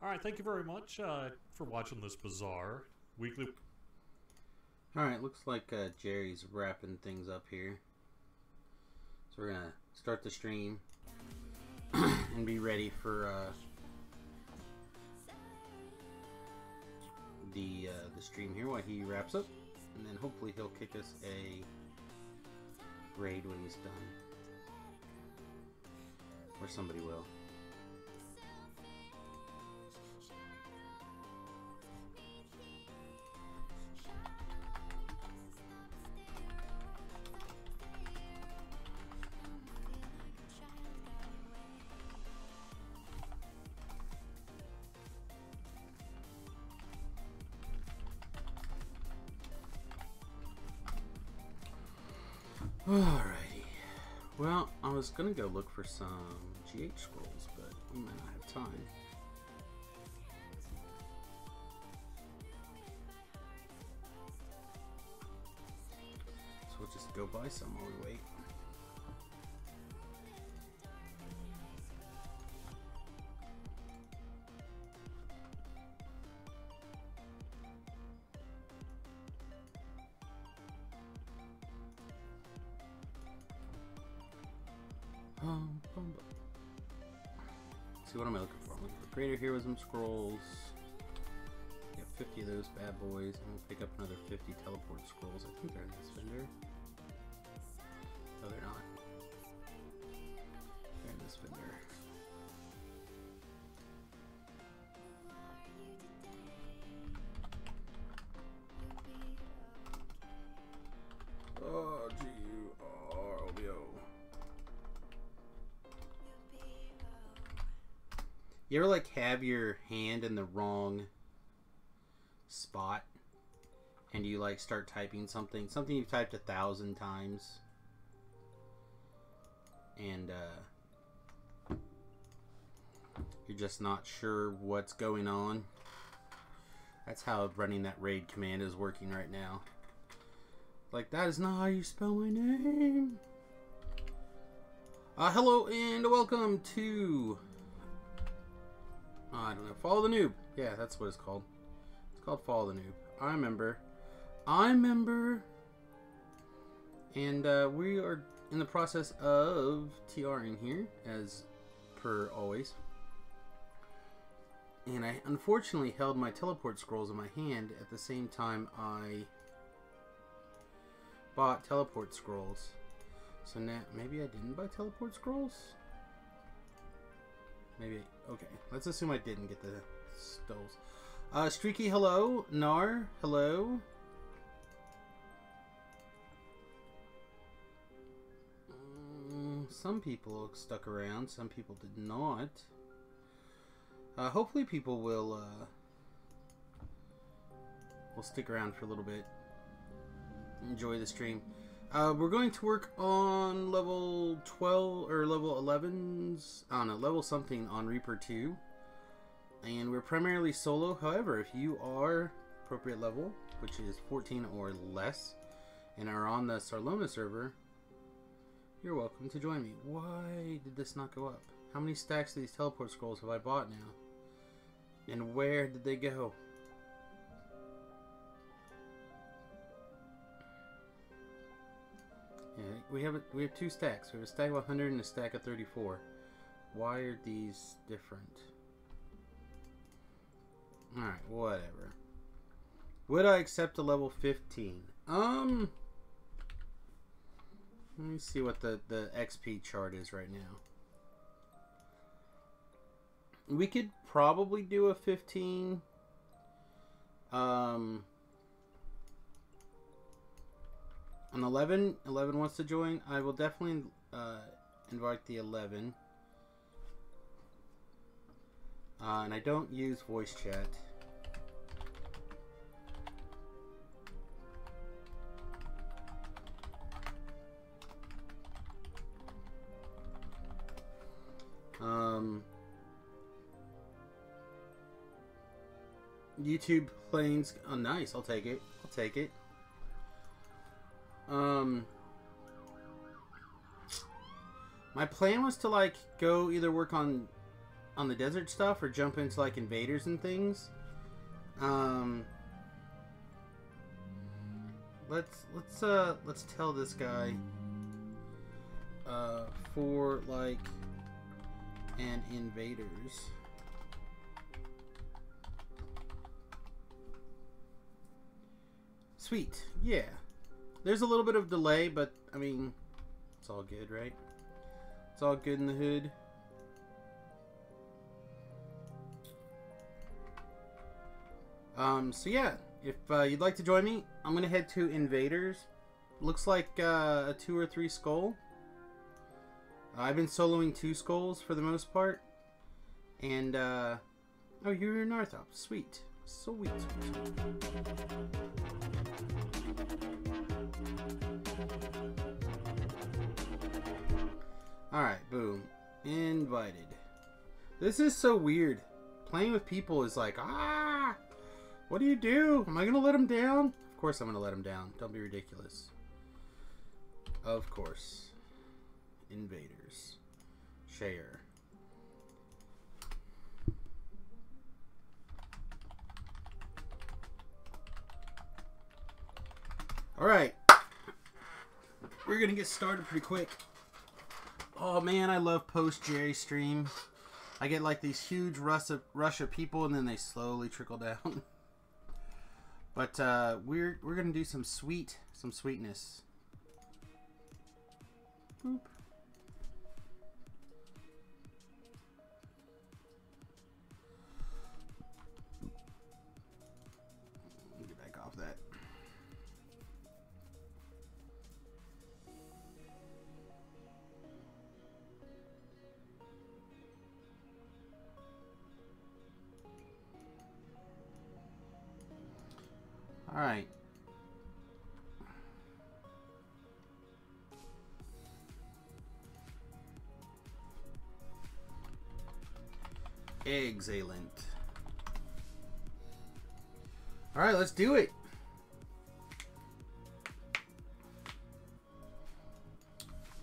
Alright, thank you very much for watching this bizarre weekly... Alright, looks like Jerry's wrapping things up here. So we're gonna start the stream and be ready for the stream here while he wraps up. And then hopefully he'll kick us a raid when he's done. Or somebody will. Alrighty. Well, I was gonna go look for some GH scrolls, but we might not have time. So we'll just go buy some while we wait. See, what am I looking for? I'm looking for Greater Heroism Scrolls. Get 50 of those bad boys, and we'll pick up another 50 Teleport Scrolls. I think they're in this vendor. No, they're not. They're in this vendor. Oh, G-U-R-O-B-O. You ever like have your hand in the wrong spot and you like start typing something you've typed 1,000 times and you're just not sure what's going on? That's how running that raid command is working right now. Like, that is not how you spell my name. Hello and welcome to I don't know. Follow the Noob. Yeah, that's what it's called. It's called Follow the Noob. I remember. And we are in the process of TRing here, as per always. And I unfortunately held my teleport scrolls in my hand at the same time I bought teleport scrolls. So now, maybe I didn't buy teleport scrolls? Maybe, okay. Let's assume I didn't get the stoles. Streaky, hello. Nar, hello. Some people stuck around, some people did not. Hopefully people will stick around for a little bit. Enjoy the stream. We're going to work on level 12 or level 11's, I don't know, level something on Reaper 2. And we're primarily solo. However, if you are appropriate level, which is 14 or less, and are on the Sarlona server, you're welcome to join me. Why did this not go up? How many stacks of these teleport scrolls have I bought now? And where did they go? Yeah, we have two stacks. We have a stack of 100 and a stack of 34. Why are these different? Alright, whatever. Would I accept a level 15? Let me see what the XP chart is right now. We could probably do a 15. An 11 wants to join. I will definitely invite the 11. And I don't use voice chat. YouTube planes. Oh, nice. I'll take it. I'll take it. My plan was to like go either work on on the desert stuff or jump into like invaders and things. Let's tell this guy for like an invaders. Sweet, yeah. There's a little bit of delay, but I mean, it's all good, right? It's all good in the hood. So yeah, if you'd like to join me, I'm gonna head to invaders. Looks like a 2 or 3 skull. I've been soloing 2 skulls for the most part, and oh, you're in Narthop. Sweet, sweet, sweet. Alright, boom. Invited. This is so weird. Playing with people is like, ah! What do you do? Am I going to let him down? Of course I'm going to let him down. Don't be ridiculous. Of course. Invaders. Share. Alright. We're going to get started pretty quick. Oh man, I love post-Jerry stream. I get like these huge rush of people and then they slowly trickle down. But we're gonna do some sweetness. Boop. Get back off that. All right. Excellent. All right, let's do it.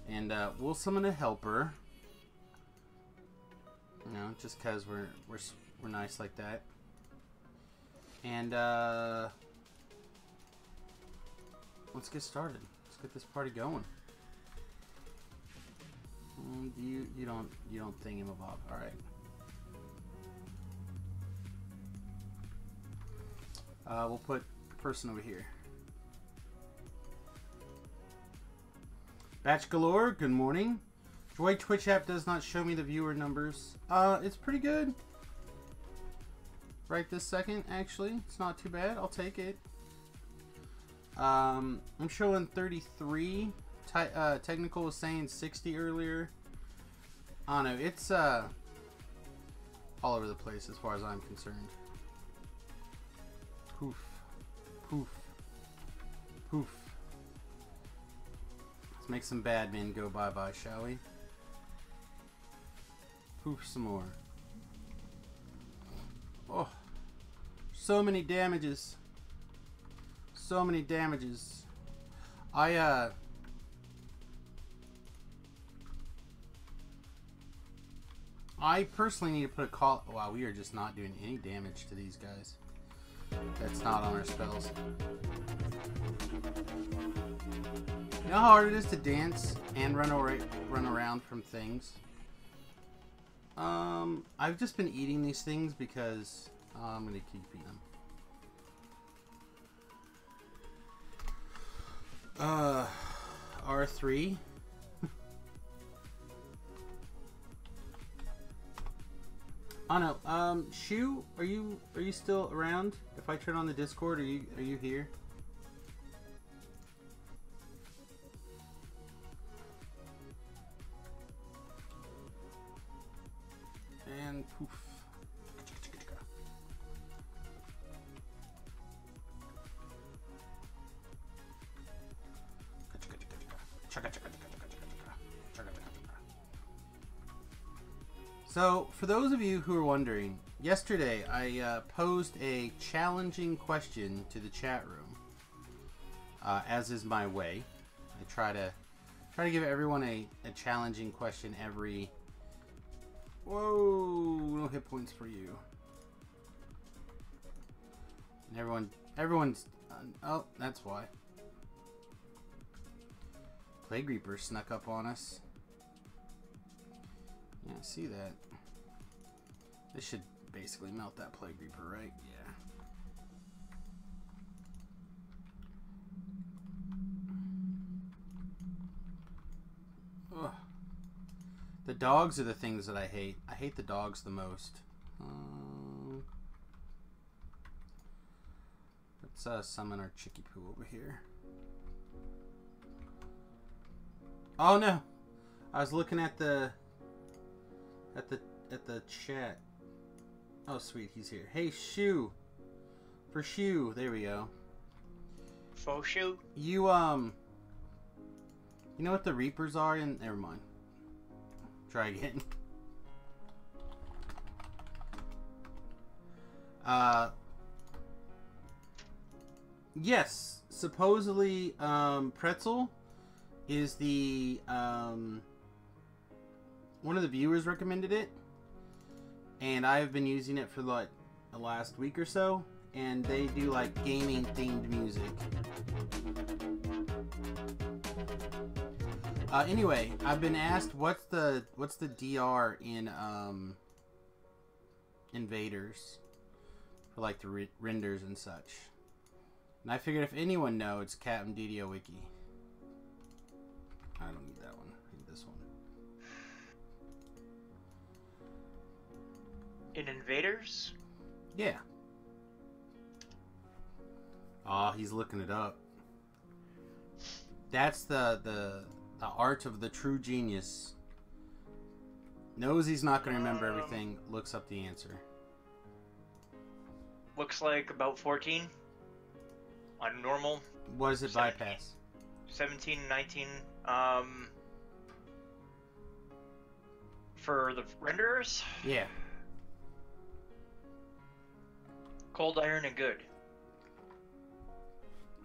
And we'll summon a helper. You know, just cause we're nice like that. And let's get started. Let's get this party going. You don't thingamabob. All right. We'll put person over here. Batch Galore, good morning. Joy Twitch app does not show me the viewer numbers. It's pretty good. Right this second, actually. It's not too bad. I'll take it. I'm showing 33. Technical was saying 60 earlier. I don't know. It's all over the place as far as I'm concerned. Poof. Poof. Poof. Let's make some bad men go bye-bye, shall we? Poof some more. Oh. So many damages. So many damages. I personally need to put a call. Wow, we are just not doing any damage to these guys. That's not on our spells. You know how hard it is to dance and run around from things? I've just been eating these things because I'm gonna keep eating them. R3. Oh no, Shu, are you still around? If I turn on the Discord, are you here? And poof. So, for those of you who are wondering, yesterday I posed a challenging question to the chat room, as is my way. I try to give everyone a challenging question every Whoa, no hit points for you. And everyone's... oh, that's why. Plague Reaper snuck up on us. Yeah, I see that. This should basically melt that Plague Reaper, right? Yeah. Ugh. The dogs are the things that I hate. I hate the dogs the most. Let's summon our Chicky Poo over here. Oh no! I was looking at the chat. Oh sweet, he's here. Hey Shoe, for Shoe, there we go. Faux Shoe. You know what the Reapers are? In never mind. Try again. Yes, supposedly Pretzel is the one of the viewers recommended it, and I've been using it for like the last week or so, and they do like gaming themed music. Anyway, I've been asked what's the DR in Invaders for like the renders and such. And I figured if anyone knows, it's Captain DDO Wiki. I don't need that one. I need this one. In Invaders? Yeah. Ah, he's looking it up. That's the art of the true genius. Knows he's not going to remember everything, looks up the answer. Looks like about 14 on normal. What does it 17, bypass? 17, 19. For the renderers? Yeah. Cold iron and good.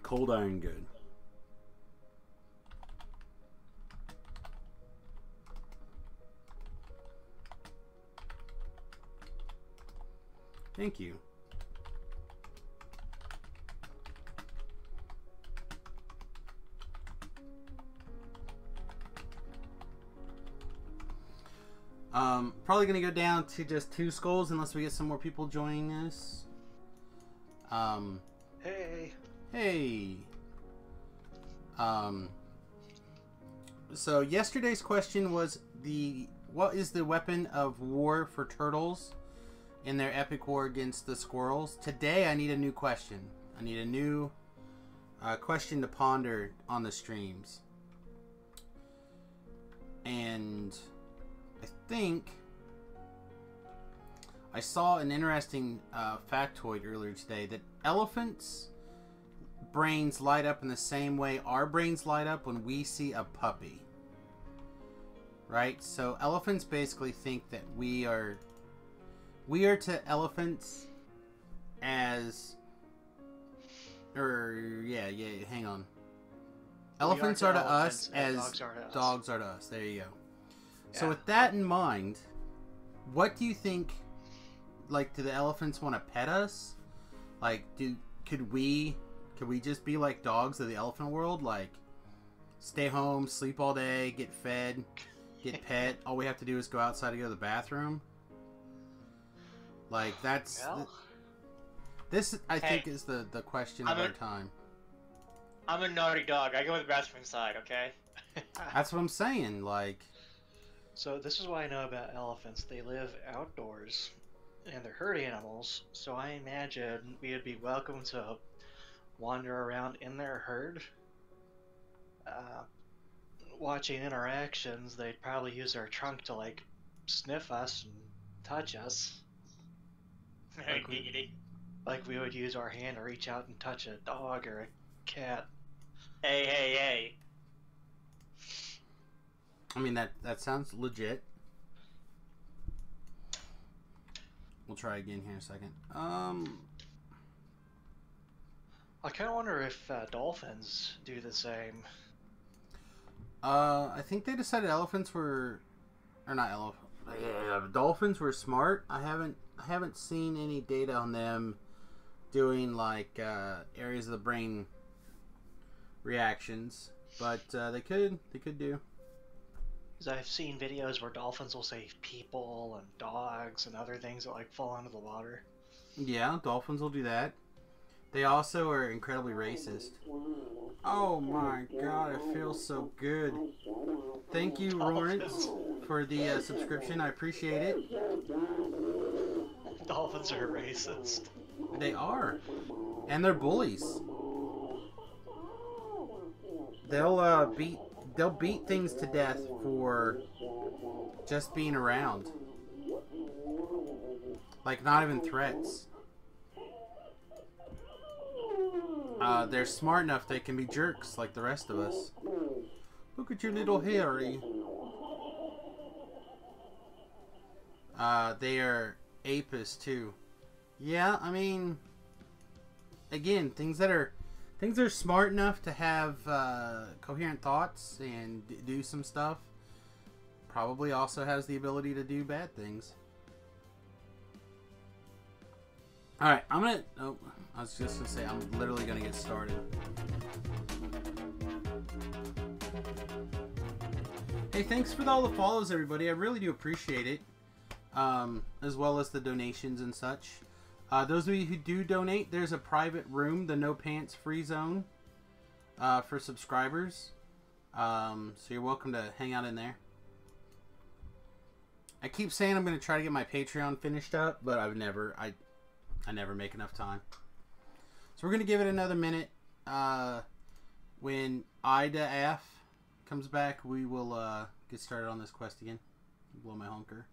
Cold iron good. Thank you. Probably gonna go down to just 2 skulls unless we get some more people joining us. Hey. Hey. So yesterday's question was what is the weapon of war for turtles in their epic war against the squirrels? Today I need a new question. I need a new question to ponder on the streams. And I think I saw an interesting factoid earlier today that elephants' brains light up in the same way our brains light up when we see a puppy. Right? So elephants basically think that we are to elephants as hang on. Elephants are to us as dogs are to us. There you go. Yeah. So with that in mind, what do you think, like, do the elephants want to pet us? Like, could we just be like dogs of the elephant world? Like, stay home, sleep all day, get fed, get pet. All we have to do is go outside to go to the bathroom. Like, that's... Well, this, I think, is the question of our time. I'm a naughty dog. I go to the bathroom inside, okay? That's what I'm saying, like... So this is what I know about elephants. They live outdoors, and they're herd animals, so I imagine we would be welcome to wander around in their herd. Watching interactions, they'd probably use their trunk to, like, sniff us and touch us. Like we would use our hand to reach out and touch a dog or a cat. Hey. I mean, that sounds legit. We'll try again here in a second. I kind of wonder if dolphins do the same. I think they decided elephants were... Or not Yeah, dolphins were smart. I haven't seen any data on them doing like areas of the brain reactions, but they could do. Because I've seen videos where dolphins will save people and dogs and other things that like fall into the water. Yeah, dolphins will do that. They also are incredibly racist. Oh my god, it feels so good. Thank you, Lawrence, for the subscription. I appreciate it. Dolphins are racist. They are. And they're bullies. They'll beat things to death for just being around. Like, not even threats. They're smart enough they can be jerks like the rest of us. Look at your little Harry. They are apis too. Yeah, I mean, again, things that are smart enough to have coherent thoughts and do some stuff probably also has the ability to do bad things. Alright, I was just gonna say, I'm literally gonna get started. Hey, thanks for all the follows, everybody. I really do appreciate it. As well as the donations and such. Those of you who do donate, there's a private room, the No Pants Free Zone, for subscribers. So you're welcome to hang out in there. I keep saying I'm going to try to get my Patreon finished up, but I never make enough time. So we're going to give it another minute. When Ida F comes back, we will get started on this quest again. Blow my honker.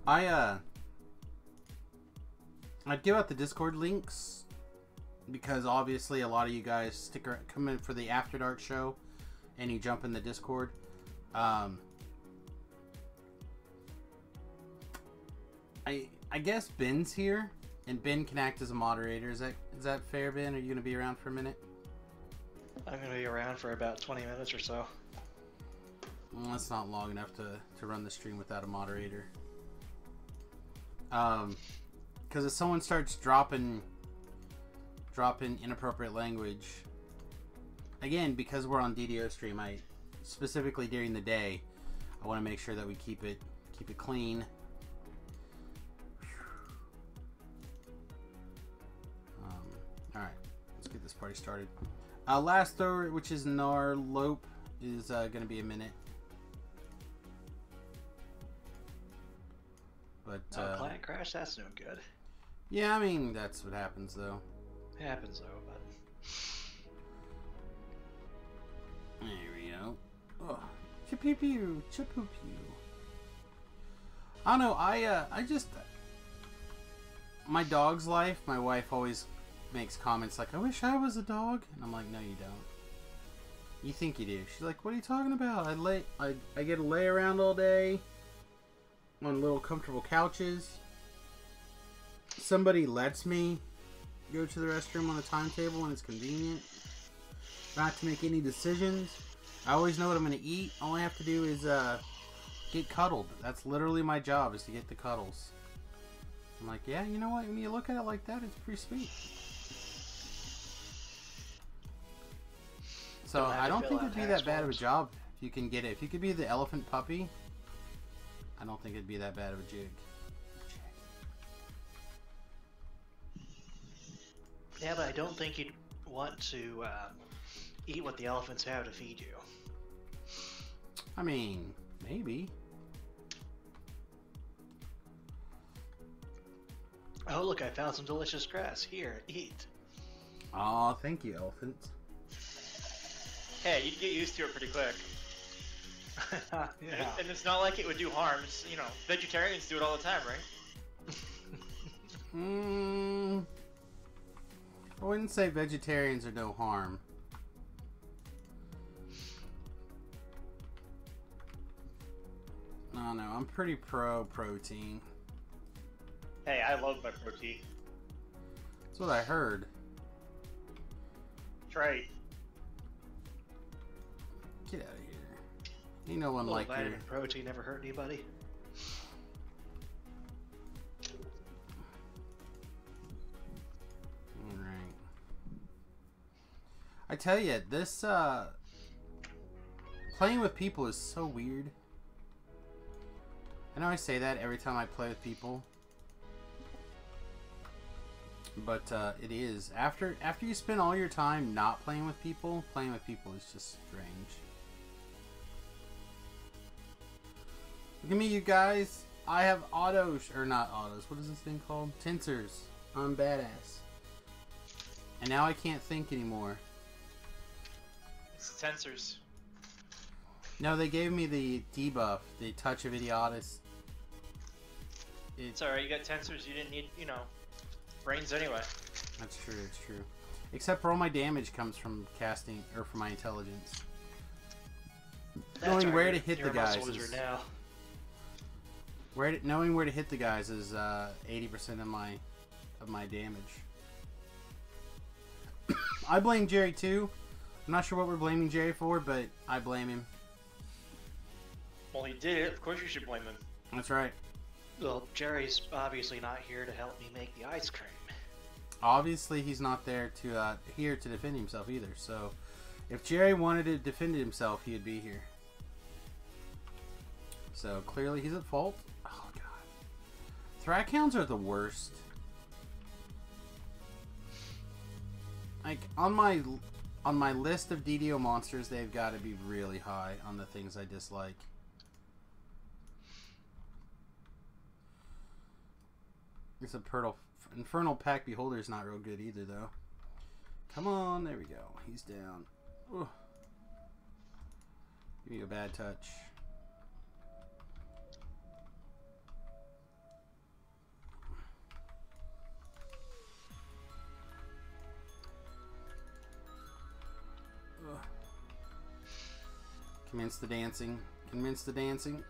I'd give out the Discord links because obviously a lot of you guys come in for the After Dark show and you jump in the Discord. I guess Ben's here and Ben can act as a moderator. Is that fair, Ben? Are you gonna be around for a minute? I'm gonna be around for about 20 minutes or so. Well, that's not long enough to run the stream without a moderator. Because if someone starts dropping inappropriate language, again, because we're on DDO stream, specifically during the day, I want to make sure that we keep it clean. All right, let's get this party started. Last thrower, which is N00b, is going to be a minute. But client crash, that's no good. Yeah, I mean, that's what happens, though. It happens, though, but... There we go. Oh, chip-pew-pew, chip-pew-pew. I don't know, I just... My dog's life, my wife always makes comments like, I wish I was a dog. And I'm like, no, you don't. You think you do. She's like, what are you talking about? I get to lay around all day on little comfortable couches. Somebody lets me go to the restroom on a timetable when it's convenient. Not to make any decisions. I always know what I'm going to eat. All I have to do is get cuddled. That's literally my job, is to get the cuddles. I'm like, yeah, you know what? When you look at it like that, it's pretty sweet. So I don't think it'd be that bad of a job if you can get it. If you could be the elephant puppy, I don't think it'd be that bad of a jig. Yeah, but I don't think you'd want to eat what the elephants have to feed you. I mean, maybe. Oh, look, I found some delicious grass. Here, eat. Aw, thank you, elephant. Hey, you'd get used to it pretty quick. Yeah. And it's not like it would do harm. It's, you know, vegetarians do it all the time, right? I wouldn't say vegetarians are no harm. I don't know. I'm pretty pro protein. Hey, I love my protein. That's what I heard. That's right. Get out of here. Ain't no one like you. Vitamin protein never hurt anybody. Alright. I tell you, this, playing with people is so weird. I know I say that every time I play with people. But, it is. After you spend all your time not playing with people is just strange. Look at me, you guys. I have autos, or not autos. What is this thing called? Tensors. I'm badass. And now I can't think anymore. It's the tensors. No, they gave me the debuff, the touch of idiotus. It's alright, you got tensors, you didn't need, you know, brains anyway. That's true, it's true. Except for all my damage comes from casting, or from my intelligence. Knowing where to hit the guys is... now. Knowing where to hit the guys is 80% of my damage. I blame Jerry too. I'm not sure what we're blaming Jerry for, but I blame him. Well, he did it. Of course you should blame him. That's right. Well, Jerry's obviously not here to help me make the ice cream. Obviously, he's not there to here to defend himself either. So, if Jerry wanted to defend himself, he'd be here. So clearly, he's at fault. Oh god, Thrackhounds are the worst. Like on my list of DDO monsters, they've got to be really high on the things I dislike. This Infernal Pack Beholder is not real good either, though. Come on, there we go. He's down. Ugh. Give me a bad touch. Ugh. Commence the dancing. Commence the dancing.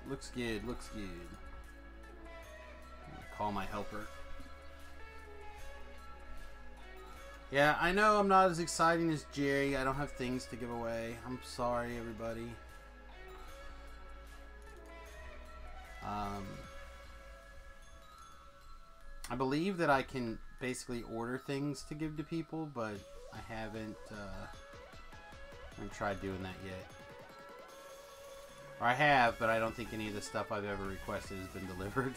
Looks good, looks good. Call my helper. Yeah, I know I'm not as exciting as Jerry. I don't have things to give away. I'm sorry, everybody. I believe that I can basically order things to give to people, but I haven't tried doing that yet. Or I have, but I don't think any of the stuff I've ever requested has been delivered.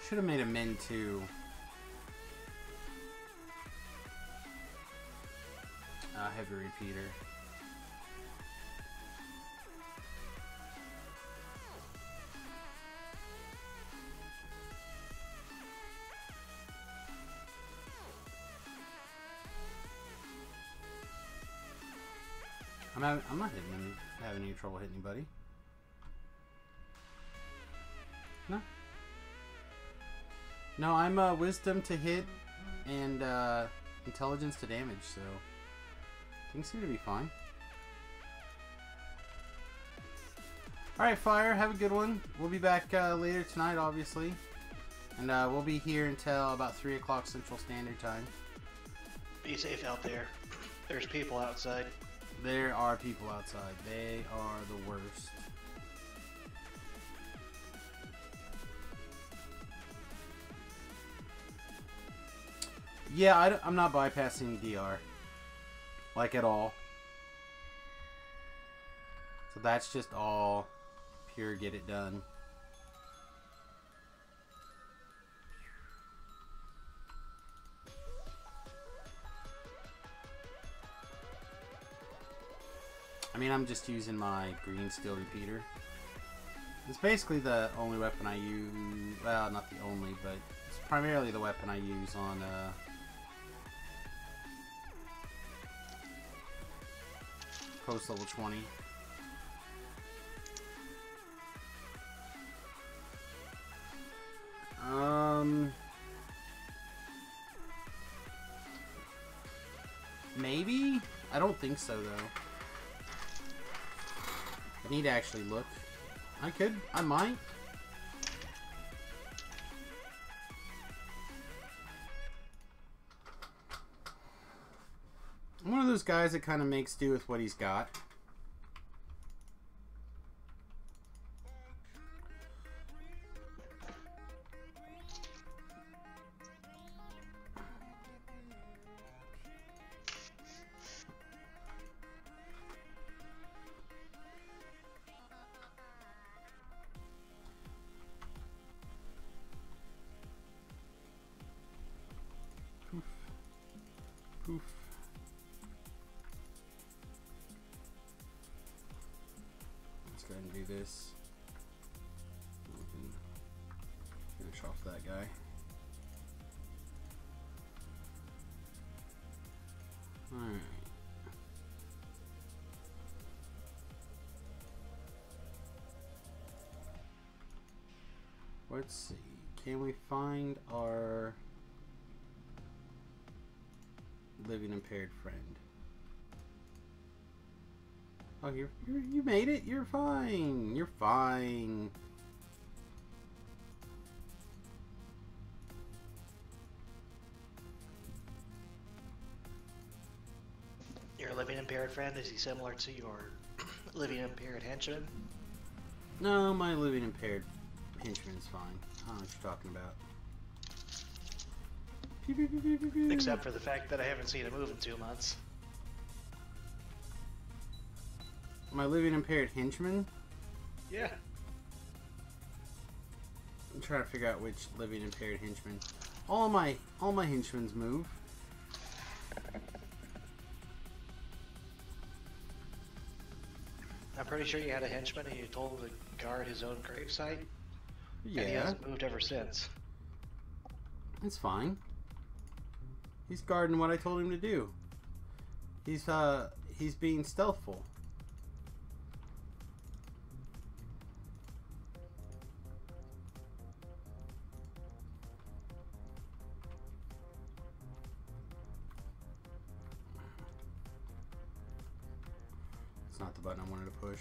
Should have made a min too. Heavy repeater. I'm not having any trouble hitting anybody. No. No, I'm wisdom to hit and intelligence to damage, so things seem to be fine. Alright, Fire, have a good one. We'll be back later tonight, obviously. And we'll be here until about 3 o'clock Central Standard Time. Be safe out there. There's people outside. There are people outside. They are the worst. Yeah, I'm not bypassing DR. Like, at all. So that's just all pure get it done. I mean, I'm just using my green steel repeater. It's basically the only weapon I use. Well, not the only, but it's primarily the weapon I use on post level 20. Maybe? I don't think so, though. I need to actually look. I could. I might. I'm one of those guys that kind of makes do with what he's got. Poof. Poof. Let's go ahead and do this. We can finish off that guy. Alright. Let's see. Can we find our living impaired friend? Oh, you made it. You're fine. You're fine. Your living impaired friend, is he similar to your living impaired henchman? No, my living impaired henchman's fine. I don't know what you're talking about. Pew, pew, pew, pew, pew, pew. Except for the fact that I haven't seen him move in 2 months. My living impaired henchman? Yeah. I'm trying to figure out which living impaired henchman. All my henchmen's move. I'm pretty sure you had a henchman and you told him to guard his own gravesite. Yeah. And he hasn't moved ever since. It's fine. He's guarding what I told him to do. He's being stealthful. It's not the button I wanted to push.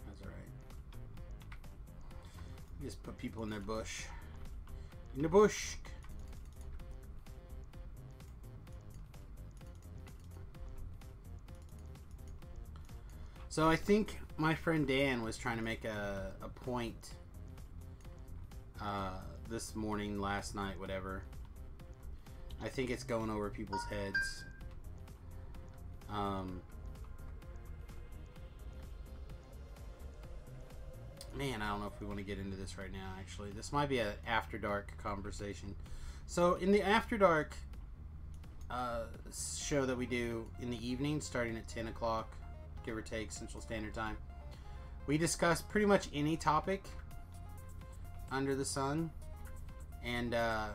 That's alright. Just put people in their bush. In the bush. So I think my friend Dan was trying to make a point this morning, last night, whatever. I think it's going over people's heads. Man, I don't know if we want to get into this right now, actually. This might be an After Dark conversation. So, in the After Dark show that we do in the evening, starting at 10 o'clock, give or take, Central Standard Time, we discuss pretty much any topic under the sun. And I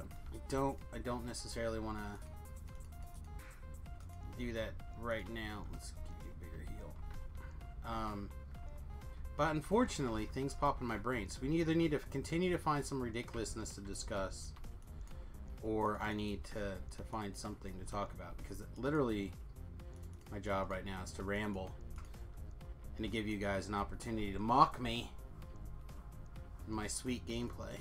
don't necessarily want to do that right now. Let's give you a bigger heal. But unfortunately, things pop in my brain. So we either need to continue to find some ridiculousness to discuss, or I need to find something to talk about. Because literally, my job right now is to ramble and to give you guys an opportunity to mock me in my sweet gameplay.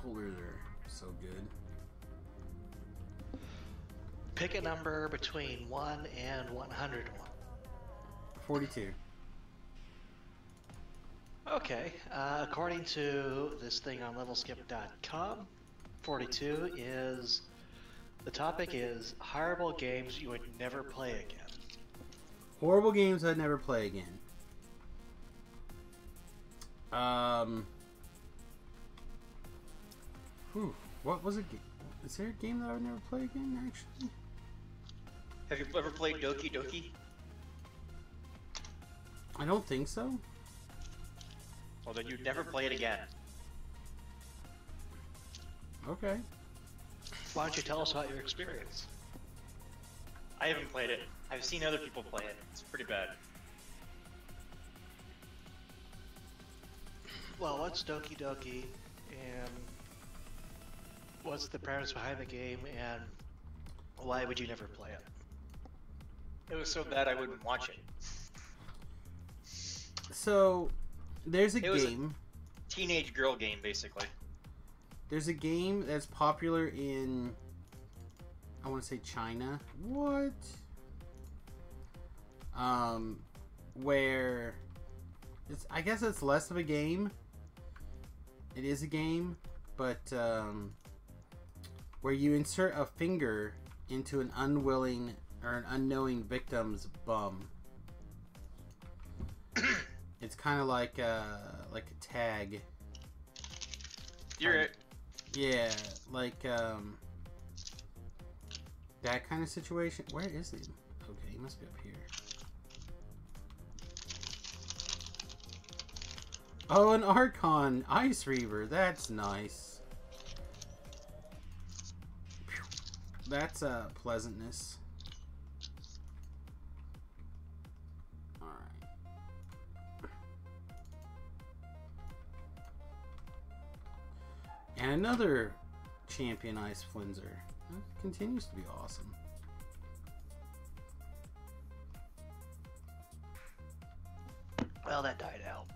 Holders are so good. Pick a number between 1 and 101. 42. Okay, according to this thing on levelskip.com, 42 is... The topic is horrible games you would never play again. Horrible games I'd never play again. What was it? Is there a game that I would never play again, actually? Have you ever played Doki Doki? I don't think so. Well, then you'd never play it again. Okay. Why don't you tell us about your experience? I haven't played it. I've seen other people play it. It's pretty bad. Well, what's Doki Doki, and what's the premise behind the game, and why would you never play it? It was so bad I wouldn't watch it. So, there's a It was a- game. Teenage girl game, basically. There's a game that's popular in, I want to say China. What? Where it's, I guess it's less of a game. It is a game, but where you insert a finger into an unwilling or an unknowing victim's bum. It's kind of like a tag. You're it. Yeah, like that kind of situation. Where is he? Okay, he must be up here. Oh, an Archon Ice Reaver. That's nice. Phew. That's a pleasantness. Alright. And another champion Ice Flinzer. That continues to be awesome. Well, that died out.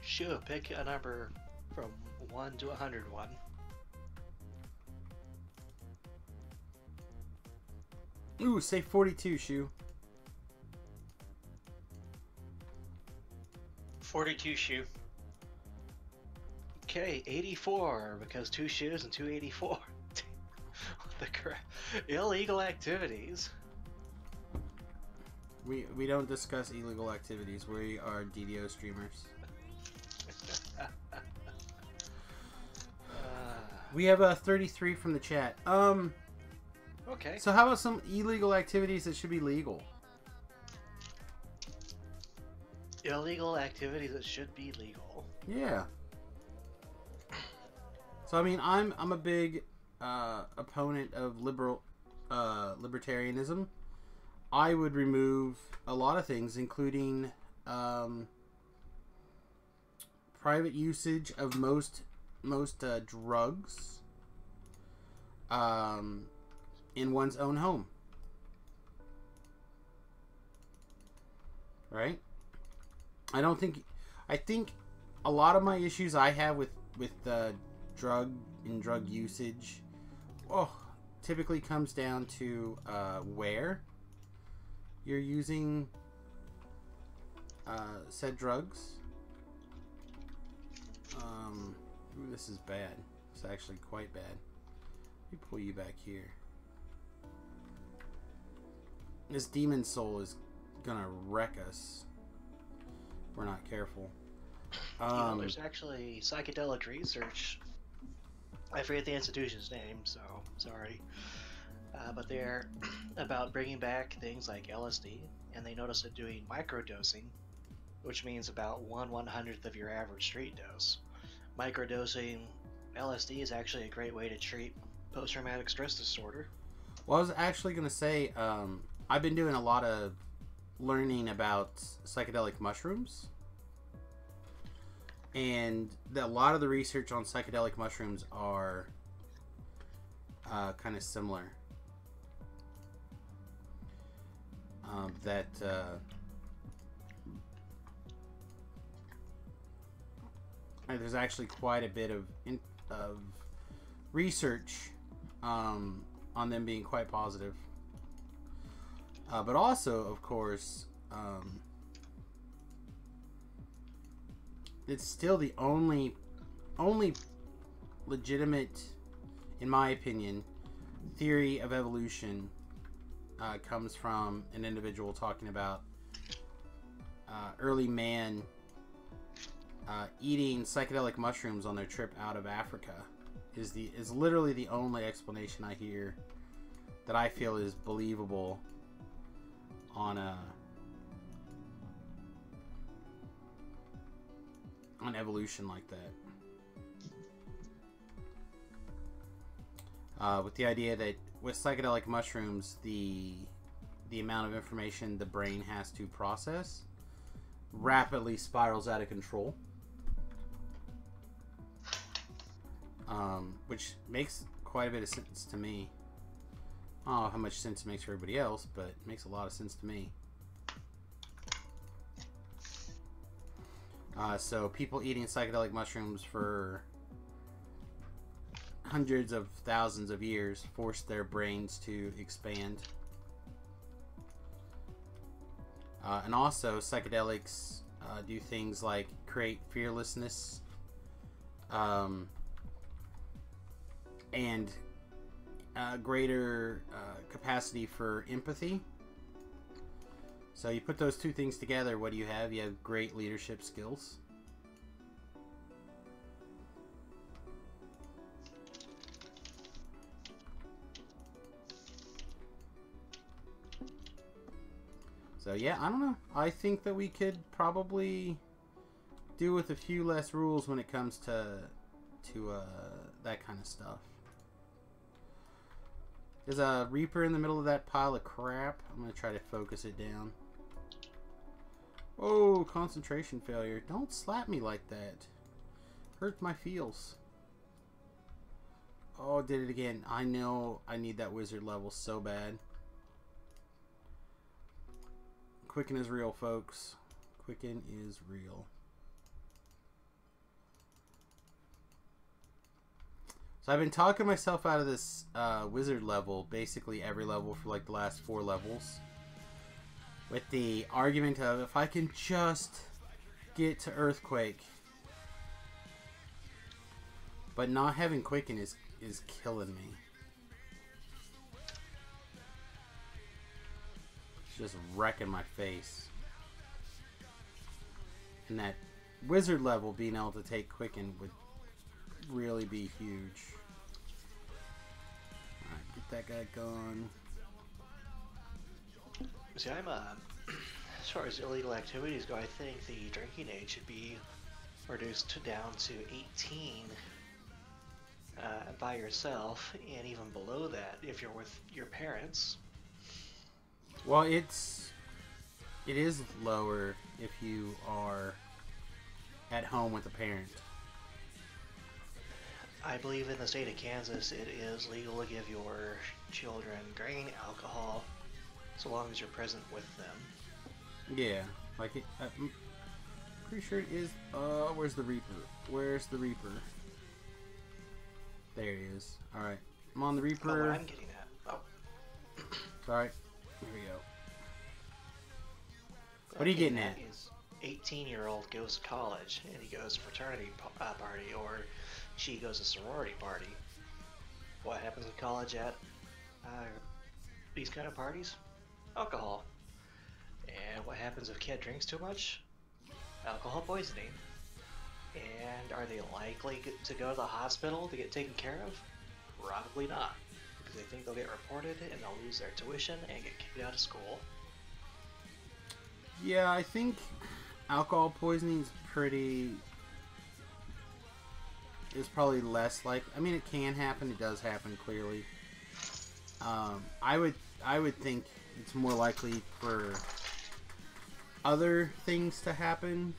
Sure, pick a number from 1 to 101. Ooh, say 42, Shu. 42 shoe. Okay, 84, because 2 shoes and 284. What the crap? Illegal activities. We don't discuss illegal activities. We are DDO streamers. We have a 33 from the chat. Okay. So how about some illegal activities that should be legal? Illegal activities that should be legal. Yeah. So I mean, I'm a big opponent of libertarianism. I would remove a lot of things, including private usage of most drugs in one's own home. Right? I think a lot of my issues I have with drug usage, typically comes down to where you're using said drugs. Ooh, this is bad. It's actually quite bad. Let me pull you back here. This demon soul is gonna wreck us if we're not careful. There's actually psychedelic research. I forget the institution's name, so sorry. But they're about bringing back things like LSD, and they noticed it doing microdosing, which means about 1/100th of your average street dose. Microdosing LSD is actually a great way to treat post-traumatic stress disorder. Well, I was actually going to say, I've been doing a lot of learning about psychedelic mushrooms. And a lot of the research on psychedelic mushrooms are kind of similar. There's actually quite a bit of research on them being quite positive. But also, of course, it's still the only legitimate, in my opinion, theory of evolution comes from an individual talking about early man eating psychedelic mushrooms on their trip out of Africa is literally the only explanation I hear that I feel is believable on evolution like that. With the idea that with psychedelic mushrooms, the amount of information the brain has to process rapidly spirals out of control. Which makes quite a bit of sense to me. I don't know how much sense it makes for everybody else, but it makes a lot of sense to me. So people eating psychedelic mushrooms for hundreds of thousands of years force their brains to expand. And also psychedelics do things like create fearlessness and greater capacity for empathy. So you put those two things together, what do you have? You have great leadership skills. So yeah, I don't know. I think that we could probably do with a few less rules when it comes to that kind of stuff. There's a Reaper in the middle of that pile of crap. I'm going to try to focus it down. Oh, concentration failure. Don't slap me like that. Hurt my feels. Oh, did it again. I know I need that wizard level so bad. Quicken is real, folks. Quicken is real. So I've been talking myself out of this wizard level, basically every level for like the last 4 levels. With the argument of if I can just get to Earthquake. But not having Quicken is killing me. It's just wrecking my face. And that wizard level being able to take Quicken would really be huge. Alright, get that guy gone. See, I'm as far as illegal activities go, I think the drinking age should be reduced down to 18 by yourself, and even below that if you're with your parents. Well, it is lower if you are at home with a parent. I believe in the state of Kansas it is legal to give your children grain alcohol so long as you're present with them. Yeah, like it, I'm pretty sure it is. Where's the Reaper? Where's the Reaper? There he is. Alright, I'm on the Reaper. Oh, what I'm getting at. Oh. Alright, here we go. What are you getting at? 18-year-old goes to college and he goes to fraternity party, or she goes to sorority party. What happens in college at these kind of parties? Alcohol. And what happens if a kid drinks too much? Alcohol poisoning. And are they likely to go to the hospital to get taken care of? Probably not, because they think they'll get reported and they'll lose their tuition and get kicked out of school. Yeah, I think alcohol poisoning is probably less like. I mean, it can happen. It does happen clearly. I would think it's more likely for other things to happen.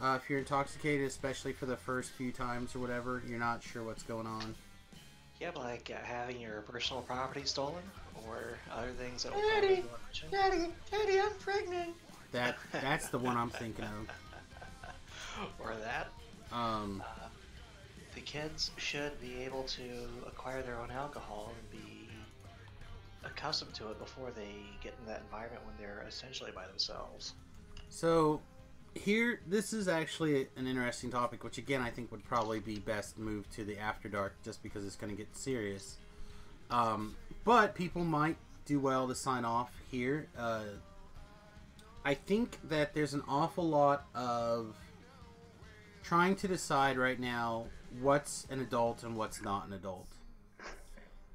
If you're intoxicated, especially for the first few times or whatever, you're not sure what's going on. Yeah, but like having your personal property stolen or other things that will Daddy, I'm pregnant. That's the one I'm thinking of. Or that. The kids should be able to acquire their own alcohol and be accustomed to it before they get in that environment when they're essentially by themselves. So, here, this is actually an interesting topic, which again I think would probably be best moved to the After Dark just because it's going to get serious. But people might do well to sign off here. I think that there's an awful lot of trying to decide right now what's an adult and what's not an adult.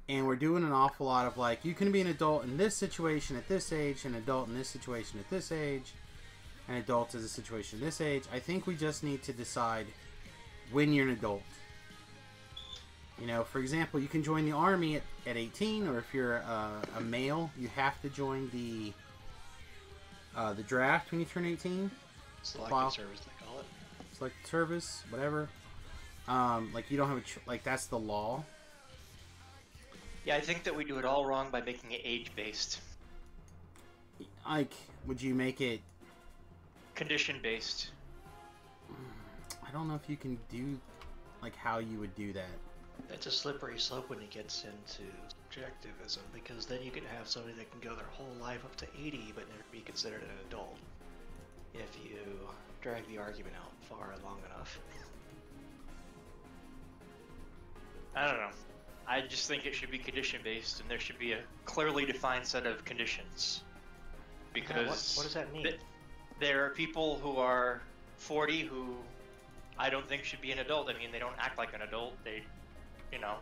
And we're doing an awful lot of like, you can be an adult in this situation at this age, an adult in this situation at this age, an adult is a situation at this age. I think we just need to decide when you're an adult. You know, for example, you can join the army at 18, or if you're a male, you have to join the draft when you turn 18. Selective service, they call it. Selective service, whatever. Like, you don't have like, that's the law. Yeah, I think that we do it all wrong by making it age-based. Like, would you make it... Condition-based. I don't know if you can do, like, how you would do that. It's a slippery slope when it gets into subjectivism, because then you can have somebody that can go their whole life up to 80 but never be considered an adult if you drag the argument out far and long enough. I don't know. I just think it should be condition-based, and there should be a clearly defined set of conditions. Because what does that mean? There are people who are 40 who I don't think should be an adult. I mean, they don't act like an adult. They, you know.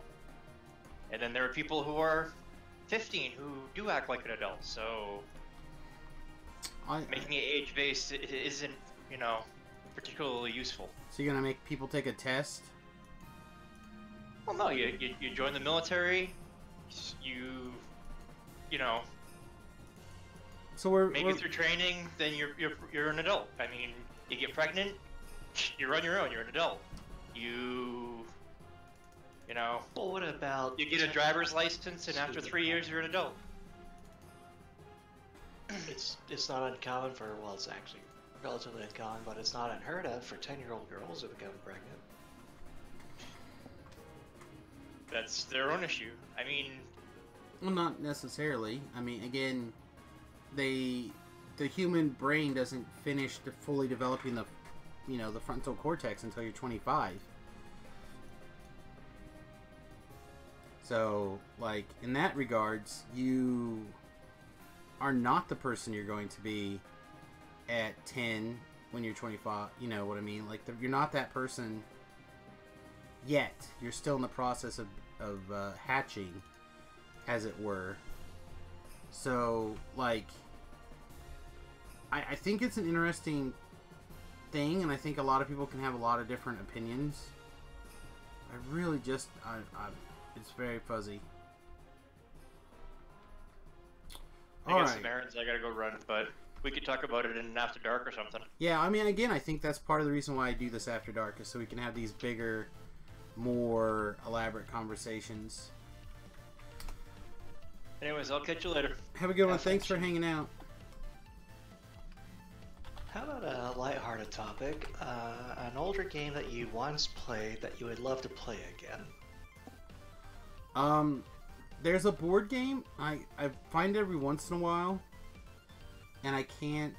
And then there are people who are 15 who do act like an adult. So making it age-based isn't, you know, particularly useful. So you're gonna make people take a test? Well, no, you join the military, you know, so we're it through training, then you're an adult. I mean, you get pregnant, you're on your own, you're an adult. You know. Well, what about... You get a driver's license, and after 3 years, you're an adult. It's not uncommon for, well, it's actually relatively uncommon, but it's not unheard of for 10-year-old girls to become pregnant. That's their own issue. I mean... Well, not necessarily. I mean, again, the human brain doesn't finish fully developing the, you know, the frontal cortex until you're 25. So, like, in that regards, you are not the person you're going to be at 10 when you're 25. You know what I mean? Like, you're not that person yet. You're still in the process of hatching, as it were. So, like, I think it's an interesting thing, and I think a lot of people can have a lot of different opinions. I really just, it's very fuzzy. I guess some errands I gotta go run, but we could talk about it in an After Dark or something. Yeah, I mean, again, I think that's part of the reason why I do this After Dark, is so we can have these bigger, more elaborate conversations. Anyways, I'll catch you later. Have a good one. Thanks for hanging out. How about a lighthearted topic? An older game that you once played that you would love to play again. There's a board game I find every once in a while, and I can't.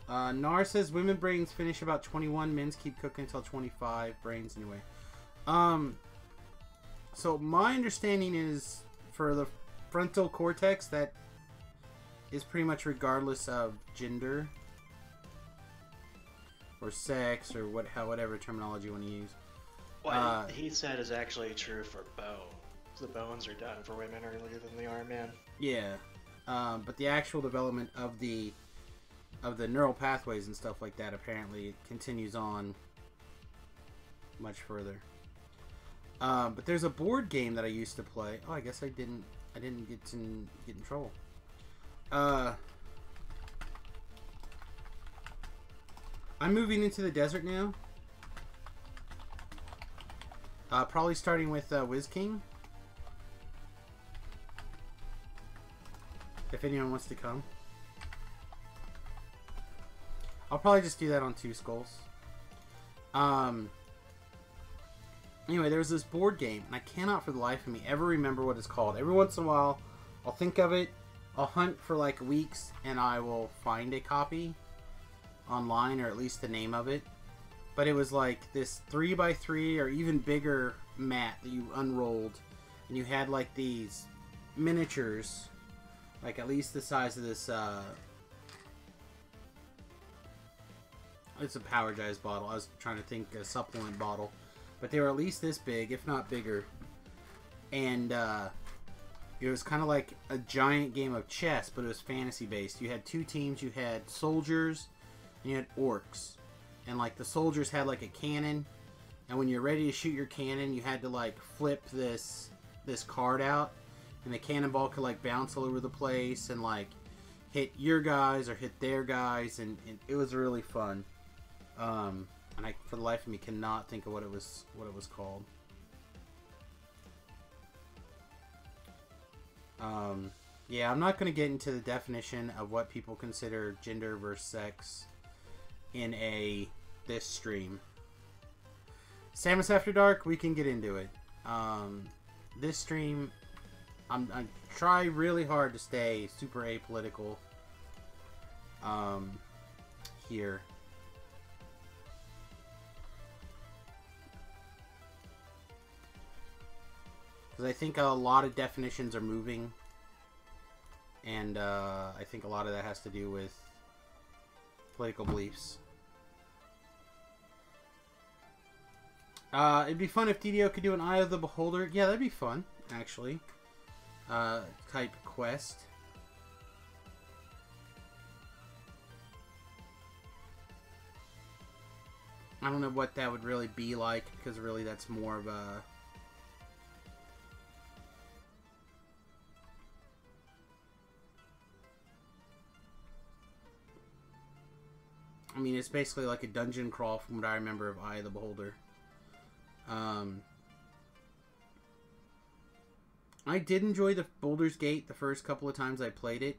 Nar says women brains finish about 21, men's keep cooking until 25. Brains anyway. So my understanding is for the frontal cortex that is pretty much regardless of gender or sex or whatever terminology you want to use. What he said is actually true for bones. The bones are done for women earlier than they are men. Yeah, but the actual development of the neural pathways and stuff like that apparently continues on much further. But there's a board game that I used to play. Oh, I guess I didn't get in trouble. I'm moving into the desert now. Probably starting with Wiz King. If anyone wants to come. I'll probably just do that on 2 skulls. Anyway, there's this board game, and I cannot for the life of me ever remember what it's called. Every once in a while, I'll think of it, I'll hunt for like weeks, and I will find a copy online, or at least the name of it. But it was like this 3x3 or even bigger mat that you unrolled, and you had like these miniatures, like at least the size of this, it's a Power Jazz bottle. I was trying to think a supplement bottle. but they were at least this big, if not bigger. And it was kind of like a giant game of chess, but it was fantasy based. You had two teams. You had soldiers and you had orcs. And like the soldiers had like a cannon, and when you're ready to shoot your cannon, you had to like flip this card out, and the cannonball could like bounce all over the place and like hit your guys or hit their guys, and it was really fun. And I, for the life of me, cannot think of what it was called. Yeah, I'm not going to get into the definition of what people consider gender versus sex in this stream. Samius After Dark, we can get into it. This stream, I try really hard to stay super apolitical here. Because I think a lot of definitions are moving. And I think a lot of that has to do with political beliefs. It'd be fun if DDO could do an Eye of the Beholder. Yeah, that'd be fun, actually. Type quest. I don't know what that would really be like, because really that's more of a... I mean, it's basically like a dungeon crawl from what I remember of Eye of the Beholder. I did enjoy the Baldur's Gate the first couple of times I played it.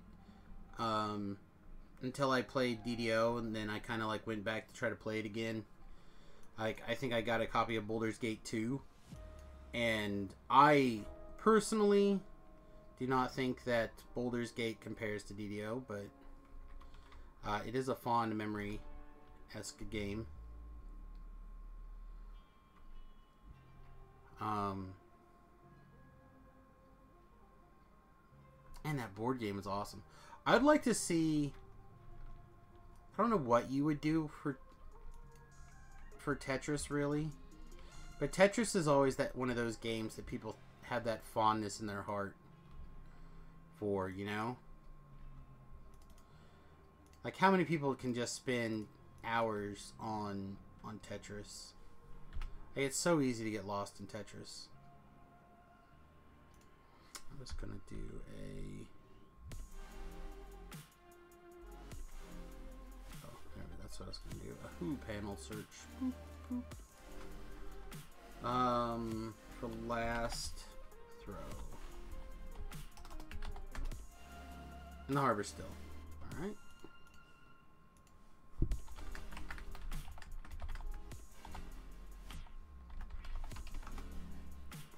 Until I played DDO, and then I kind of like went back to try to play it again. I think I got a copy of Baldur's Gate 2. And I personally do not think that Baldur's Gate compares to DDO, but it is a fond memory-esque game. And that board game is awesome. I'd like to see... I don't know what you would do for Tetris, really. But Tetris is always one of those games that people have that fondness in their heart for, you know? Like, how many people can just spend hours on Tetris? Like, it's so easy to get lost in Tetris. I'm just gonna do a... Oh, there, that's what I was gonna do. A Who panel search. Boop, boop. For last throw. In the harbor still. Alright.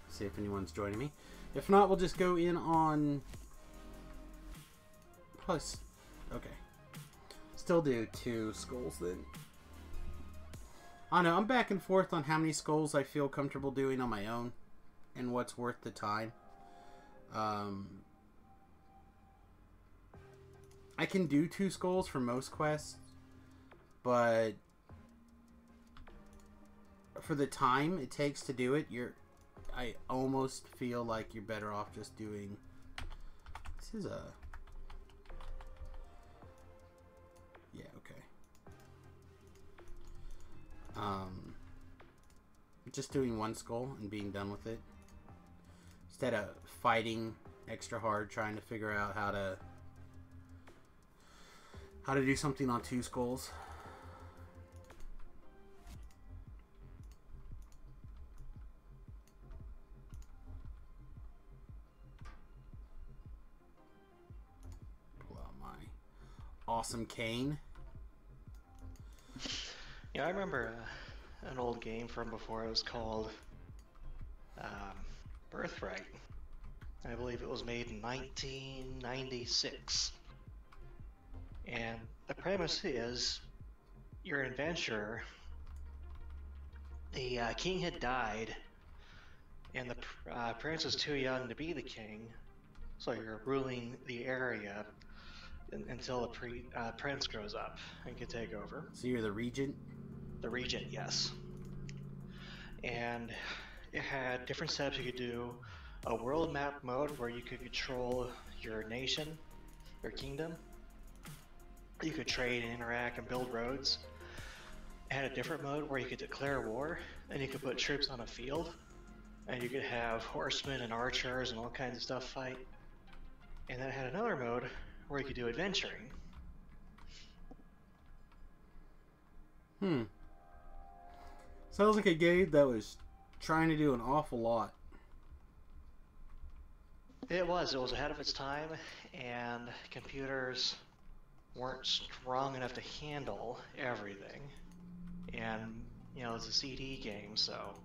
See if anyone's joining me. If not, we'll just go in on... Plus... Okay. Still do 2 skulls then. I don't know, I'm back and forth on how many skulls I feel comfortable doing on my own. And what's worth the time. I can do 2 skulls for most quests. But... for the time it takes to do it, I almost feel like you're better off just doing... This is a... Yeah, okay. Just doing 1 skull and being done with it. Instead of fighting extra hard trying to figure out how to do something on 2 skulls. Awesome cane. Yeah, I remember an old game from before. It was called Birthright. I believe it was made in 1996. And the premise is, you're an adventurer. The king had died, and the prince is too young to be the king. So you're ruling the area until the prince grows up and can take over. So you're the regent? The regent, yes. and it had different setups you could do. A world map mode where you could control your nation, your kingdom. You could trade and interact and build roads. It had a different mode where you could declare war, and you could put troops on a field, and you could have horsemen and archers and all kinds of stuff fight. And then it had another mode where you could do adventuring. Sounds like a game that was trying to do an awful lot. It was ahead of its time, and computers weren't strong enough to handle everything. And, you know, it's a CD game, so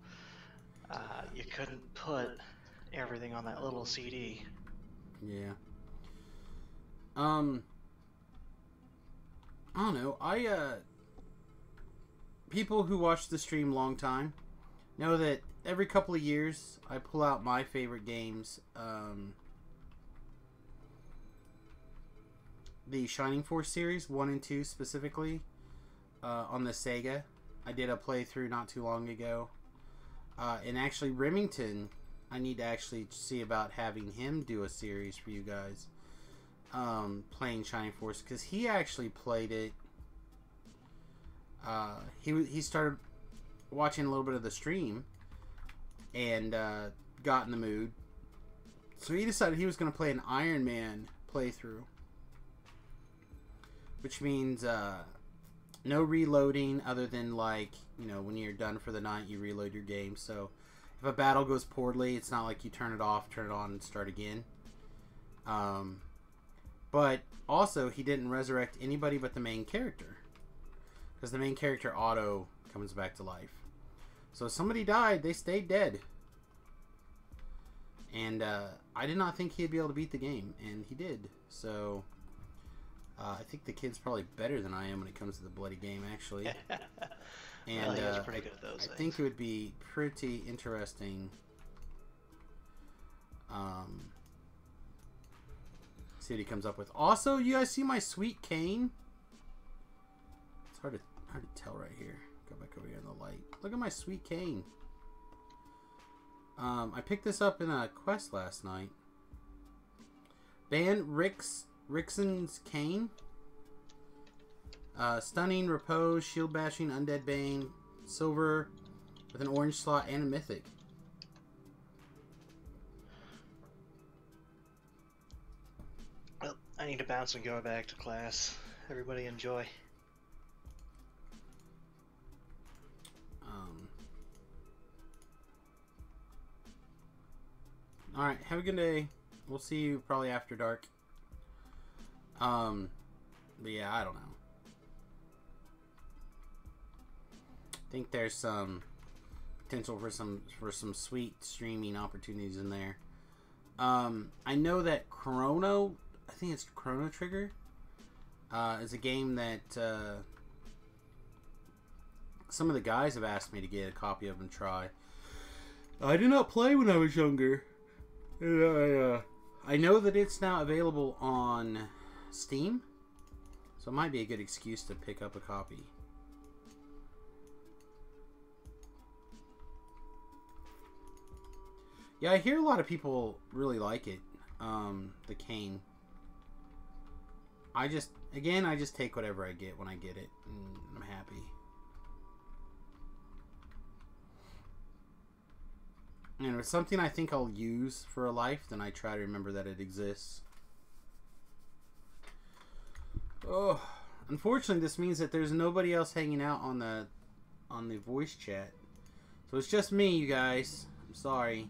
you couldn't put everything on that little CD. Yeah. I don't know. People who watch the stream long time know that every couple of years I pull out my favorite games. The Shining Force series, 1 and 2 specifically, on the Sega. I did a playthrough not too long ago. And actually Remington, I need to actually see about having him do a series for you guys. Playing Shining Force, because he actually played it. He started watching a little bit of the stream and got in the mood. So he decided he was going to play an Iron Man playthrough. Which means no reloading other than, like, you know, when you're done for the night, you reload your game. So if a battle goes poorly, it's not like you turn it off, turn it on, and start again. But also, he didn't resurrect anybody but the main character. Because the main character auto comes back to life. So if somebody died, they stayed dead. And I did not think he'd be able to beat the game, and he did. So I think the kid's probably better than I am when it comes to the bloody game, actually. And well, he was pretty good at those I think it would be pretty interesting. See what he comes up with. Also, you guys see my sweet cane? It's hard to tell right here. Go back over here in the light. Look at my sweet cane. I picked this up in a quest last night. Ban Rixon's cane. Stunning, repose, shield bashing, undead bane, silver with an orange slot and a mythic. Well, I need to bounce and go back to class. Everybody enjoy. Alright, have a good day. We'll see you probably after dark. But yeah, I don't know. I think there's some potential for some sweet streaming opportunities in there. I know that Chrono, I think it's Chrono Trigger, is a game that some of the guys have asked me to get a copy of and try. I did not play when I was younger. And I know that it's now available on Steam, so it might be a good excuse to pick up a copy. Yeah, I hear a lot of people really like it, the cane. I just take whatever I get when I get it, and I'm happy. And if it's something I think I'll use for a life, then I try to remember that it exists. Oh, unfortunately, this means that there's nobody else hanging out on the voice chat. So it's just me, you guys. I'm sorry.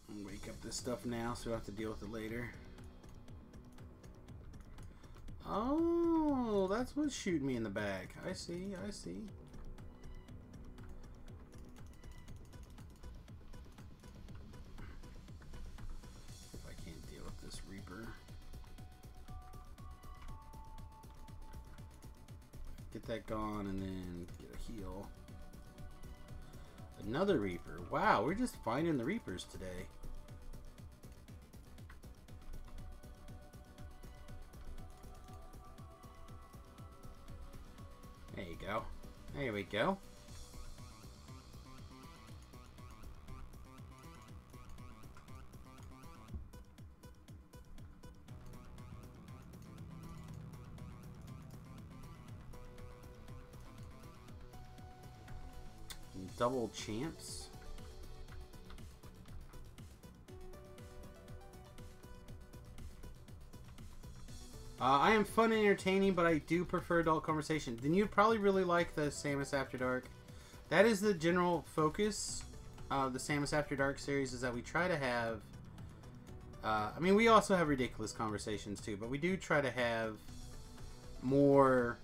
I'll wake up this stuff now so I don't have to deal with it later. Oh, that's what's shooting me in the back. I see, I see. If I can't deal with this Reaper. Get that gone and then get a heal. Another Reaper. Wow, we're just finding the Reapers today. go. There we go. Double champs. I am fun and entertaining, but I do prefer adult conversation. Then you'd probably really like the Samius After Dark. That is the general focus of the Samius After Dark series, is that we try to have... I mean, we also have ridiculous conversations too, but we do try to have more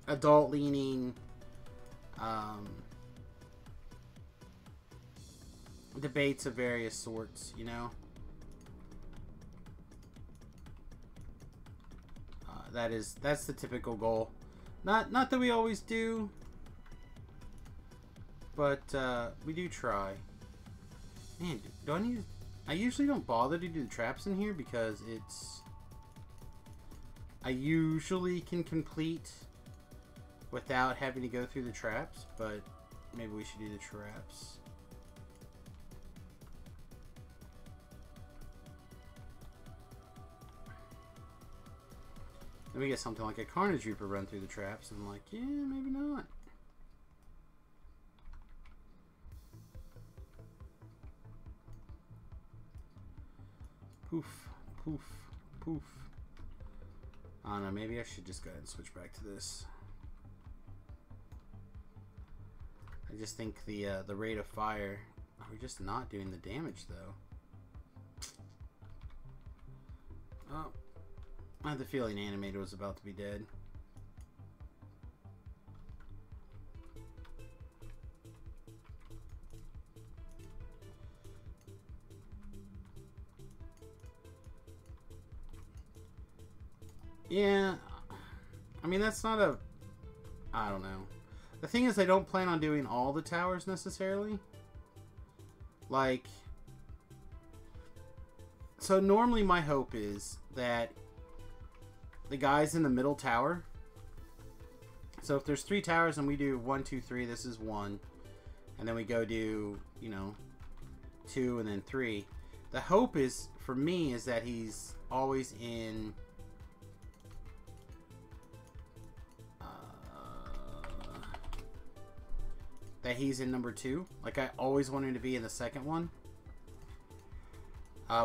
adult-leaning debates of various sorts, you know? That's the typical goal. Not that we always do, but we do try. Man, do I need... I usually don't bother to do the traps in here because it's... I usually can complete without having to go through the traps, but maybe we should do the traps. Then we get something like a Carnage Reaper run through the traps, and I'm like, yeah, maybe not. Poof, poof, poof. I don't know, maybe I should just go ahead and switch back to this. I just think the rate of fire... We're just not doing the damage, though. Oh. I had the feeling Animator was about to be dead. Yeah, I mean, that's not a... I don't know. The thing is, I don't plan on doing all the towers necessarily. Like... So normally my hope is that the guys in the middle tower... So if there's 3 towers and we do 1, 2, 3, this is 1. And then we go do, you know, 2 and then 3. The hope is, for me, is that he's always in... that he's in number 2. Like, I always want him to be in the second one.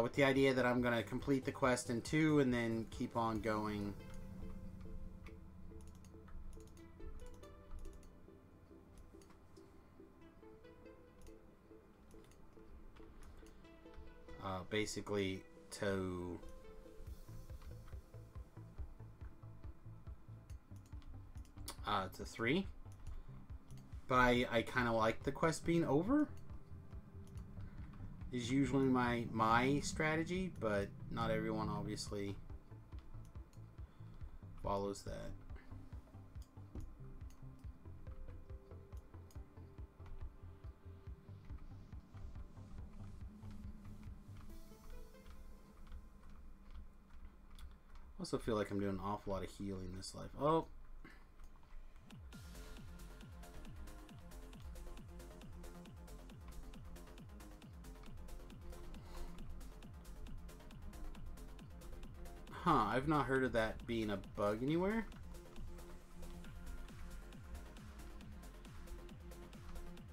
With the idea that I'm going to complete the quest in 2 and then keep on going. Basically to... to 3. But I kind of like the quest being over. Is usually my strategy, but not everyone obviously follows that. I also feel like I'm doing an awful lot of healing this life. Oh. Huh, I've not heard of that being a bug anywhere.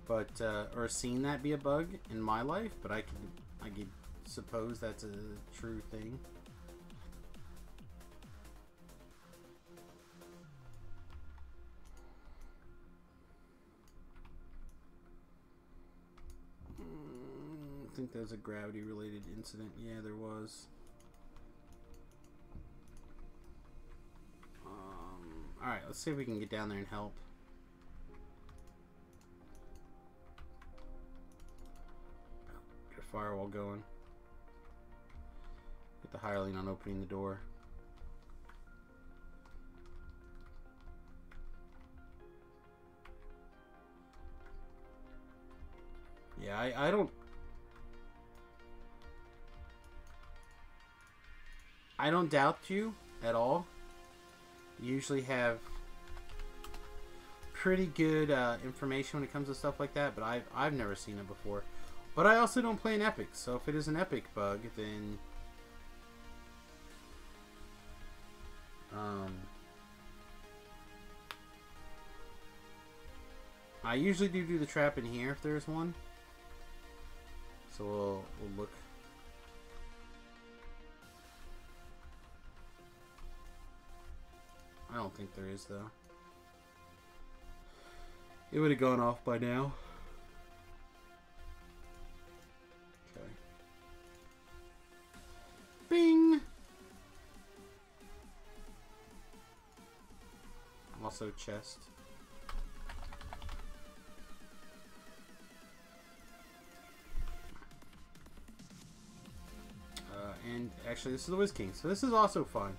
But, or seen that be a bug in my life, but I could suppose that's a true thing. I think there's a gravity related incident. Yeah, there was. Alright, let's see if we can get down there and help. Get a firewall going. Get the hireling on opening the door. Yeah, I don't doubt you at all. You usually have pretty good information when it comes to stuff like that, but I've never seen it before. But I also don't play an epic, so if it is an epic bug, then I usually do the trap in here if there's one. So we'll look. I don't think there is, though. It would have gone off by now. Okay. Bing! Also chest. And actually this is the Whiz King, so this is also fun.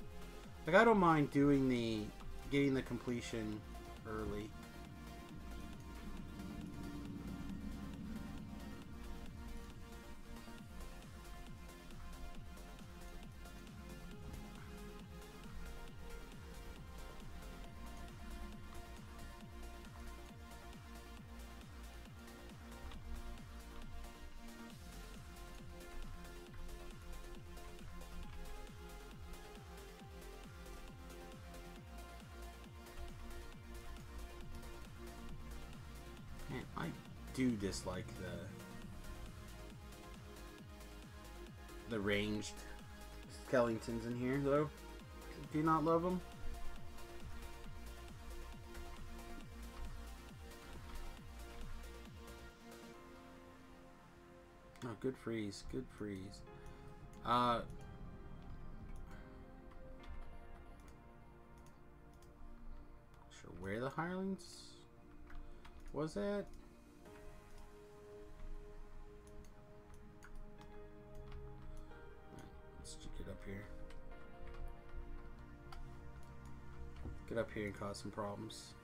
Like, I don't mind doing getting the completion early. Man, I do dislike the ranged skeletons in here, though. Do you not love them? Oh, good freeze. Good freeze. Sure, where the hirelings was that? Let's get up here. Get up here and cause some problems.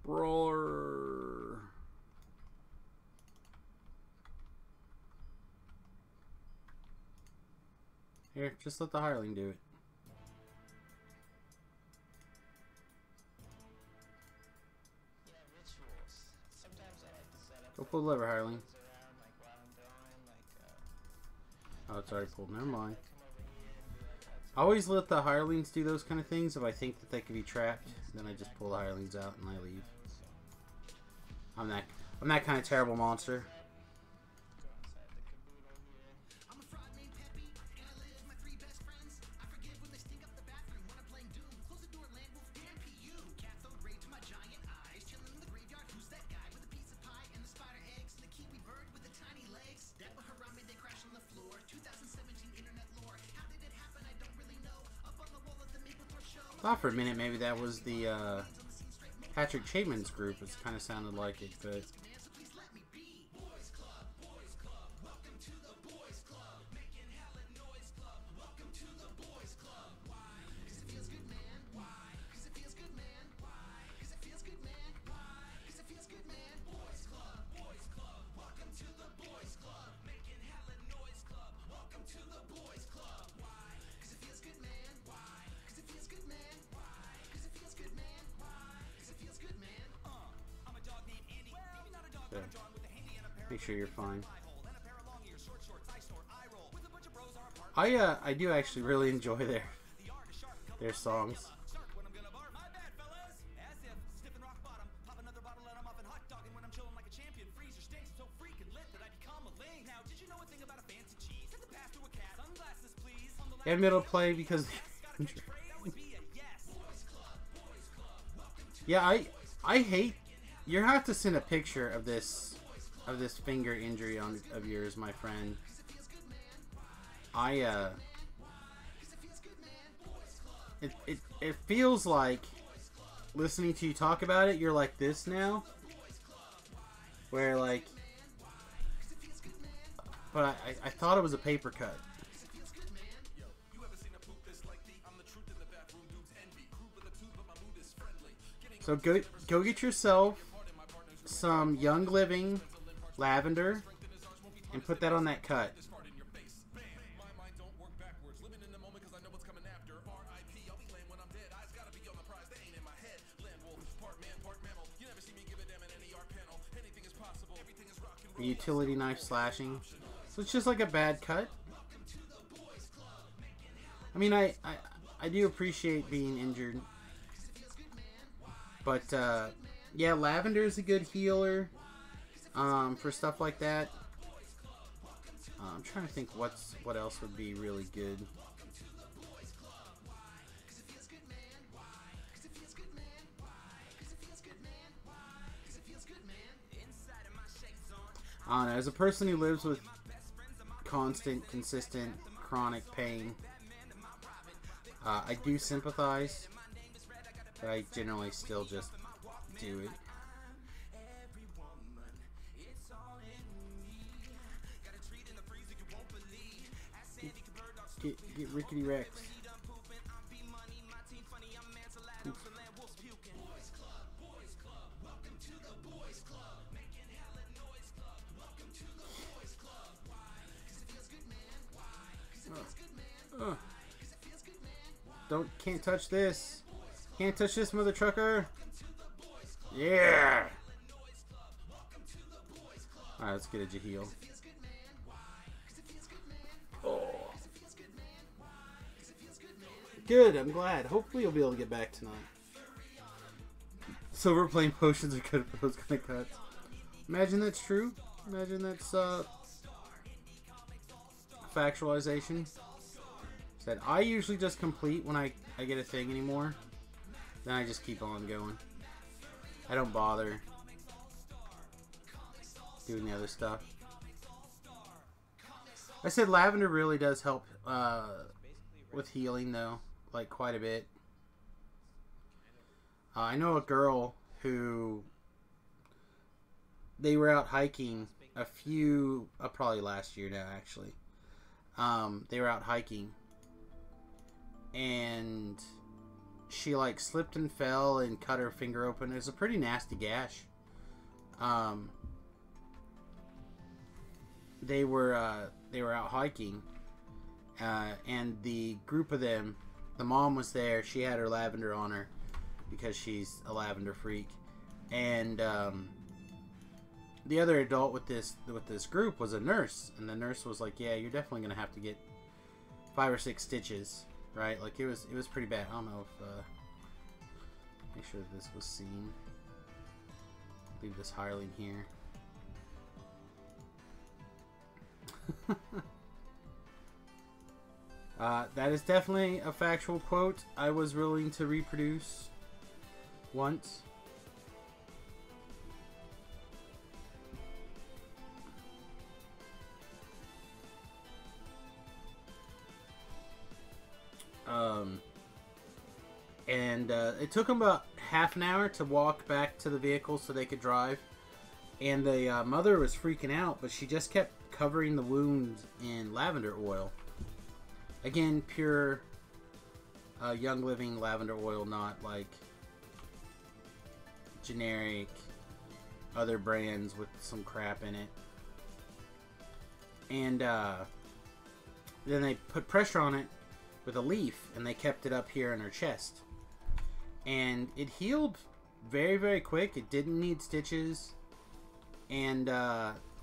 Brawler. Here, just let the hireling do it. Yeah, rituals. Sometimes I like to set up. Go pull the lever, hireling. Around, like, while I'm doing, like, Oh, it's already pulled. Never mind. come over here and be like, I always let the hirelings do those kind of things if I think that they could be trapped. Then I just pull the hirelings out and I leave. I'm that kind of terrible monster. go inside the caboodle here. I'm a fraud named Peppy, and I live my three best friends. I forgive when they stink up the bathroom when I'm playing Doom. Close the door, land wolf, damn PU. Cat throw great to my giant eyes. Chilling in the graveyard, who's that guy with a piece of pie and the spider eggs? And the kiwi bird with the tiny legs. That were around me, they crash on the floor. 2017 internet lore. How did it happen? I don't really know. Up on the wall at the Mapplethorpe show. Thought for a minute maybe that was the Patrick Chapman's group. It kind of sounded like it, but So please let me be. Boys Club, welcome to the Boys Club. Making hella noise club, welcome to the Boys Club. Why? 'Cause it feels good, man. Why? 'Cause it feels good, man. Why? 'Cause it feels good, man. Why? 'Cause it feels good, man. Boys Club, welcome to the Boys Club. Making hella noise club, welcome to the Boys Club. Why? 'Cause it feels good, man. Why? 'Cause it feels good, man. Why? 'Cause it feels good, man. Why? 'Cause it feels good, man. I'm a dog named Andy. Maybe not a dog, but a dog with a handy and a pair make sure you're fine. of and a pair of long ears, short shorts, I snort, I roll. With a bunch of bros on a park. I do actually really enjoy their songs. Shark when I'm gonna barf. My bad, fellas. As if sniffing rock bottom, pop another bottle and I'm off and hot dogging when I'm chilling like a champion. Freezer stinks so freaking lit that I become a ling. Now, did you know a thing about a fancy cheese? Send the pass to a cat. Sunglasses, please. On the And middle play because that would be a yes. Boys Club, welcome to yeah, I hate. You have to send a picture of this finger injury of yours, my friend. It feels like listening to you talk about it. You're like this now, where like, but I thought it was a paper cut. So go get yourself some Young Living lavender and put that on that cut. the utility knife slashing. So it's just like a bad cut. I mean, I do appreciate being injured. But, yeah, lavender is a good healer for stuff like that. I'm trying to think what else would be really good. I don't know, as a person who lives with constant, consistent, chronic pain, I do sympathize, but I generally still just do it. Get Rickety Rex. Oof. Can't touch this. Can't touch this, mother trucker. Yeah. Alright, let's get a Jaheel. Oh. Good, I'm glad. Hopefully you'll be able to get back tonight. Silver plane potions are good for those kind of cuts. Imagine that's true. Imagine that's factualization. Said I usually just complete when I get a thing anymore. Then I just keep on going. I don't bother doing the other stuff. I said lavender really does help with healing though, like quite a bit. I know a girl who they were out hiking a few, probably last year now actually. They were out hiking. And she like slipped and fell and cut her finger open. It was a pretty nasty gash. They were out hiking, and the group of them, the mom was there. She had her lavender on her because she's a lavender freak, and the other adult with this group was a nurse, and the nurse was like, "Yeah, you're definitely gonna have to get 5 or 6 stitches." Right, like it was pretty bad. I don't know if make sure that this was seen. Leave this hireling here. That is definitely a factual quote I was willing to reproduce once. And it took them about half an hour to walk back to the vehicle so they could drive. And the mother was freaking out, but she just kept covering the wound in lavender oil. Again, pure Young Living lavender oil, not like generic other brands with some crap in it. And then they put pressure on it with a leaf, and they kept it up here in her chest. And it healed very, very quick. It didn't need stitches. And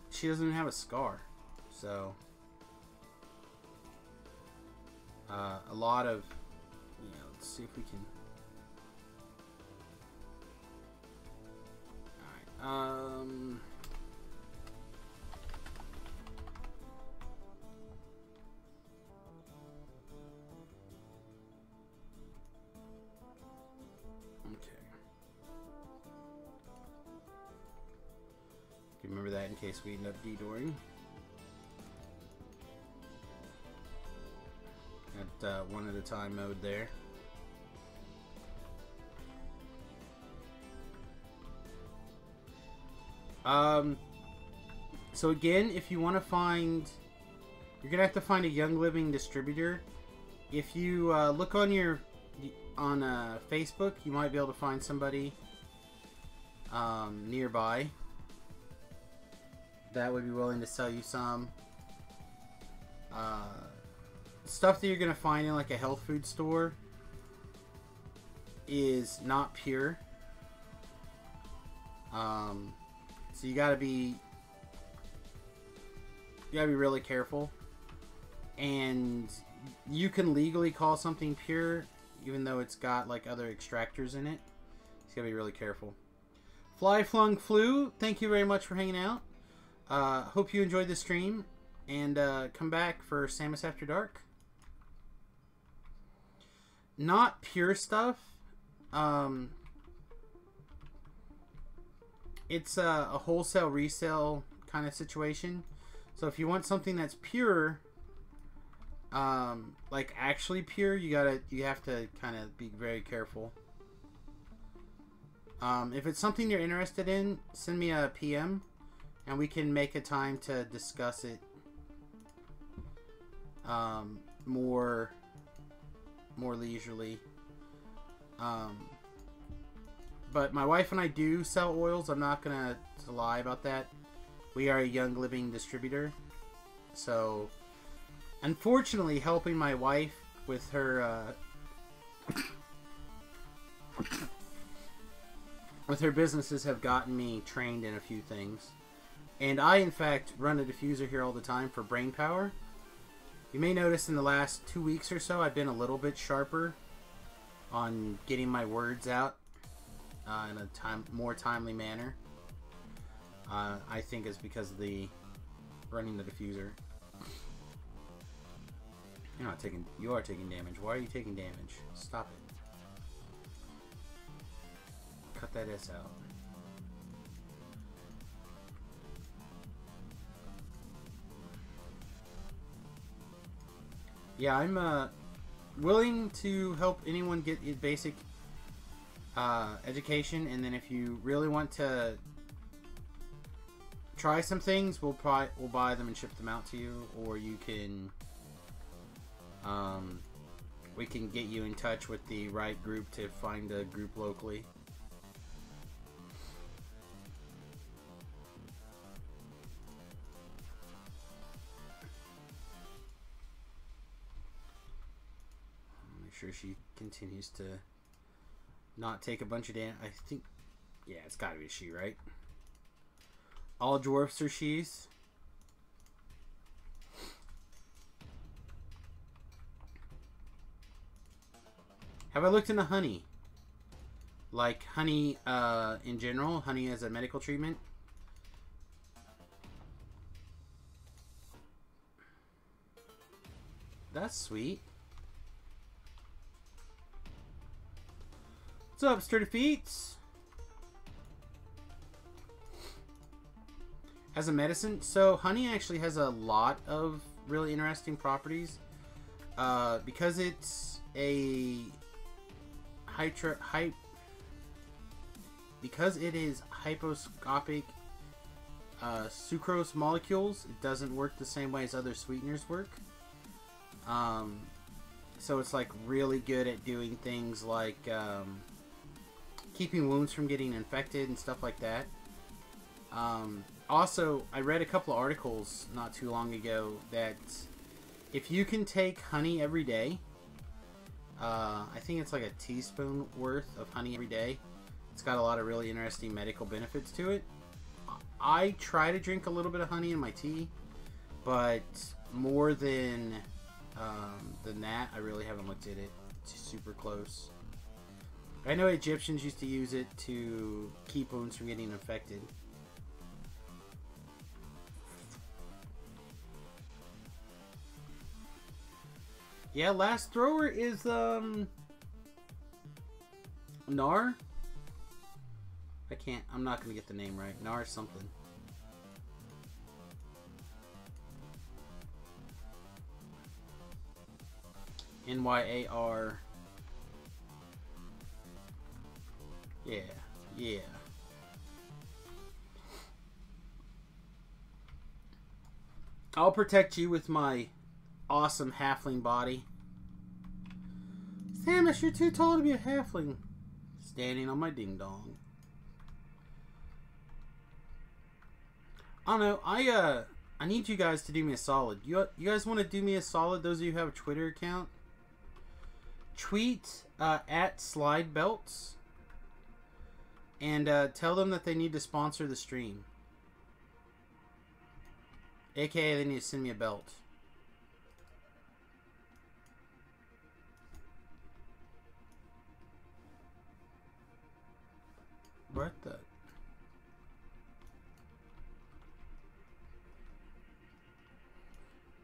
she doesn't even have a scar. So, a lot of, let's see if we can. Alright, remember that in case we end up detouring. At one at a time mode there. So again, if you want to find, you're gonna have to find a Young Living distributor. If you look on Facebook, you might be able to find somebody nearby that would be willing to sell you some. Stuff that you're gonna find in like a health food store is not pure. So you gotta be you gotta be really careful. And you can legally call something pure, even though it's got like other extractors in it. You gotta be really careful. Fly Flung Flu, thank you very much for hanging out. Hope you enjoyed the stream, and come back for Samius After Dark. Not pure stuff. It's a wholesale resale kind of situation. So if you want something that's pure, like actually pure, you have to kind of be very careful. If it's something you're interested in, send me a PM, and we can make a time to discuss it more leisurely. But my wife and I do sell oils. I'm not gonna lie about that. We are a Young Living distributor, so unfortunately, helping my wife with her with her businesses have gotten me trained in a few things. And I, in fact, run a diffuser here all the time for brain power. You may notice in the last 2 weeks or so, I've been a little bit sharper on getting my words out in a more timely manner. I think it's because of the running the diffuser. You're not taking. You are taking damage. Why are you taking damage? Stop it. Cut that S out. Yeah, I'm willing to help anyone get a basic education, and then if you really want to try some things, we'll buy them and ship them out to you, or you can we can get you in touch with the right group to find a group locally. Make sure she continues to not take a bunch of damage. I think, yeah, it's gotta be she, right? All dwarfs are she's. Have I looked into honey? Like honey in general, honey as a medical treatment? That's sweet. What's up, Sturdy Feets? As a medicine, so honey actually has a lot of really interesting properties. Because it's a because it is hyposcopic sucrose molecules, it doesn't work the same way as other sweeteners work. So it's like really good at doing things like keeping wounds from getting infected and stuff like that. Also, I read a couple of articles not too long ago that if you can take honey every day, I think it's like a teaspoon worth of honey every day, it's got a lot of really interesting medical benefits to it. I try to drink a little bit of honey in my tea, but more than that, I really haven't looked at it super close. I know Egyptians used to use it to keep wounds from getting infected. Yeah, last thrower is Nar. I'm not gonna get the name right. Nar something. Nyar. Yeah. I'll protect you with my awesome halfling body. Samius, you're too tall to be a halfling. Standing on my ding dong. I don't know. I need you guys to do me a solid. You guys want to do me a solid? Those of you who have a Twitter account, tweet at SlideBelts and tell them that they need to sponsor the stream. AKA, they need to send me a belt. What the?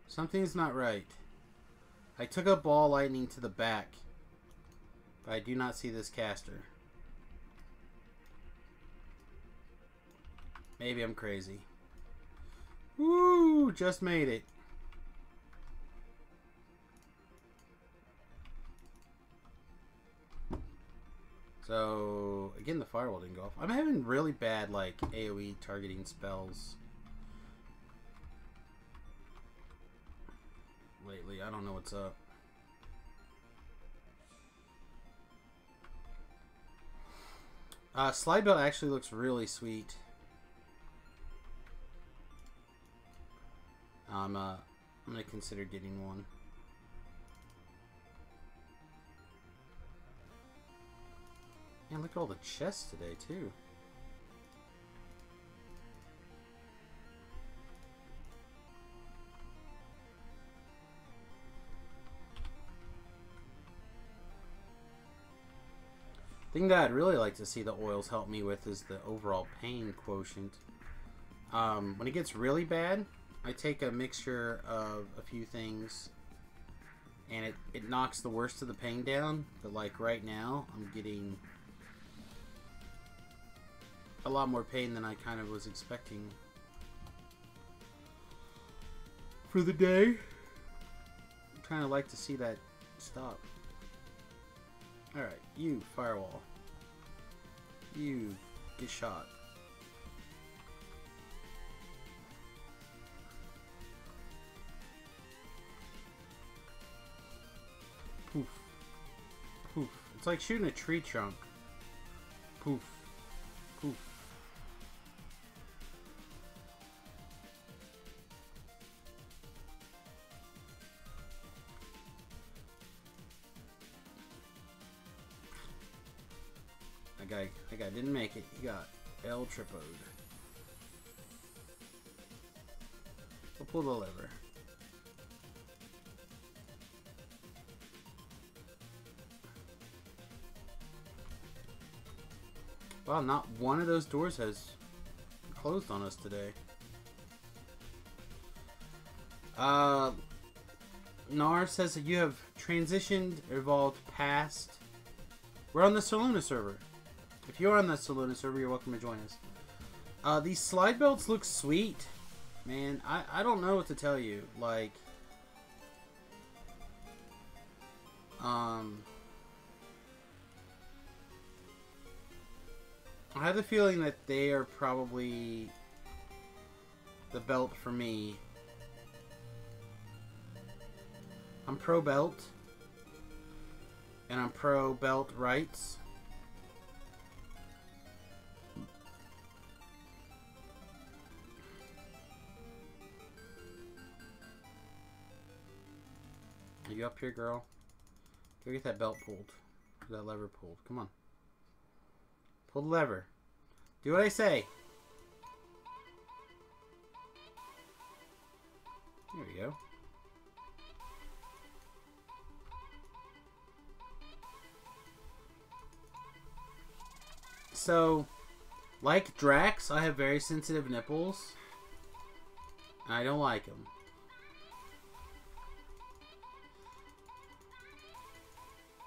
Something's not right. I took a ball lightning to the back, but I do not see this caster. Maybe I'm crazy. Woo! Just made it. So, again, the firewall didn't go off. I'm having really bad, like, AoE targeting spells lately. I don't know what's up. Slide belt actually looks really sweet. I'm gonna consider getting one. Man, look at all the chests today too. Thing that I'd really like to see the oils help me with is the overall pain quotient. When it gets really bad, I take a mixture of a few things and it knocks the worst of the pain down. But like right now, I'm getting a lot more pain than I kind of was expecting for the day. I'm trying to like to see that stop. Alright, you, firewall. You, get shot. Poof. Poof. It's like shooting a tree trunk. Poof. Poof. That guy didn't make it. He got L tripoed. We'll pull the lever. Wow, not one of those doors has closed on us today. Nar says that you have transitioned, evolved past. We're on the Soluna server. If you're on the Soluna server, you're welcome to join us. These slide belts look sweet. Man, I don't know what to tell you. Like, I have the feeling that they are probably the belt for me. I'm pro belt. And I'm pro belt rights. Are you up here, girl? Go get that belt pulled. That lever pulled. Come on. Pull the lever. Do what I say. There we go. So, like Drax, I have very sensitive nipples. I don't like them.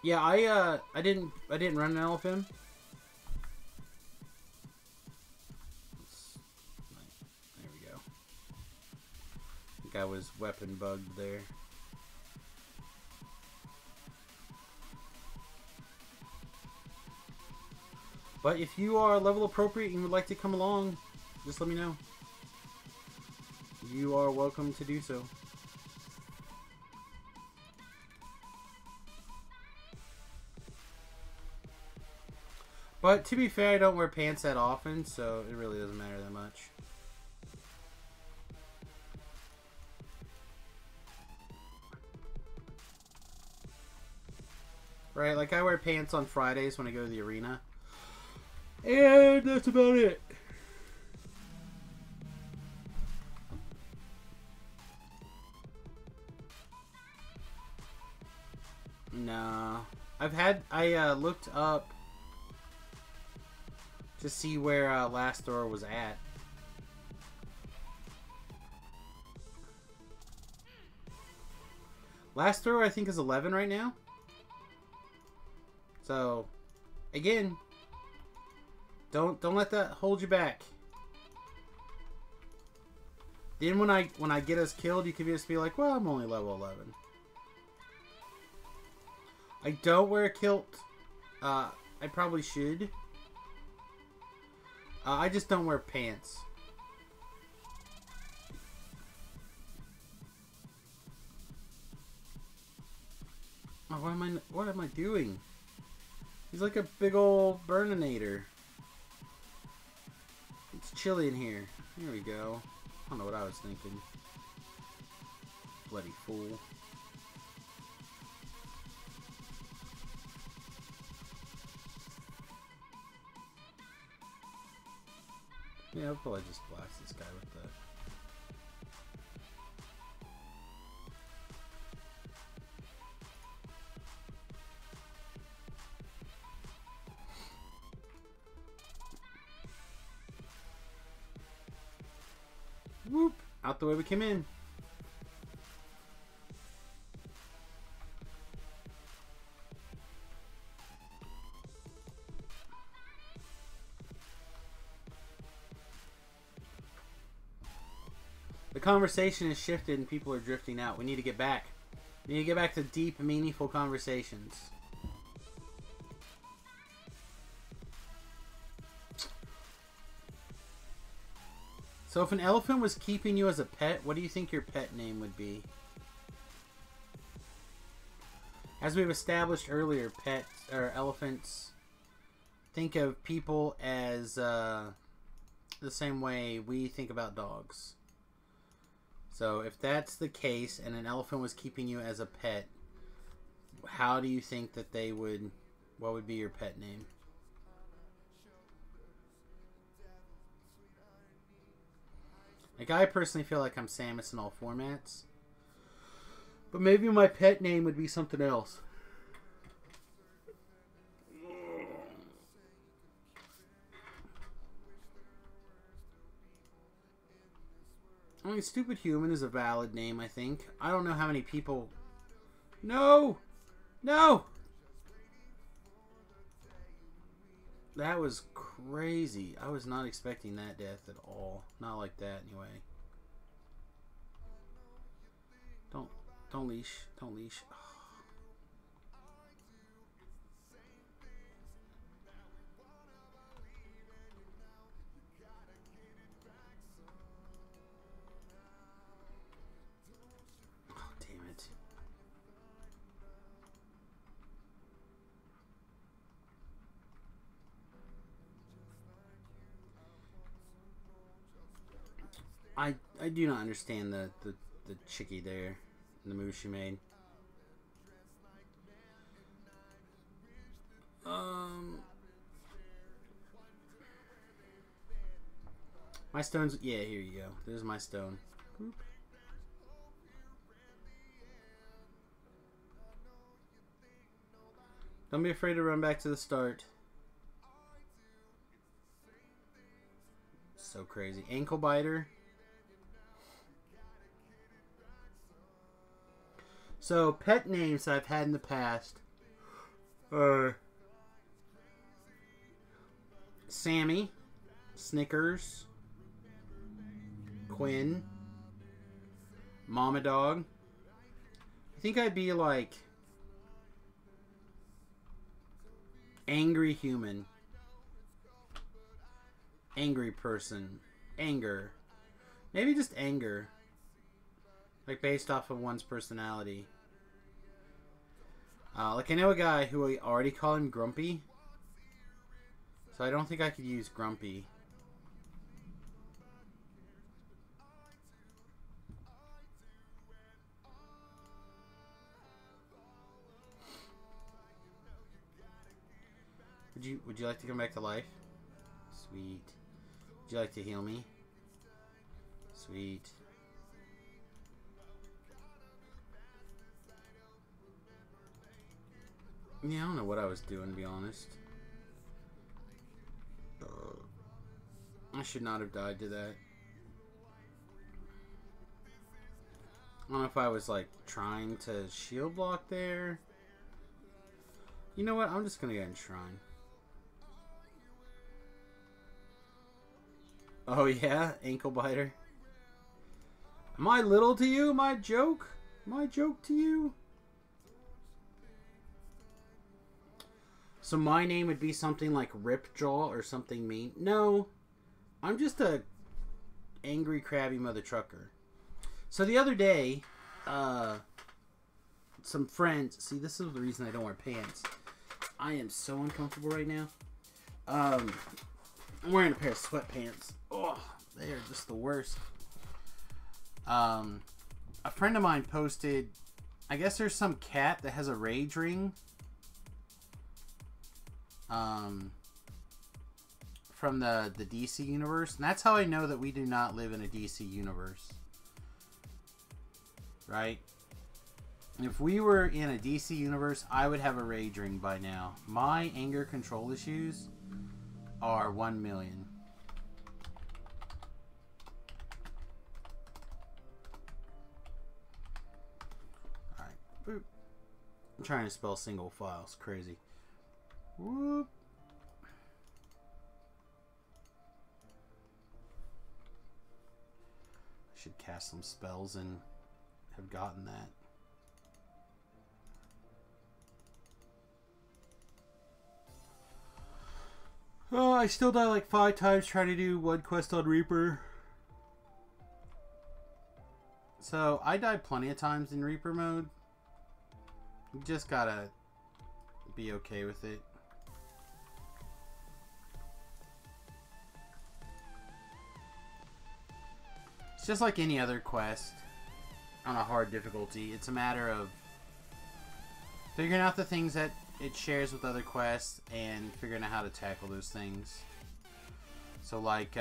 Yeah, I didn't run an LFM. There we go. I think I was weapon bugged there. But if you are level appropriate and would like to come along, just let me know. You are welcome to do so. But to be fair, I don't wear pants that often, so it really doesn't matter that much. Right, like I wear pants on Fridays when I go to the arena. And that's about it. No. I looked up to see where Last Thor was at. Last Thor, I think, is 11 right now. So, again, don't let that hold you back. Then when I get us killed, you can just be like, well, I'm only level 11. I don't wear a kilt. I probably should. I just don't wear pants. Oh, what am I doing? He's like a big old burninator. It's chilly in here. Here we go. I don't know what I was thinking. Bloody fool. Yeah, I'll probably just blast this guy with the... Whoop! Out the way we came in. The conversation has shifted and people are drifting out. We need to get back. We need to get back to deep, meaningful conversations. So if an elephant was keeping you as a pet, what do you think your pet name would be? As we've established earlier, pets or elephants think of people as the same way we think about dogs. So if that's the case and an elephant was keeping you as a pet, how do you think that they would, what would be your pet name? Like, I personally feel like I'm Samus in all formats. But maybe my pet name would be something else. I mean, Stupid Human is a valid name, I think. I don't know how many people... No! No! That was crazy. I was not expecting that death at all. Not like that, anyway. Don't leash. Don't leash. Oh, damn it. I do not understand the chickie there, the move she made. My stones. Yeah, here you go. There's my stone. Boop. Don't be afraid to run back to the start. So crazy. Ankle biter. So, pet names I've had in the past are Sammy, Snickers, Quinn, Mama Dog. I think I'd be like Angry Human. Angry person. Anger. Maybe just anger. Like based off of one's personality. Like I know a guy who I already call him Grumpy. So I don't think I could use Grumpy. Would you like to come back to life? Sweet. Would you like to heal me? Sweet. Yeah, I don't know what I was doing, to be honest. I should not have died to that. I don't know if I was, like, trying to shield block there. You know what? I'm just gonna go ahead and shrine. Oh, yeah? Ankle biter. Am I little to you? My joke? My joke to you? So my name would be something like Ripjaw or something mean? No. I'm just a angry, crabby mother trucker. So the other day, some friends... See, this is the reason I don't wear pants. I am so uncomfortable right now. I'm wearing a pair of sweatpants. Oh, they are just the worst. A friend of mine posted... I guess there's some cat that has a rage ring. From the DC universe. And that's how I know that we do not live in a DC universe. Right? If we were in a DC universe, I would have a rage ring by now. My anger control issues are 1 million. Alright. Boop. I'm trying to spell single file. It's crazy. Whoop. Should cast some spells and have gotten that. Oh, I still die like 5 times trying to do one quest on Reaper. So, I died plenty of times in Reaper mode. You just gotta be okay with it. It's just like any other quest on a hard difficulty. It's a matter of figuring out the things that it shares with other quests and figuring out how to tackle those things. So like,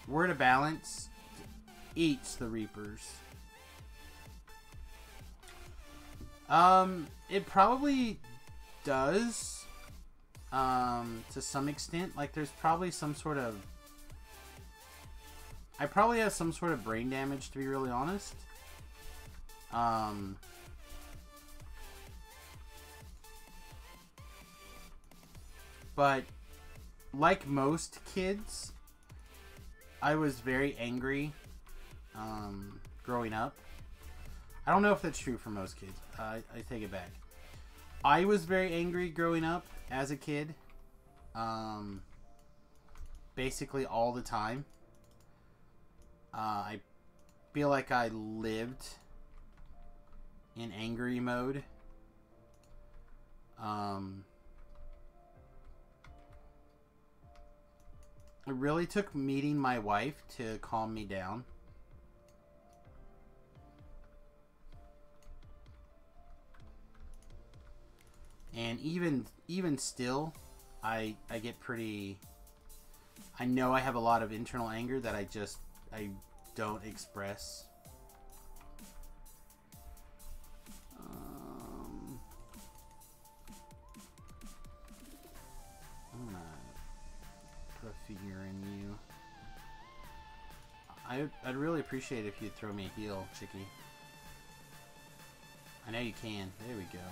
Word of Balance eats the Reapers. It probably does, to some extent. Like, there's probably some sort of... I probably have some sort of brain damage, to be really honest. But, like most kids, I was very angry, growing up. I don't know if that's true for most kids. I take it back. I was very angry growing up as a kid. Basically all the time. I feel like I lived in angry mode. It really took meeting my wife to calm me down. And even still, I get pretty... I know I have a lot of internal anger that I don't express. I'm gonna put a figure in you. I'd really appreciate it if you'd throw me a heal, Chicky. I know you can. There we go.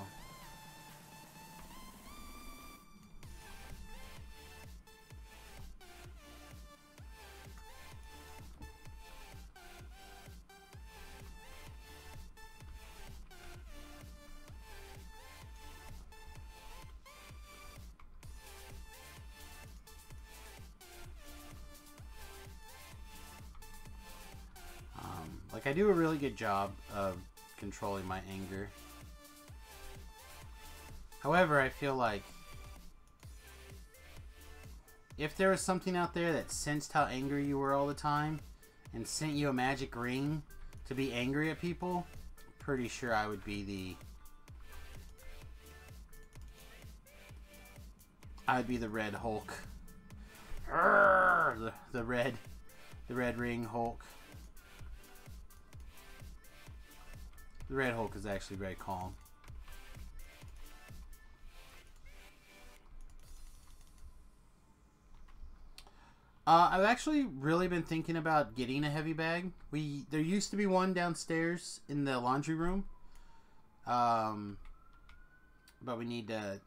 Like, I do a really good job of controlling my anger. However, I feel like if there was something out there that sensed how angry you were all the time and sent you a magic ring to be angry at people, pretty sure I would be I'd be the Red Hulk. Arrgh! The red ring Hulk. The Red Hulk is actually very calm. I've actually really been thinking about getting a heavy bag. There used to be one downstairs in the laundry room, but we need to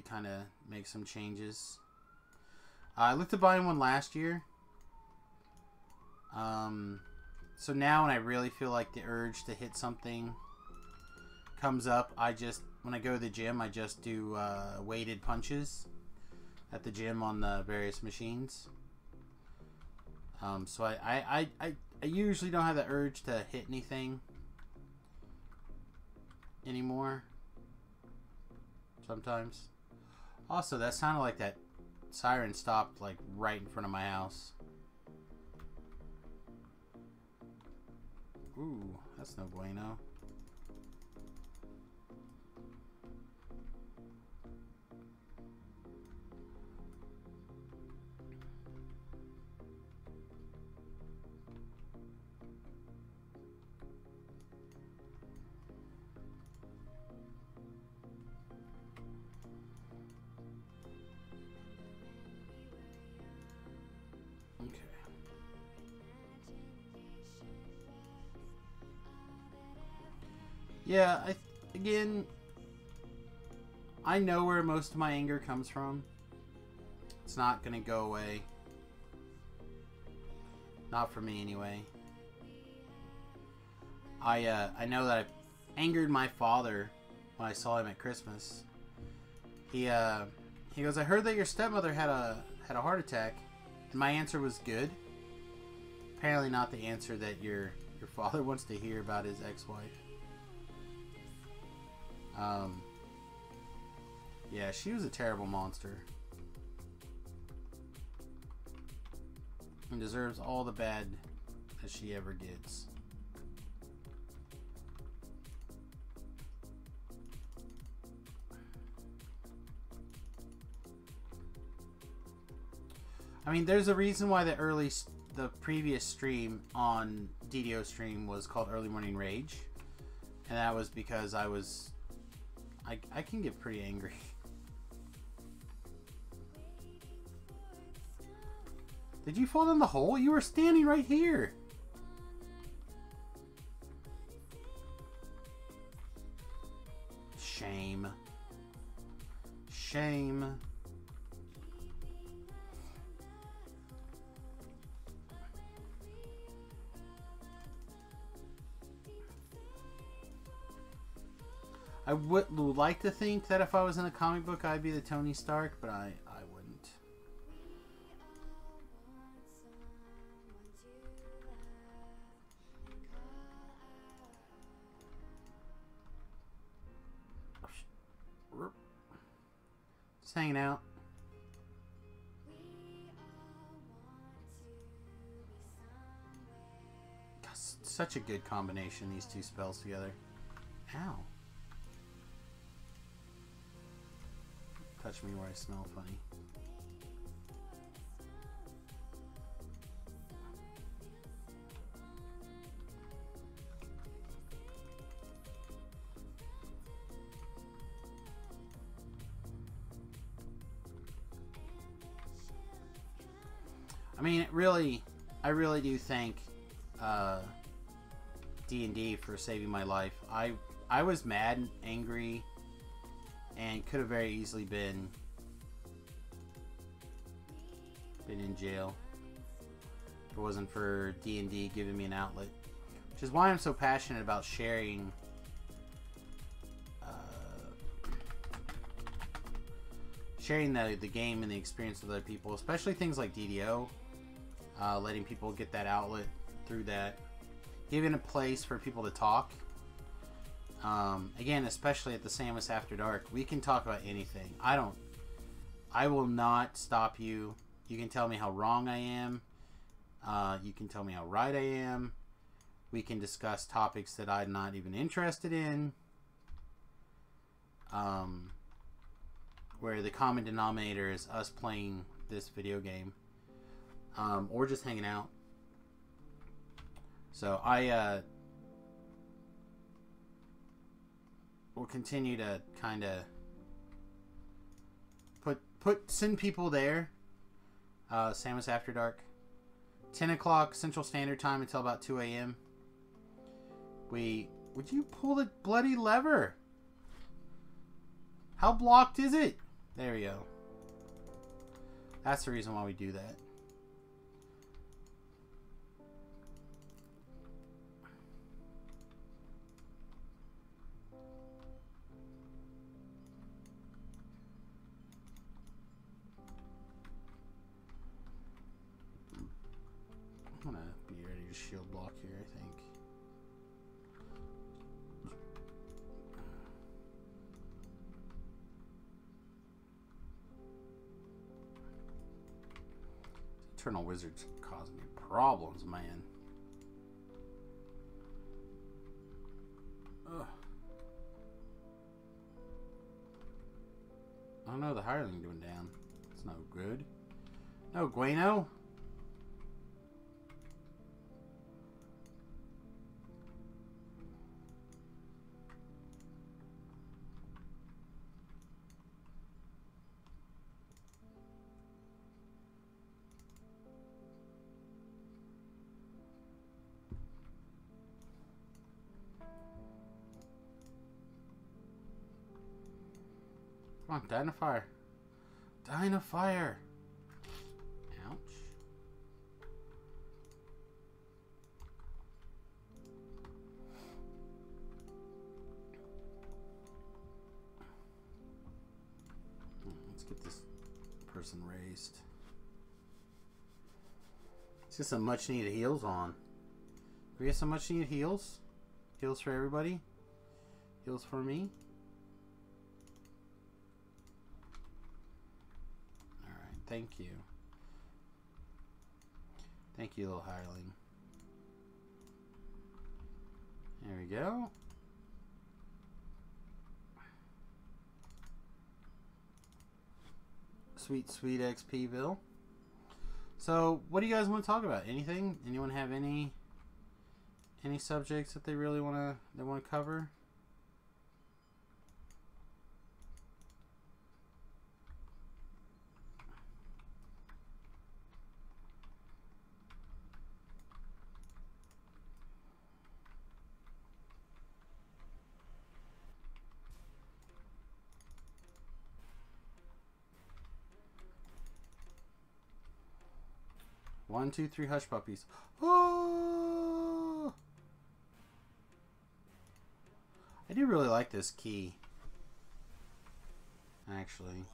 kind of make some changes. I looked at buying one last year. So now when I really feel like the urge to hit something comes up, when I go to the gym, I just do weighted punches at the gym on the various machines. So I usually don't have the urge to hit anything anymore. Sometimes. Also, that sounded like that siren stopped like right in front of my house. Ooh, that's no bueno. Yeah, again, I know where most of my anger comes from. It's not gonna go away. Not for me, anyway. I know that I angered my father when I saw him at Christmas. He goes, "I heard that your stepmother had a heart attack," and my answer was good. Apparently, not the answer that your father wants to hear about his ex-wife. Yeah, she was a terrible monster. And deserves all the bad that she ever gets. I mean, there's a reason why the previous stream on DDO stream was called Early Morning Rage. And that was because I can get pretty angry. Did you fall down the hole? You were standing right here. Shame. Shame. I would like to think that if I was in a comic book, I'd be the Tony Stark, but I wouldn't. Just hanging out. Such a good combination, these two spells together. Ow. Touch me where I smell funny. I mean, I really do thank D&D for saving my life. I was mad and angry and could have very easily been in jail if it wasn't for D&D giving me an outlet, which is why I'm so passionate about sharing the game and the experience with other people, especially things like DDO, letting people get that outlet through that, giving a place for people to talk. Again, especially at the Samius After Dark, we can talk about anything. I will not stop you. You can tell me how wrong I am. You can tell me how right I am. We can discuss topics that I'm not even interested in. Where the common denominator is us playing this video game. Or just hanging out. So I will continue to kind of send people there. Samius After Dark. 10 o'clock Central Standard Time until about 2 a.m. Would you pull the bloody lever? How blocked is it? There we go. That's the reason why we do that. I'm gonna be ready to shield block here, I think. Eternal Wizard's causing me problems, man. Ugh. Oh no, the hireling doing down. It's no good. No, Guano. Come on, die in a fire. Die in a fire. Ouch. Let's get this person raised. Let's get some much needed heals on. We get some much needed heals? Heals for everybody? Heals for me? Thank you. Thank you, little hireling. There we go. Sweet, sweet XP bill. So, what do you guys want to talk about? Anything? Anyone have any subjects that they really want to cover? One, two, three, hush puppies. Oh! I do really like this key. Actually.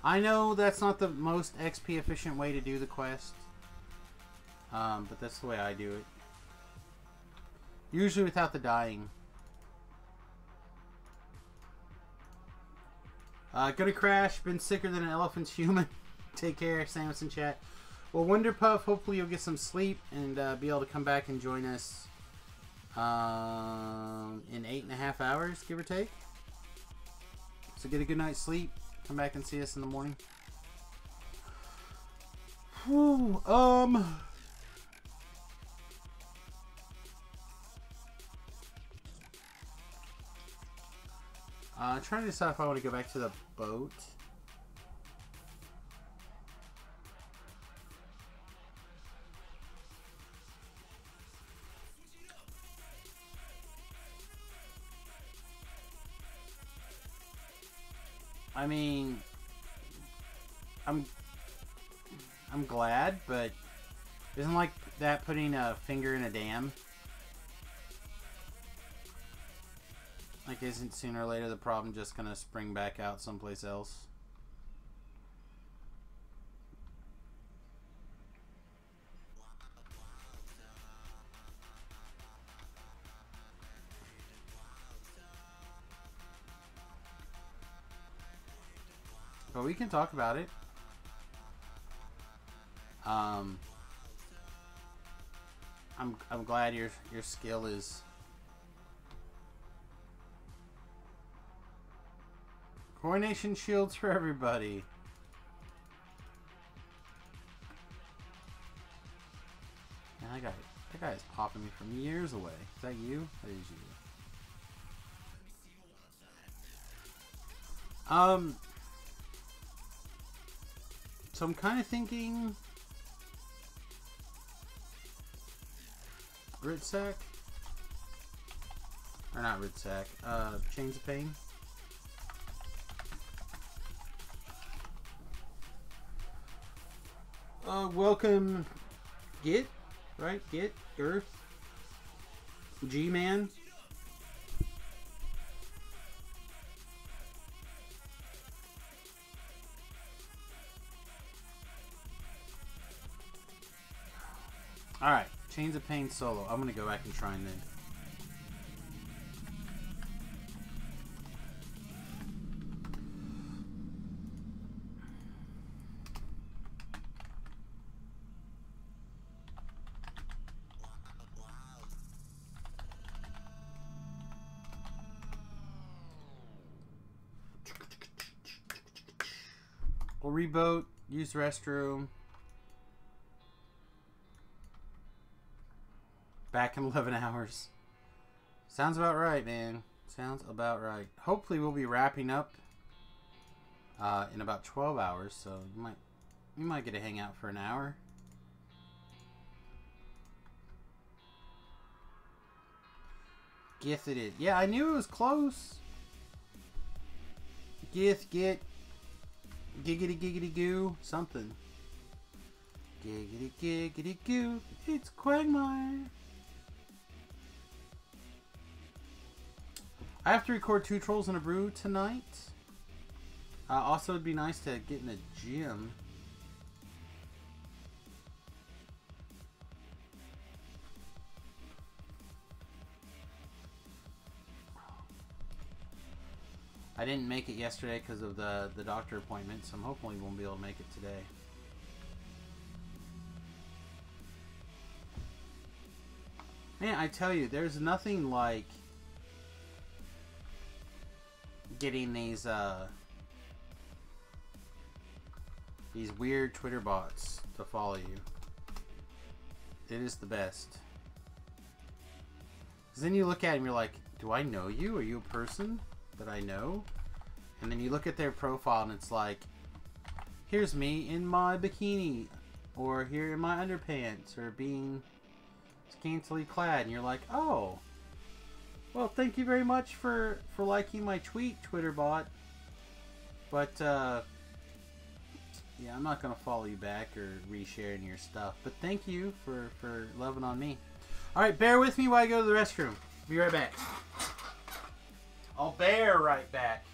I know that's not the most XP efficient way to do the quest. But that's the way I do it. Usually without the dying. Gonna crash. Been sicker than an elephant's human. Take care, Samius in chat. Well, Wonder Puff, hopefully you'll get some sleep and be able to come back and join us in 8.5 hours, give or take. So get a good night's sleep. Come back and see us in the morning. Whew, trying to decide if I want to go back to the boat. I mean, I'm glad, but isn't like that putting a finger in a dam? Like, isn't sooner or later the problem just gonna spring back out someplace else? But we can talk about it. I'm glad your skill is coronation shields for everybody. And I got That guy is popping me from years away. Is that you? That is you. So I'm kind of thinking Ritsack. Or not Ritsack. Chains of Pain. Welcome Git, right? Git, Earth, G-Man. Alright, Chains of Pain solo. I'm gonna go back and try and then. We'll reboot, use the restroom. Back in 11 hours. Sounds about right, man. Sounds about right. Hopefully we'll be wrapping up in about 12 hours, so you might get to hang out for an hour. Gifted it. Yeah, I knew it was close. Get giggity giggity goo something. Giggity giggity goo. It's Quagmire. I have to record 2 Trolls and a Brew tonight. Also, it'd be nice to get in the gym. I didn't make it yesterday because of the doctor appointment, so I'm hopefully won't be able to make it today. Man, I tell you, there's nothing like getting these weird Twitter bots to follow you. It is the best. Because then you look at them, you're like, do I know you? Are you a person that I know? And then you look at their profile and it's like, here's me in my bikini, or here in my underpants, or being scantily clad, and you're like, oh, well, thank you very much for liking my tweet, Twitter bot, but yeah, I'm not gonna follow you back or resharing your stuff, but thank you for loving on me. Alright, bear with me while I go to the restroom. Be right back. I'll bear right back.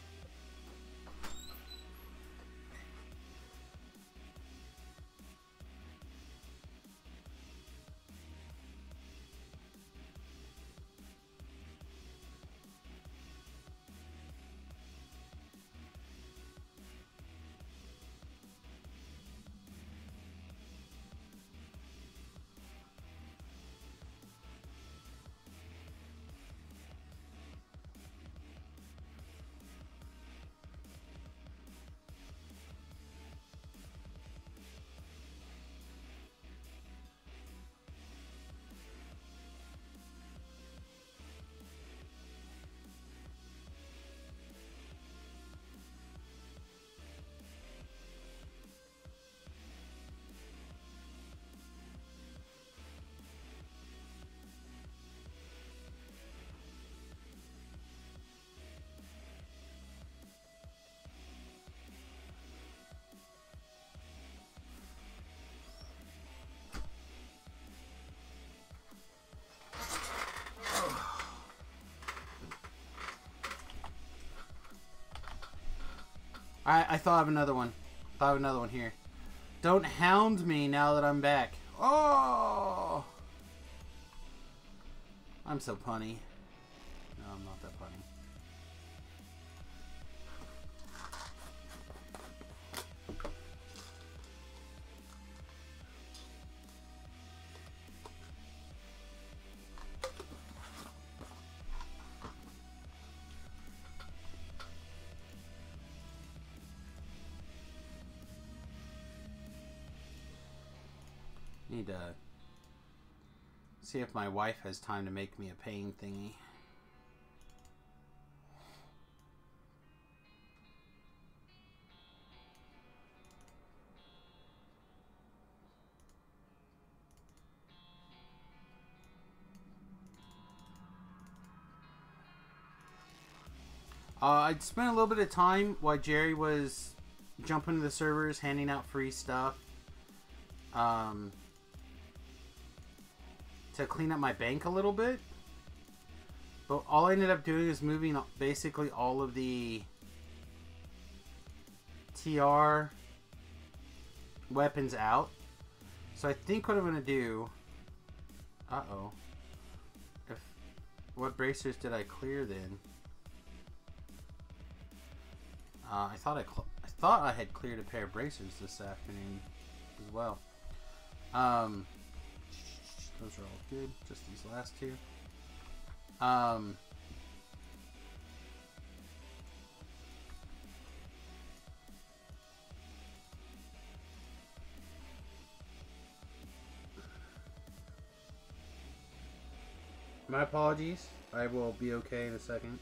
I thought of another one. Here. Don't hound me now that I'm back. Oh! I'm so punny. No, I'm not that punny. See if my wife has time to make me a paying thingy. I spent a little bit of time while Jerry was jumping to the servers, handing out free stuff. To clean up my bank a little bit. But all I ended up doing is moving basically all of the TR weapons out. So I think what I'm going to do... Uh-oh. What bracers did I clear then? I thought I had cleared a pair of bracers this afternoon as well. Those are all good. Just these last two. My apologies. I will be okay in a second.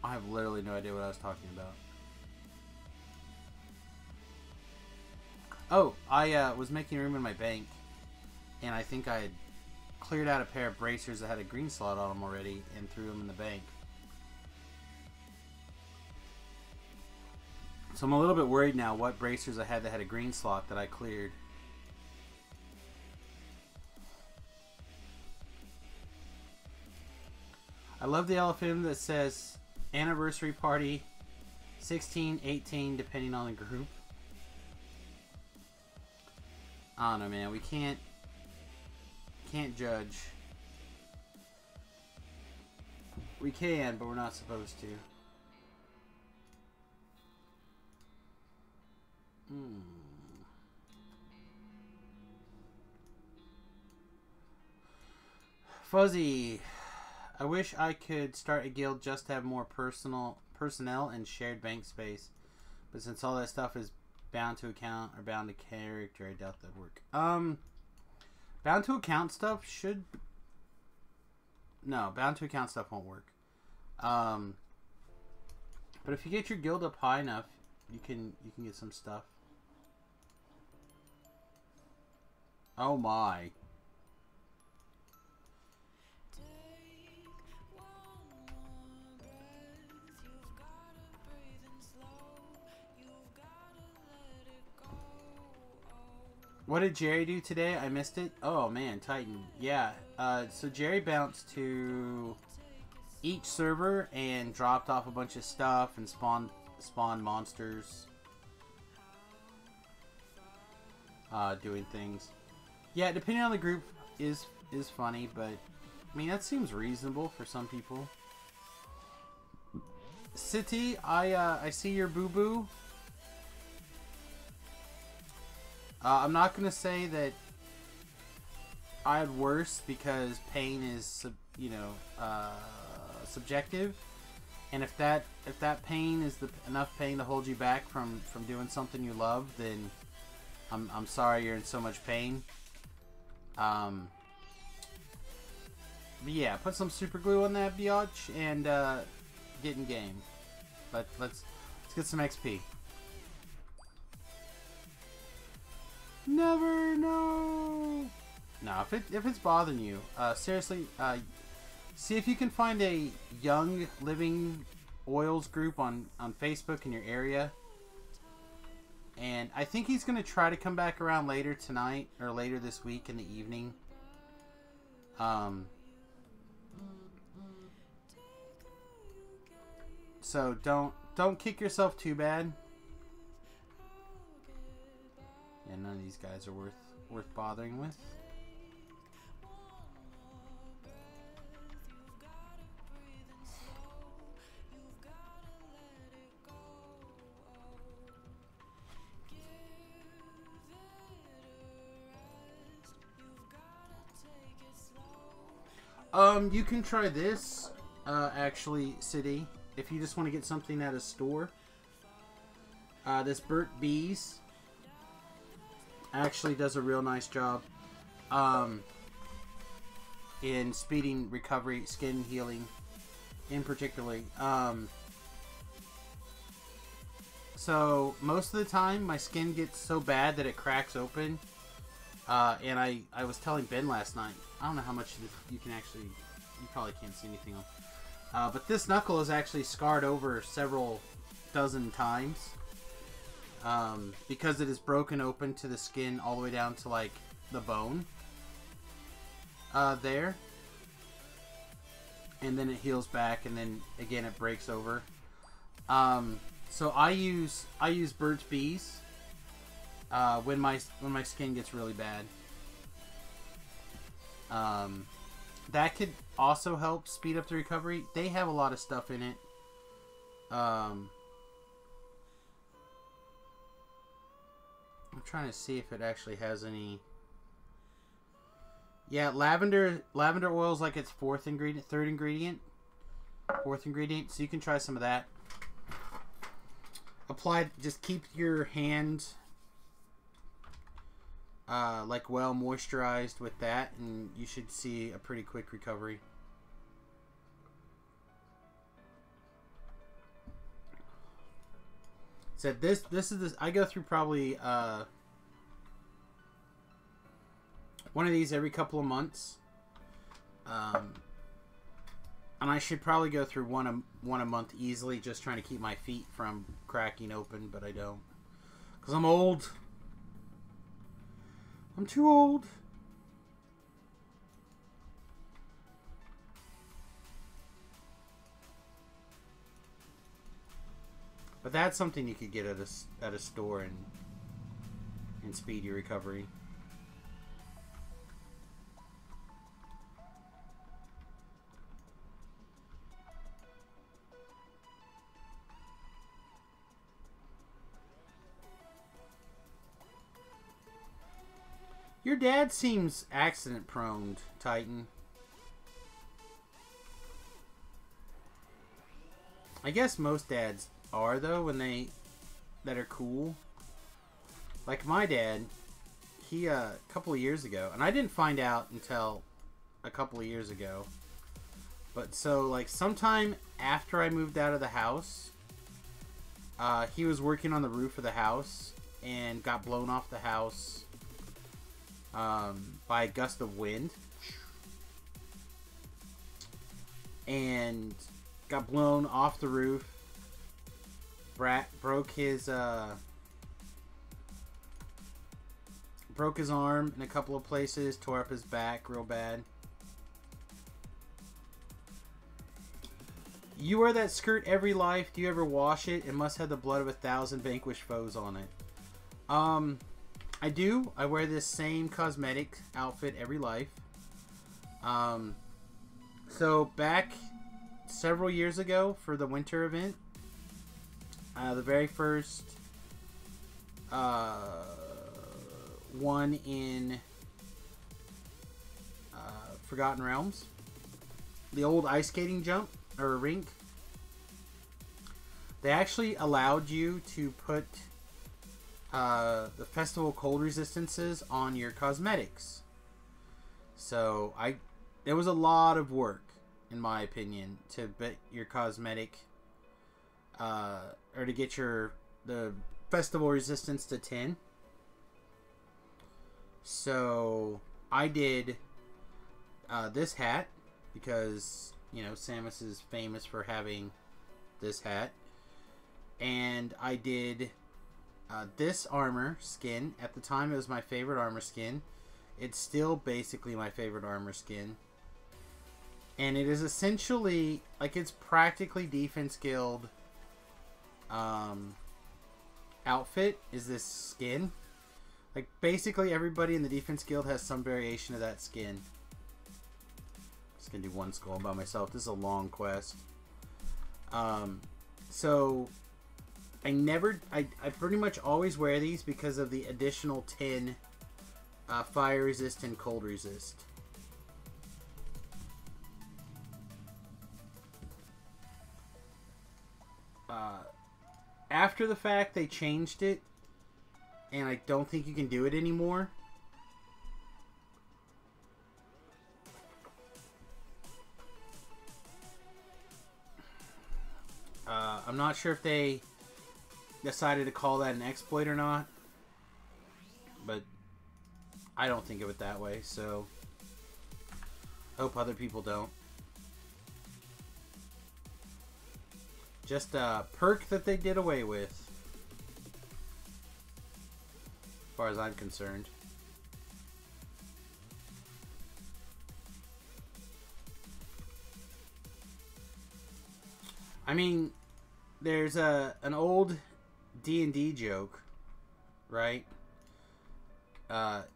I have literally no idea what I was talking about. Oh, I was making room in my bank, and I think I had cleared out a pair of bracers that had a green slot on them already and threw them in the bank. So I'm a little bit worried now what bracers I had that had a green slot that I cleared. I love the elephant that says anniversary party 16, 18, depending on the group. I don't know, man. We can't judge. We can, but we're not supposed to. Fuzzy. I wish I could start a guild just to have more personnel and shared bank space. But since all that stuff is bound to account or bound to character, I doubt that work. Bound to account stuff should... No, bound to account stuff won't work. But if you get your guild up high enough, you can get some stuff. Oh my. What did Jerry do today? I missed it. Oh man, Titan. Yeah. So Jerry bounced to each server and dropped off a bunch of stuff and spawned monsters. Doing things. Yeah, depending on the group is funny, but I mean that seems reasonable for some people. City, I see your boo boo. I'm not going to say that I had worse because pain is, subjective. And if that pain is enough pain to hold you back from doing something you love, then I'm sorry you're in so much pain. But yeah, put some super glue on that biatch and get in game. But let's get some XP. Never know. No, if it's bothering you, seriously, see if you can find a young living oils group on Facebook in your area. And I think he's gonna try to come back around later tonight or later this week in the evening. So don't kick yourself too bad. Yeah, none of these guys are worth bothering with. You can try this, actually, City. if you just want to get something at a store. This Burnt Bees actually does a real nice job in speeding recovery, skin healing in particularly. So most of the time my skin gets so bad that it cracks open. And I was telling Ben last night, I don't know how much you can actually, you probably can't see anything on. But this knuckle is actually scarred over several dozen times. Because it is broken open to the skin all the way down to like the bone. There. And then it heals back and then again it breaks over. So I use Burnt Bees when my skin gets really bad. That could also help speed up the recovery. They have a lot of stuff in it. I'm trying to see if it actually has any. Yeah, lavender oil is like its third ingredient. So you can try some of that. Apply, just keep your hand like well moisturized with that, and you should see a pretty quick recovery. So this is this. I go through probably one of these every couple of months, and I should probably go through one a month easily, just trying to keep my feet from cracking open, but I don't, because I'm old. I'm too old. But that's something you could get at a store and speed your recovery. Your dad seems accident prone, Titan. I guess most dads are, though, when that are cool. Like my dad, he a couple of years ago, and I didn't find out until a couple of years ago. But so like sometime after I moved out of the house, he was working on the roof of the house and got blown off the house by a gust of wind, and got blown off the roof. Broke his arm in a couple of places, tore up his back real bad. You wear that skirt every life. Do you ever wash it? It must have the blood of 1,000 vanquished foes on it. I do. I wear this same cosmetic outfit every life. So back several years ago for the winter event, the very first one in Forgotten Realms, the old ice skating jump or rink, they actually allowed you to put the festival cold resistances on your cosmetics. So there was a lot of work, in my opinion, to bet your cosmetic or to get the festival resistance to 10. So I did this hat because, you know, Samius is famous for having this hat, and I did this armor skin. At the time, it was my favorite armor skin. It's still basically my favorite armor skin. And it is essentially, like, it's practically Defense Guild outfit is this skin. Like, basically everybody in the Defense Guild has some variation of that skin. Just gonna do one skull by myself. This is a long quest. So I pretty much always wear these because of the additional 10 fire resist and cold resist. after the fact, they changed it, and I don't think you can do it anymore. I'm not sure if they decided to call that an exploit or not, but I don't think of it that way, so hope other people don't. Just a perk that they did away with, as far as I'm concerned. I mean, there's an old D&D joke, right?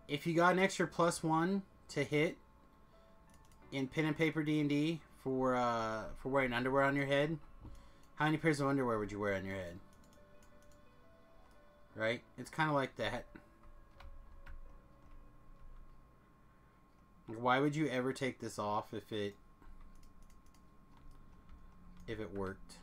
If you got an extra +1 to hit in pen and paper D&D for wearing underwear on your head, how many pairs of underwear would you wear on your head? Right? It's kind of like that. Why would you ever take this off if it worked?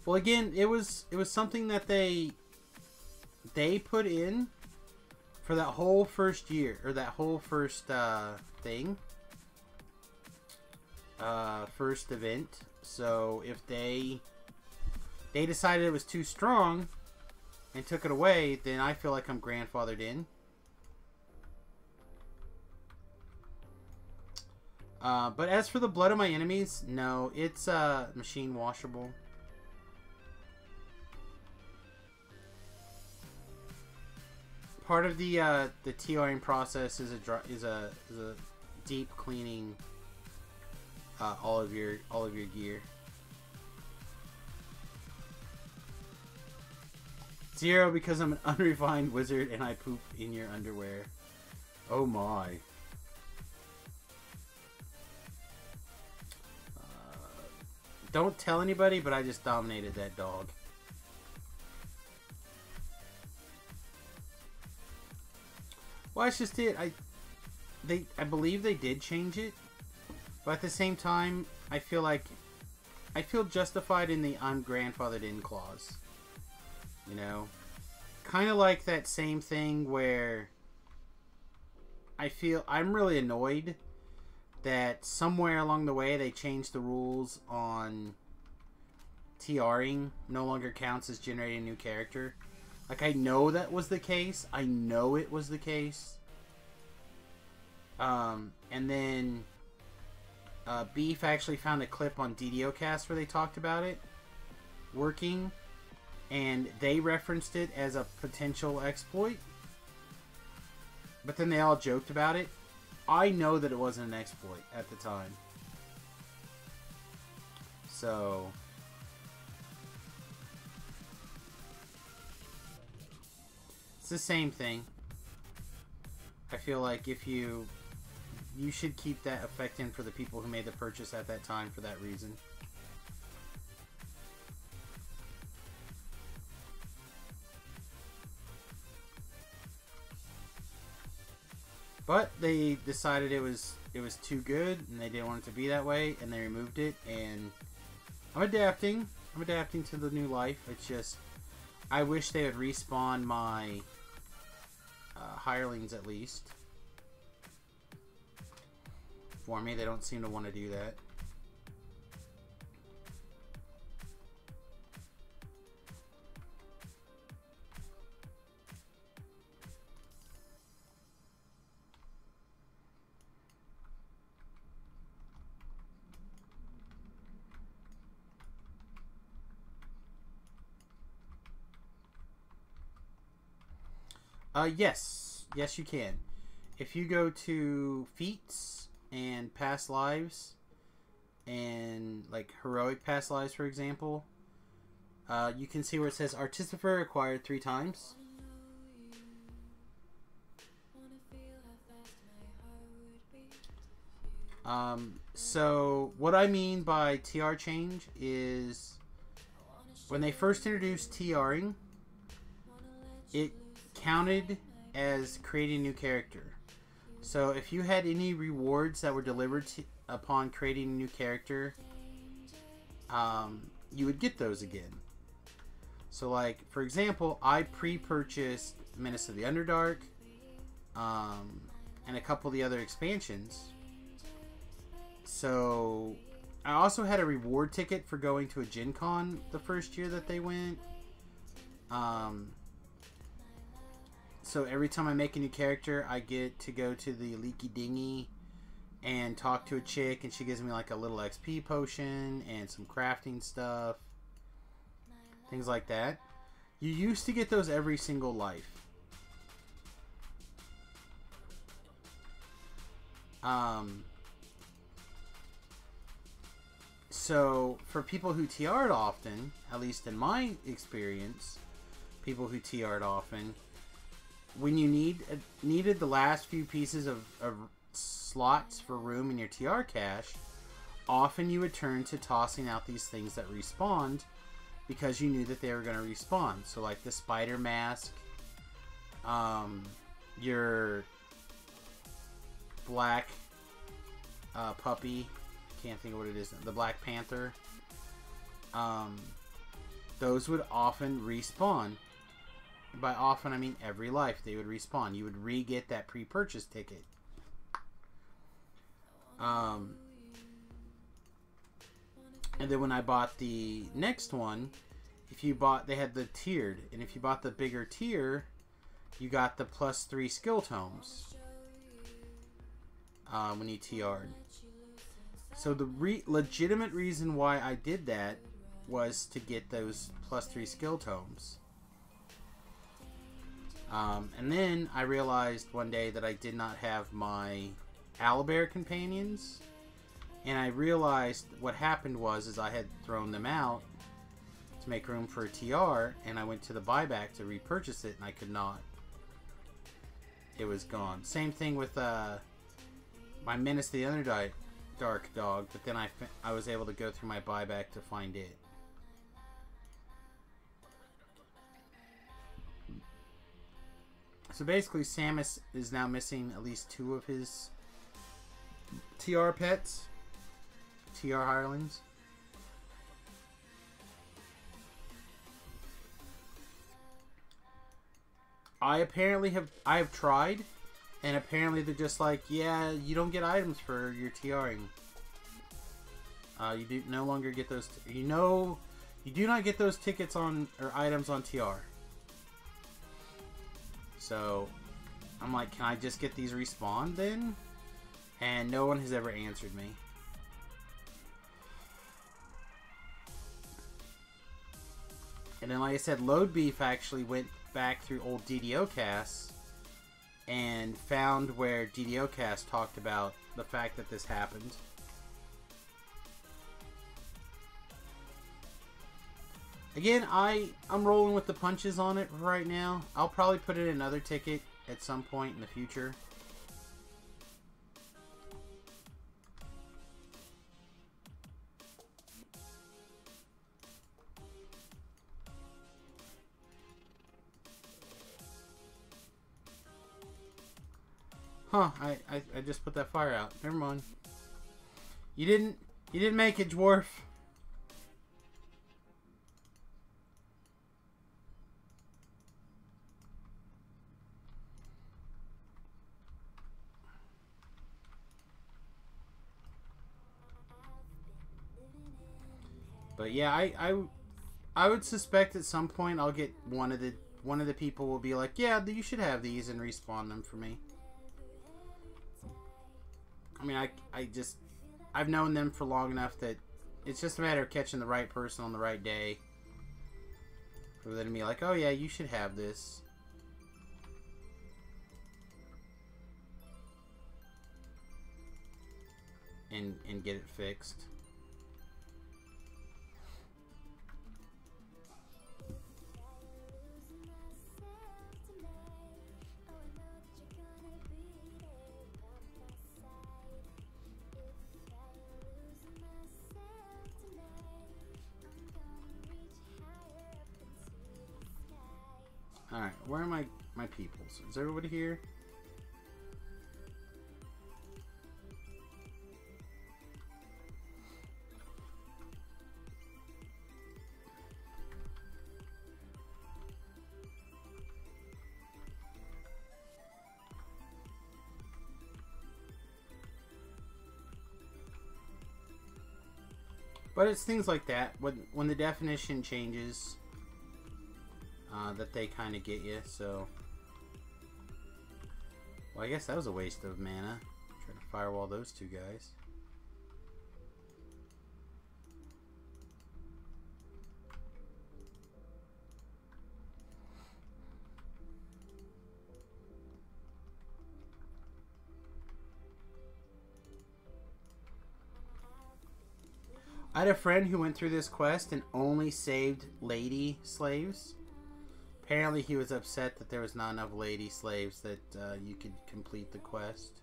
Well, again, it was something that they put in for that whole first year, or that whole first thing, first event. So if they decided it was too strong and took it away, then I feel like I'm grandfathered in. But as for the blood of my enemies, no, it's machine washable. Part of the TRing process is a deep cleaning all of your gear. 0 because I'm an unrefined wizard and I poop in your underwear. Oh my. Don't tell anybody, but I just dominated that dog. Well, that's just it. I believe they did change it, but at the same time, I feel justified in the I'm grandfathered in clause. You know, kind of like that same thing where I feel I'm really annoyed that somewhere along the way they changed the rules on TRing no longer counts as generating a new character. Like, I know that was the case. I know it was the case. And then Beef actually found a clip on DDoCast where they talked about it working, and they referenced it as a potential exploit. But then they all joked about it. I know that it wasn't an exploit at the time. So it's the same thing. I feel like if you should keep that effect in for the people who made the purchase at that time for that reason. But they decided it was too good and they didn't want it to be that way, and they removed it, and I'm adapting. I'm adapting to the new life. It's just I wish they would respawn my hirelings at least. For me, they don't seem to want to do that. Yes you can. If you go to feats and past lives, and like heroic past lives, for example, you can see where it says Artificer acquired 3 times. So what I mean by TR change is when they first introduced TRing, it counted as creating a new character. So if you had any rewards that were delivered upon creating a new character, you would get those again. So like, for example, I pre-purchased Menace of the Underdark, and a couple of the other expansions. So I also had a reward ticket for going to a Gen Con the first year that they went. So every time I make a new character, I get to go to the Leaky Dinghy and talk to a chick, and she gives me like a little XP potion and some crafting stuff. Things like that. You used to get those every single life. So for people who TR'd often, at least in my experience, people who TR'd often, when you needed the last few pieces of slots for room in your TR cache, often you would turn to tossing out these things that respawned because you knew that they were going to respawn. So like the spider mask, your black puppy, can't think of what it is, the Black Panther, those would often respawn. By often I mean every life they would respawn. You would re-get that pre-purchase ticket. And then when I bought the next one, if you bought, they had the tiered, and if you bought the bigger tier, you got the +3 skill tomes when you TR'd. So the legitimate reason why I did that was to get those +3 skill tomes. And then I realized one day that I did not have my Owlbear companions, and I realized what happened was I had thrown them out to make room for a TR, and I went to the buyback to repurchase it, and I could not. It was gone. Same thing with my Menace the Underdark dog, but then I was able to go through my buyback to find it. So basically, Samius is now missing at least 2 of his TR pets, TR hirelings. I have tried, and apparently they're just like, yeah, you don't get items for your TRing. You do no longer get those. You do not get those tickets on or items on TR. So I'm like, can I just get these respawned then? And no one has ever answered me. And then, like I said, Load Beef actually went back through old DDO casts and found where DDO cast talked about the fact that this happened. Again, I'm rolling with the punches on it right now. I'll probably put in another ticket at some point in the future. Huh, I just put that fire out. Never mind. You didn't make it, dwarf. But yeah, I would suspect at some point I'll get one of the people will be like, yeah, you should have these, and respawn them for me. I mean, I've known them for long enough that it's just a matter of catching the right person on the right day for them to be like, oh yeah, you should have this. And get it fixed. Alright, where are my peoples? Is everybody here? But it's things like that. When the definition changes, that they kind of get you, so... Well, I guess that was a waste of mana. Trying to firewall those two guys. I had a friend who went through this quest and only saved lady slaves. Apparently he was upset that there was not enough lady slaves that you could complete the quest.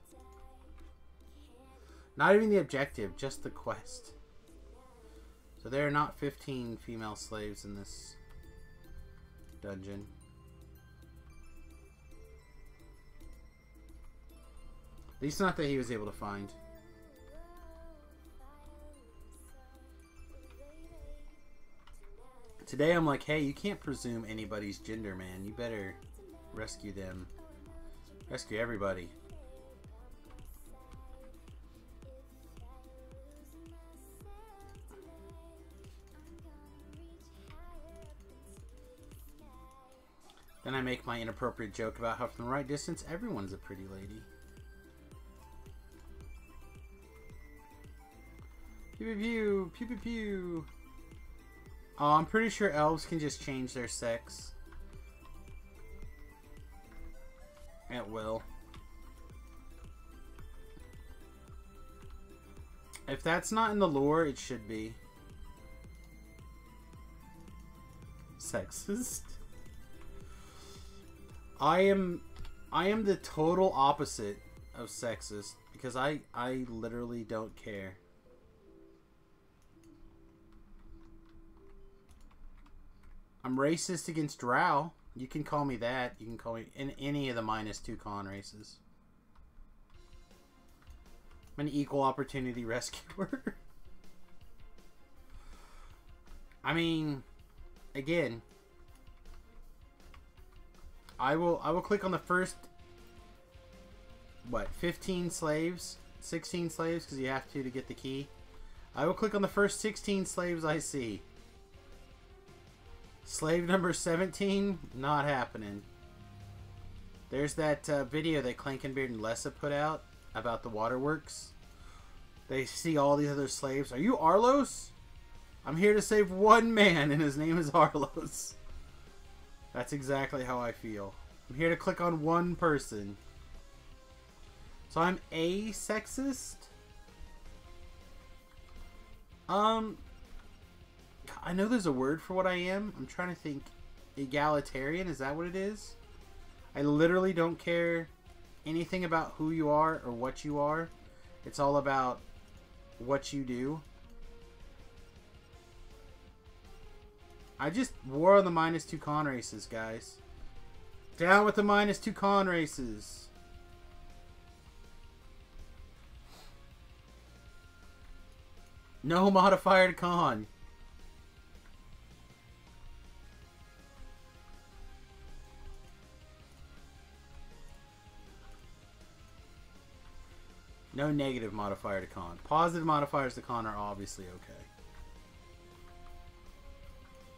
Not even the objective, just the quest. So there are not 15 female slaves in this dungeon. At least not that he was able to find. Today I'm like, hey, you can't presume anybody's gender, man. You better rescue them. Rescue everybody. Then I make my inappropriate joke about how from the right distance, everyone's a pretty lady. Pew pew pew, pew pew pew. Oh, I'm pretty sure elves can just change their sex at will. If that's not in the lore, it should be. Sexist. I am the total opposite of sexist because I literally don't care. I'm racist against drow. You can call me that. You can call me in any of the -2 con races. I'm an equal opportunity rescuer. I mean, again, I will click on the first, what, 15 slaves? 16 slaves, because you have to get the key. I will click on the first 16 slaves I see. Slave number 17, not happening. There's that video that Clankenbeard and Lessa put out about the waterworks. They see all these other slaves. Are you Arlos? I'm here to save one man, and his name is Arlos. That's exactly how I feel. I'm here to click on one person. So I'm asexist? I know there's a word for what I am. I'm trying to think. Egalitarian, is that what it is? I literally don't care anything about who you are or what you are. It's all about what you do. I just war on the -2 con races, guys. Down with the -2 con races. No modifier to con. No negative modifier to con. Positive modifiers to con are obviously okay.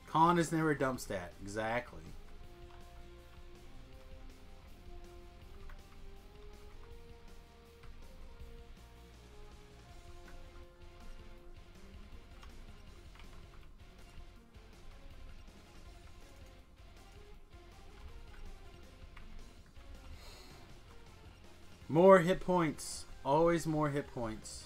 Con is never a dump stat. Exactly. More hit points. Always more hit points.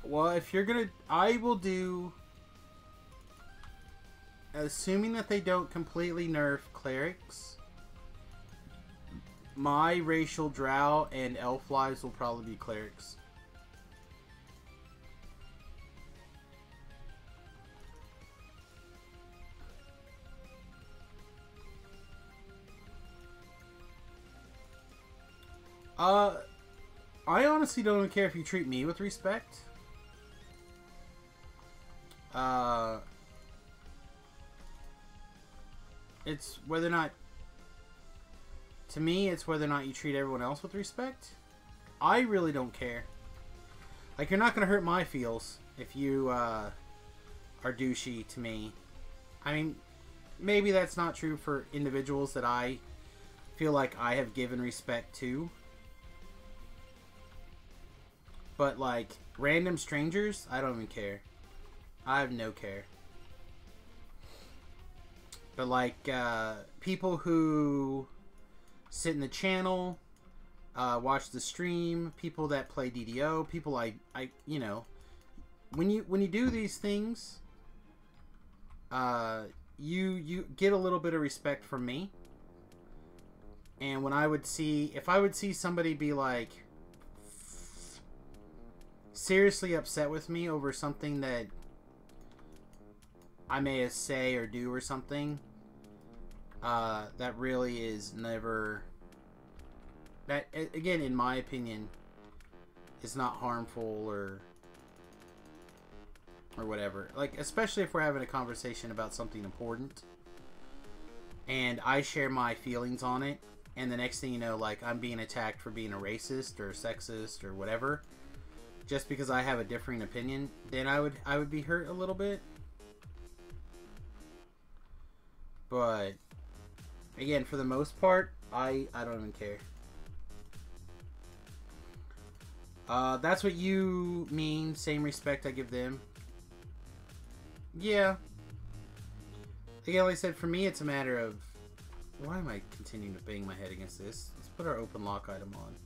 Well, if you're gonna... I will do... Assuming that they don't completely nerf clerics, my racial drow and elf lives will probably be clerics. I honestly don't care if you treat me with respect. It's whether or not, to me, it's whether or not you treat everyone else with respect. I really don't care. Like, you're not going to hurt my feels if you, are douchey to me. I mean, maybe that's not true for individuals that I feel like I have given respect to. But, like, random strangers, I don't even care. I have no care. But, like, people who sit in the channel, watch the stream, people that play DDO, people I you know, when you do these things, you get a little bit of respect from me. And when if I would see somebody be like seriously upset with me over something that I may say or do or something, that really is never, that, again, in my opinion, is not harmful or whatever. Like, especially if we're having a conversation about something important and I share my feelings on it, and the next thing you know, like, I'm being attacked for being a racist or sexist or whatever just because I have a differing opinion, then I would be hurt a little bit. But again, for the most part, I don't even care. That's what you mean, same respect I give them. Yeah. Again, like I said, for me it's a matter of, why am I continuing to bang my head against this? Let's put our open lock item on.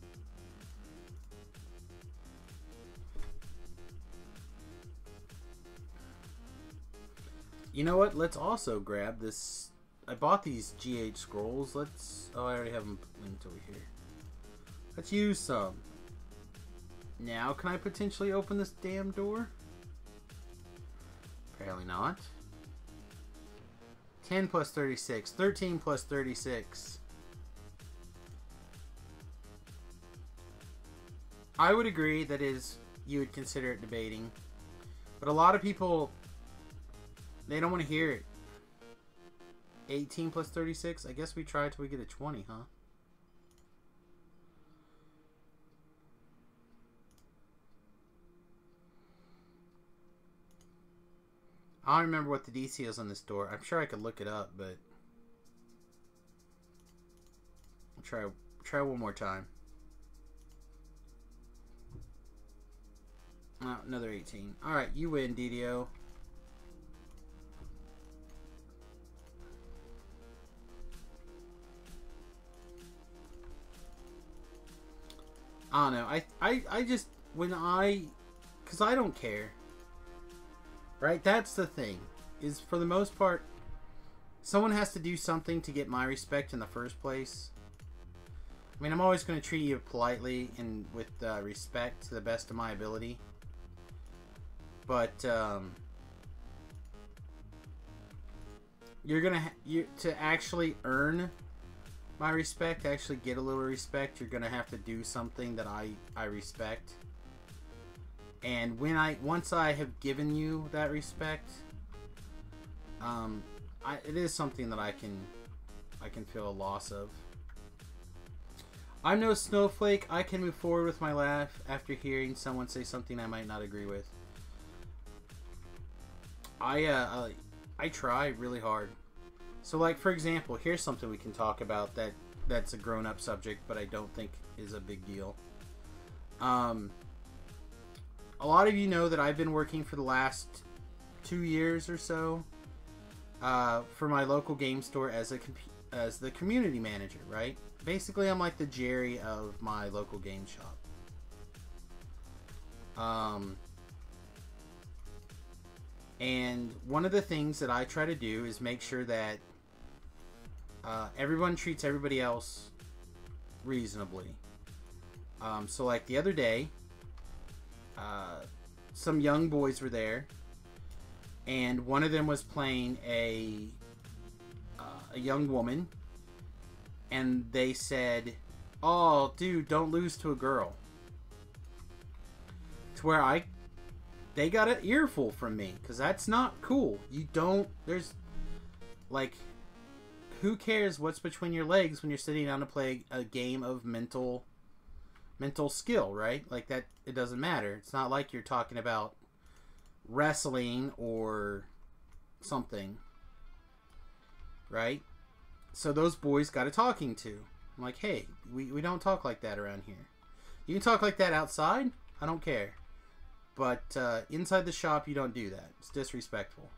You know what? Let's also grab this. I bought these GH scrolls. Let's... Oh, I already have them linked over here. Let's use some. Now, can I potentially open this damn door? Apparently not. 10 plus 36. 13 plus 36. I would agree that you would consider it debating. But a lot of people, they don't want to hear it. 18 plus 36? I guess we try till we get a 20, huh? I don't remember what the DC is on this door. I'm sure I could look it up, but I'll try one more time. Oh, another 18. Alright, you win, DDO. I don't know. I just, because I don't care. Right? That's the thing. Is for the most part, someone has to do something to get my respect in the first place. I mean, I'm always going to treat you politely and with respect to the best of my ability. But, you're going to actually earn my respect, actually get a little respect, you're going to have to do something that I respect. And once I have given you that respect, it is something that I can feel a loss of. I'm no snowflake. I can move forward with my laugh after hearing someone say something I might not agree with. I try really hard. So, like, for example, here's something we can talk about that's a grown-up subject, but I don't think is a big deal. A lot of you know that I've been working for the last 2 years or so for my local game store as the community manager, right? Basically, I'm like the Jerry of my local game shop. And one of the things that I try to do is make sure that everyone treats everybody else reasonably. So like the other day, some young boys were there, and one of them was playing a young woman, and they said, "Oh, dude, don't lose to a girl." To where they got an earful from me, because that's not cool. You don't, there's, like, who cares what's between your legs when you're sitting down to play a game of mental skill, right? Like, that, it doesn't matter. It's not like you're talking about wrestling or something, right? So those boys got a talking to. I'm like, hey, we don't talk like that around here. You can talk like that outside, I don't care. But inside the shop, you don't do that. It's disrespectful.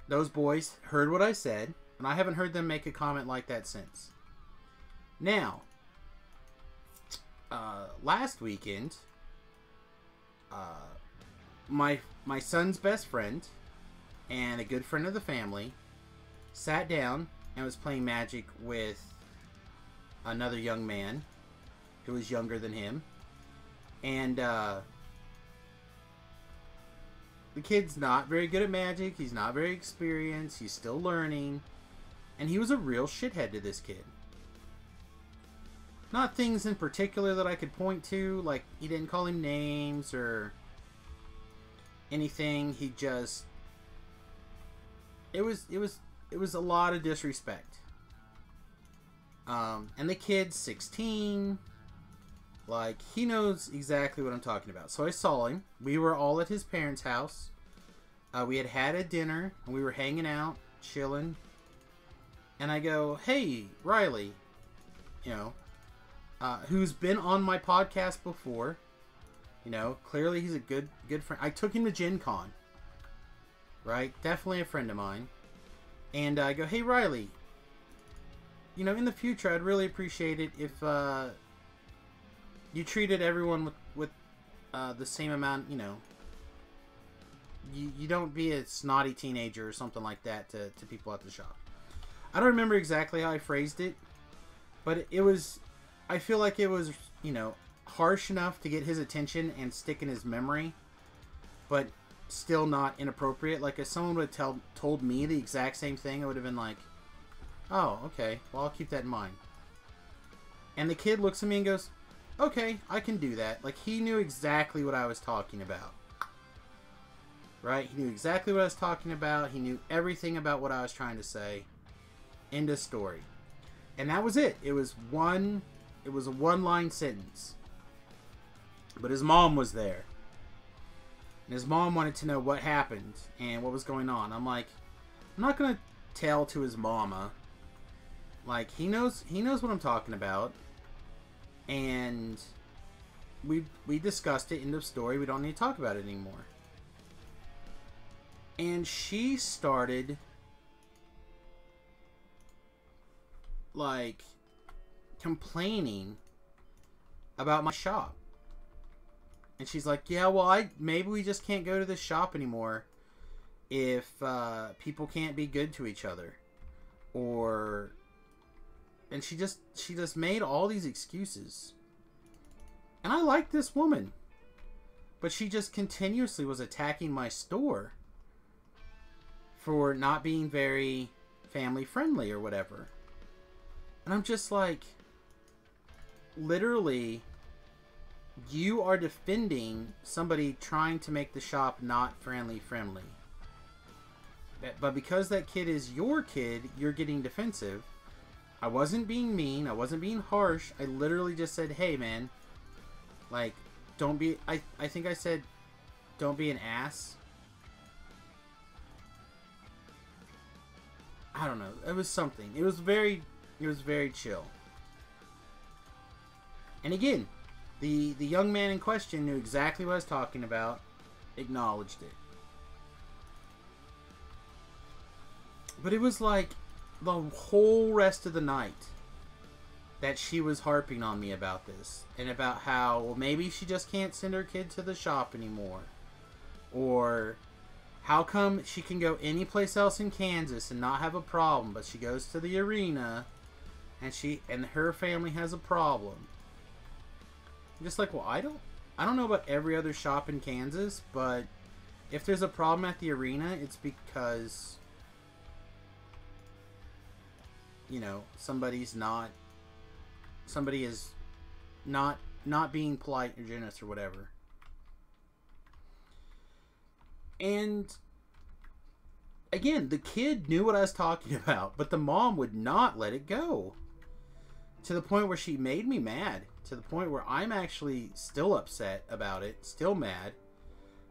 Those boys heard what I said, and I haven't heard them make a comment like that since. Now, last weekend, my son's best friend and a good friend of the family sat down and was playing Magic with another young man who was younger than him. And the kid's not very good at Magic. He's not very experienced. He's still learning. And he was a real shithead to this kid. Not things in particular that I could point to. Like, he didn't call him names or anything. He just... It was a lot of disrespect. And the kid's 16... Like, he knows exactly what I'm talking about. So I saw him. We were all at his parents' house. We had a dinner, and we were hanging out, chilling. And I go, hey, Riley, who's been on my podcast before. Clearly he's a good friend. I took him to Gen Con. Right? Definitely a friend of mine. And I go, hey, Riley, in the future, I'd really appreciate it if... you treated everyone with the same amount, You don't be a snotty teenager or something like that to people at the shop. I don't remember exactly how I phrased it, but it was... I feel like it was, harsh enough to get his attention and stick in his memory, but still not inappropriate. Like, if someone would have told me the exact same thing, I would have been like, oh, okay, well, I'll keep that in mind. And the kid looks at me and goes... Okay, I can do that. Like, he knew exactly what I was talking about. Right? He knew exactly what I was talking about. He knew everything about what I was trying to say. End of story. And that was it. It was a one-line sentence. But his mom was there. And his mom wanted to know what happened and what was going on. I'm like, I'm not going to tell to his mama. Like, he knows what I'm talking about. And we discussed it, end of story. We don't need to talk about it anymore. And she started, like, complaining about my shop. And she's like, yeah, well, maybe we just can't go to this shop anymore if people can't be good to each other. Or... And she just made all these excuses. And I like this woman. But she just continuously was attacking my store for not being very family friendly or whatever. And I'm just like, literally, you are defending somebody trying to make the shop not friendly. But because that kid is your kid, you're getting defensive. I wasn't being mean. I wasn't being harsh. I literally just said, hey, man. Like, don't be... I think I said, don't be an ass. I don't know. It was something. It was very chill. And again, the young man in question knew exactly what I was talking about. Acknowledged it. But it was like... the whole rest of the night that she was harping on me about this and about how, well, maybe she just can't send her kid to the shop anymore, or how come she can go any place else in Kansas and not have a problem, but she goes to the arena and her family has a problem. I'm just like, well, I don't know about every other shop in Kansas, but if there's a problem at the arena, it's because, you know, somebody is not being polite or generous or whatever. And again, the kid knew what I was talking about, but the mom would not let it go. To the point where she made me mad. To the point where I'm actually still upset about it. Still mad.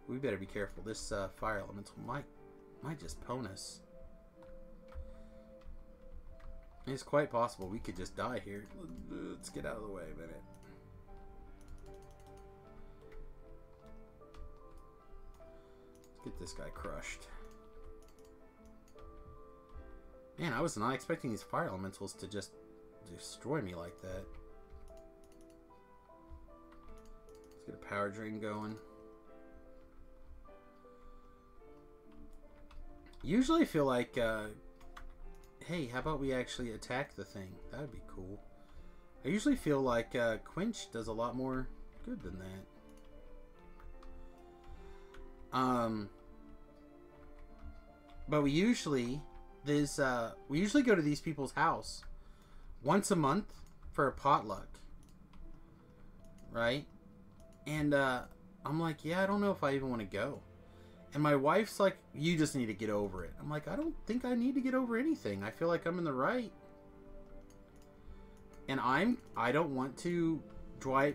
We better be careful. This fire elemental might just pwn us. It's quite possible we could just die here. Let's get out of the way a minute. Let's get this guy crushed. Man, I was not expecting these fire elementals to just destroy me like that. Let's get a power drain going. Usually I feel like, hey, how about we actually attack the thing? That would be cool. I usually feel like Quench does a lot more good than that. But we usually go to these people's house once a month for a potluck, right? And I'm like, yeah, I don't know if I even want to go. And my wife's like, you just need to get over it. I'm like, I don't think I need to get over anything. I feel like I'm in the right. And I don't want to drive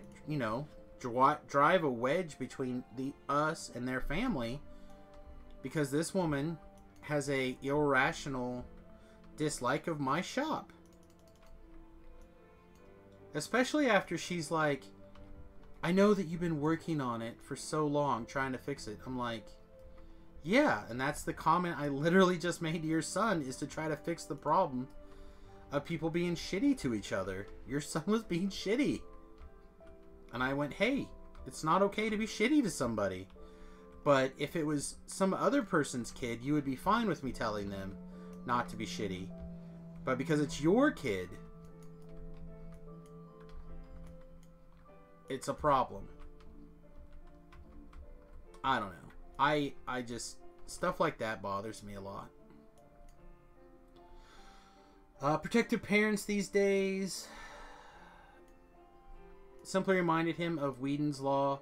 a wedge between us and their family, because this woman has a irrational dislike of my shop. Especially after she's like, I know that you've been working on it for so long, trying to fix it. I'm like, yeah, and that's the comment I literally just made to your son, is to try to fix the problem of people being shitty to each other. Your son was being shitty. And I went, hey, it's not okay to be shitty to somebody. But if it was some other person's kid, you would be fine with me telling them not to be shitty. But because it's your kid, it's a problem. I don't know. I just, stuff like that bothers me a lot. Protective parents these days simply reminded him of Whedon's Law,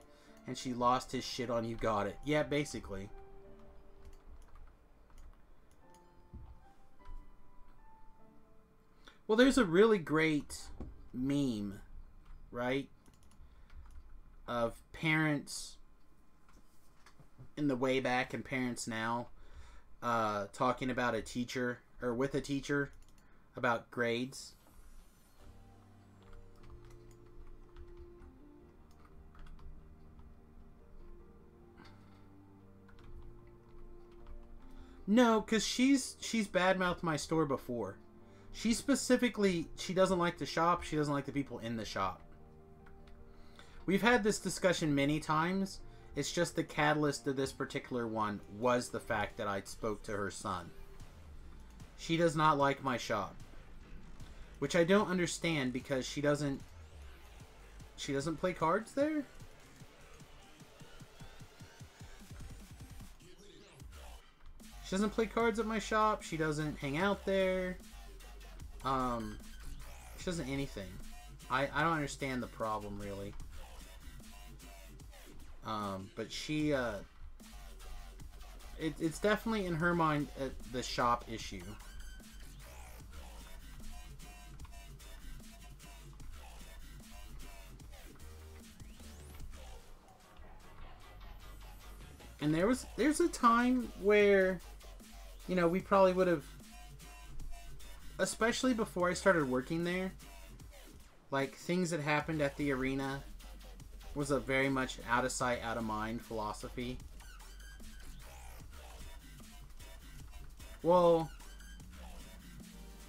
and she lost his shit on You Got It. Yeah, basically. Well, there's a really great meme, right, of parents in the way back and parents now talking about a teacher, or with a teacher, about grades. No, because she's badmouthed my store before. She doesn't like the shop. She doesn't like the people in the shop. We've had this discussion many times. It's just the catalyst of this particular one was the fact that I spoke to her son. She does not like my shop. Which I don't understand, because she doesn't play cards there? She doesn't play cards at my shop. She doesn't hang out there. She doesn't anything. I don't understand the problem, really. But she, it's definitely in her mind the shop issue. And there's a time where, you know, we probably would have, especially before I started working there, like, things that happened at the arena was a very much out of sight, out of mind philosophy. Well,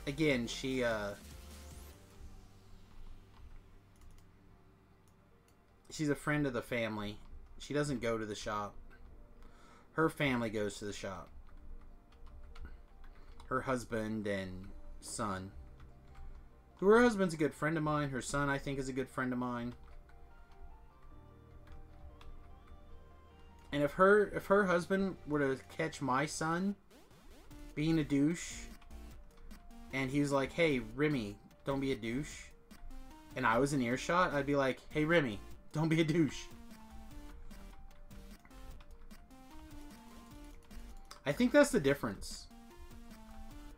again, she's a friend of the family. She doesn't go to the shop. Her family goes to the shop. Her husband and son. who her husband's a good friend of mine. Her son, I think, is a good friend of mine. And if her husband were to catch my son being a douche, and he was like, "Hey, Remy, don't be a douche," and I was in earshot, I'd be like, "Hey, Remy, don't be a douche." I think that's the difference.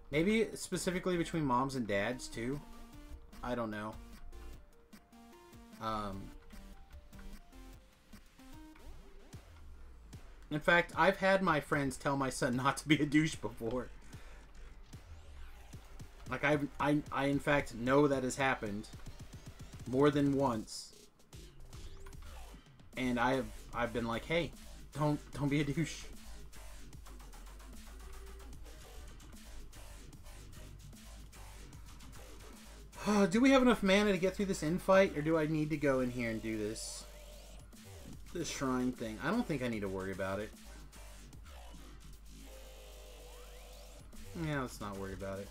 Maybe specifically between moms and dads, too. I don't know. In fact, I've had my friends tell my son not to be a douche before. Like, I in fact know that has happened more than once. And I've been like, "Hey, don't be a douche." Do we have enough mana to get through this infight, or do I need to go in here and do this shrine thing? I don't think I need to worry about it. Yeah, let's not worry about it.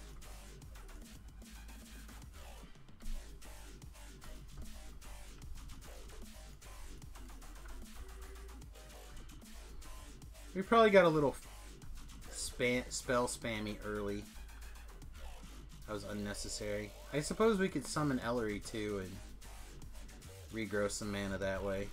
We probably got a little spell spammy early. That was unnecessary. I suppose we could summon Ellery too and regrow some mana that way.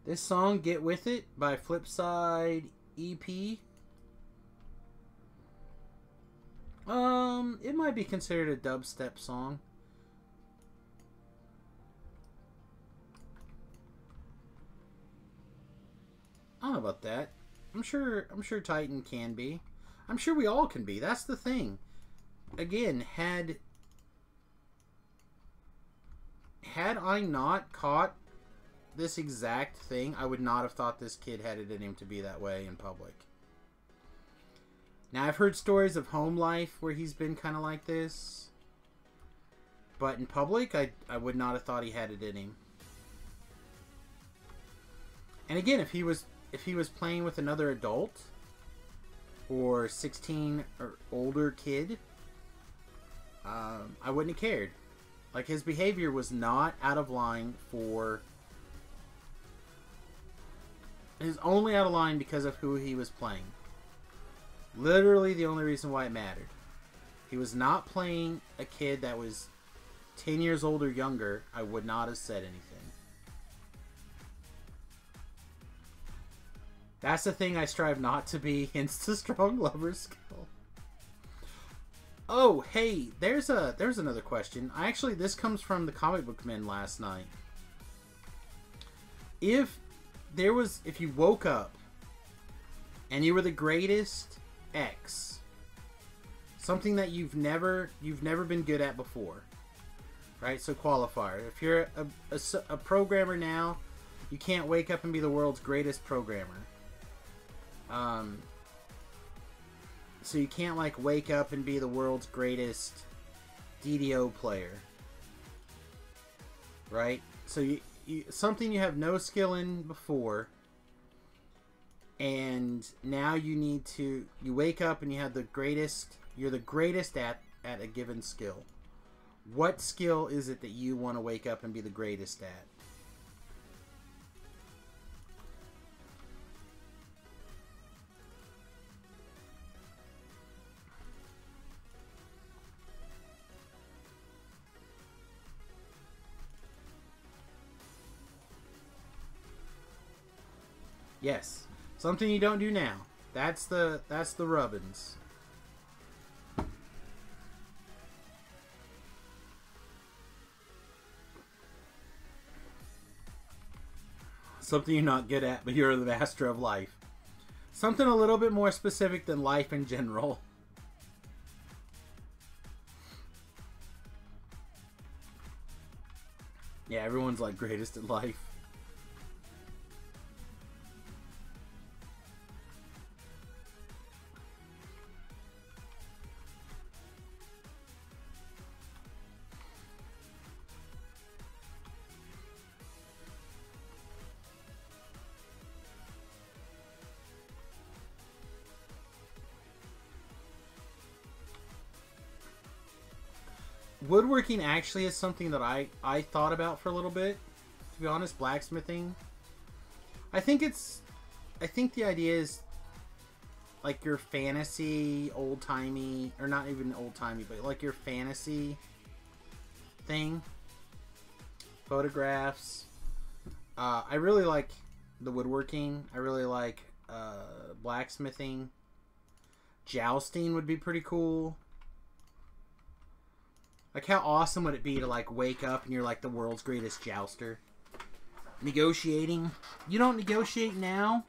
This song, Get With It, by Flipside EP. It might be considered a dubstep song. I don't know about that. I'm sure Titan can be. I'm sure we all can be. That's the thing. Again, had I not caught this exact thing, I would not have thought this kid had it in him to be that way in public. Now, I've heard stories of home life where he's been kind of like this. But in public, I would not have thought he had it in him. And again, if he was playing with another adult or 16 or older kid, I wouldn't have cared. Like, his behavior was not out of line for... It was only out of line because of who he was playing. Literally the only reason why it mattered. He was not playing a kid that was 10 years old or younger. I would not have said anything. That's the thing I strive not to be. Insta-strong lover skill. Oh, hey, there's another question. This comes from the Comic Book Men last night. If you woke up and you were the greatest X, something that you've never been good at before, right? So qualifier. If you're a programmer now, you can't wake up and be the world's greatest programmer. So you can't like wake up and be the world's greatest DDO player, right? So you something you have no skill in before, and now you wake up and you have you're the greatest at a given skill. What skill is it that you want to wake up and be the greatest at? Yes. Something you don't do now. That's the rubbins. Something you're not good at, but you're the master of life. Something a little bit more specific than life in general. Yeah, everyone's like greatest at life. woodworking actually is something that I thought about for a little bit. To be honest, blacksmithing. I think the idea is like your fantasy old-timey, or not even old-timey, but like your fantasy thing. Photographs. I really like the woodworking. I really like blacksmithing. Jousting would be pretty cool. Like, how awesome would it be to, like, wake up and you're, like, the world's greatest jouster? Negotiating. You don't negotiate now?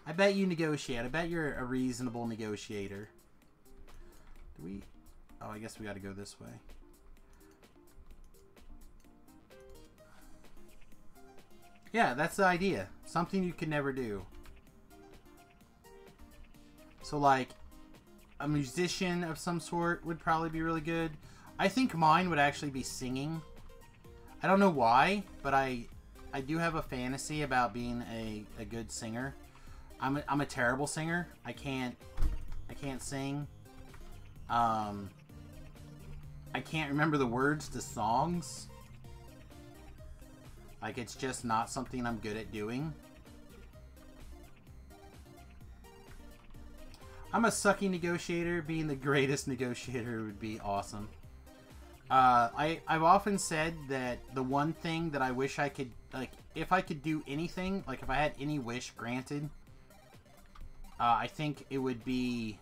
I bet you negotiate. I bet you're a reasonable negotiator. Do we... Oh, I guess we gotta go this way. Yeah, that's the idea. Something you could never do. So, like, a musician of some sort would probably be really good. I think mine would actually be singing. I don't know why, but I do have a fantasy about being a good singer. I'm a terrible singer. I can't sing. I can't remember the words to songs. Like, it's just not something I'm good at doing. I'm a sucky negotiator. Being the greatest negotiator would be awesome. I've often said that the one thing that I wish I could, like, if I could do anything, like if I had any wish granted, I think it would be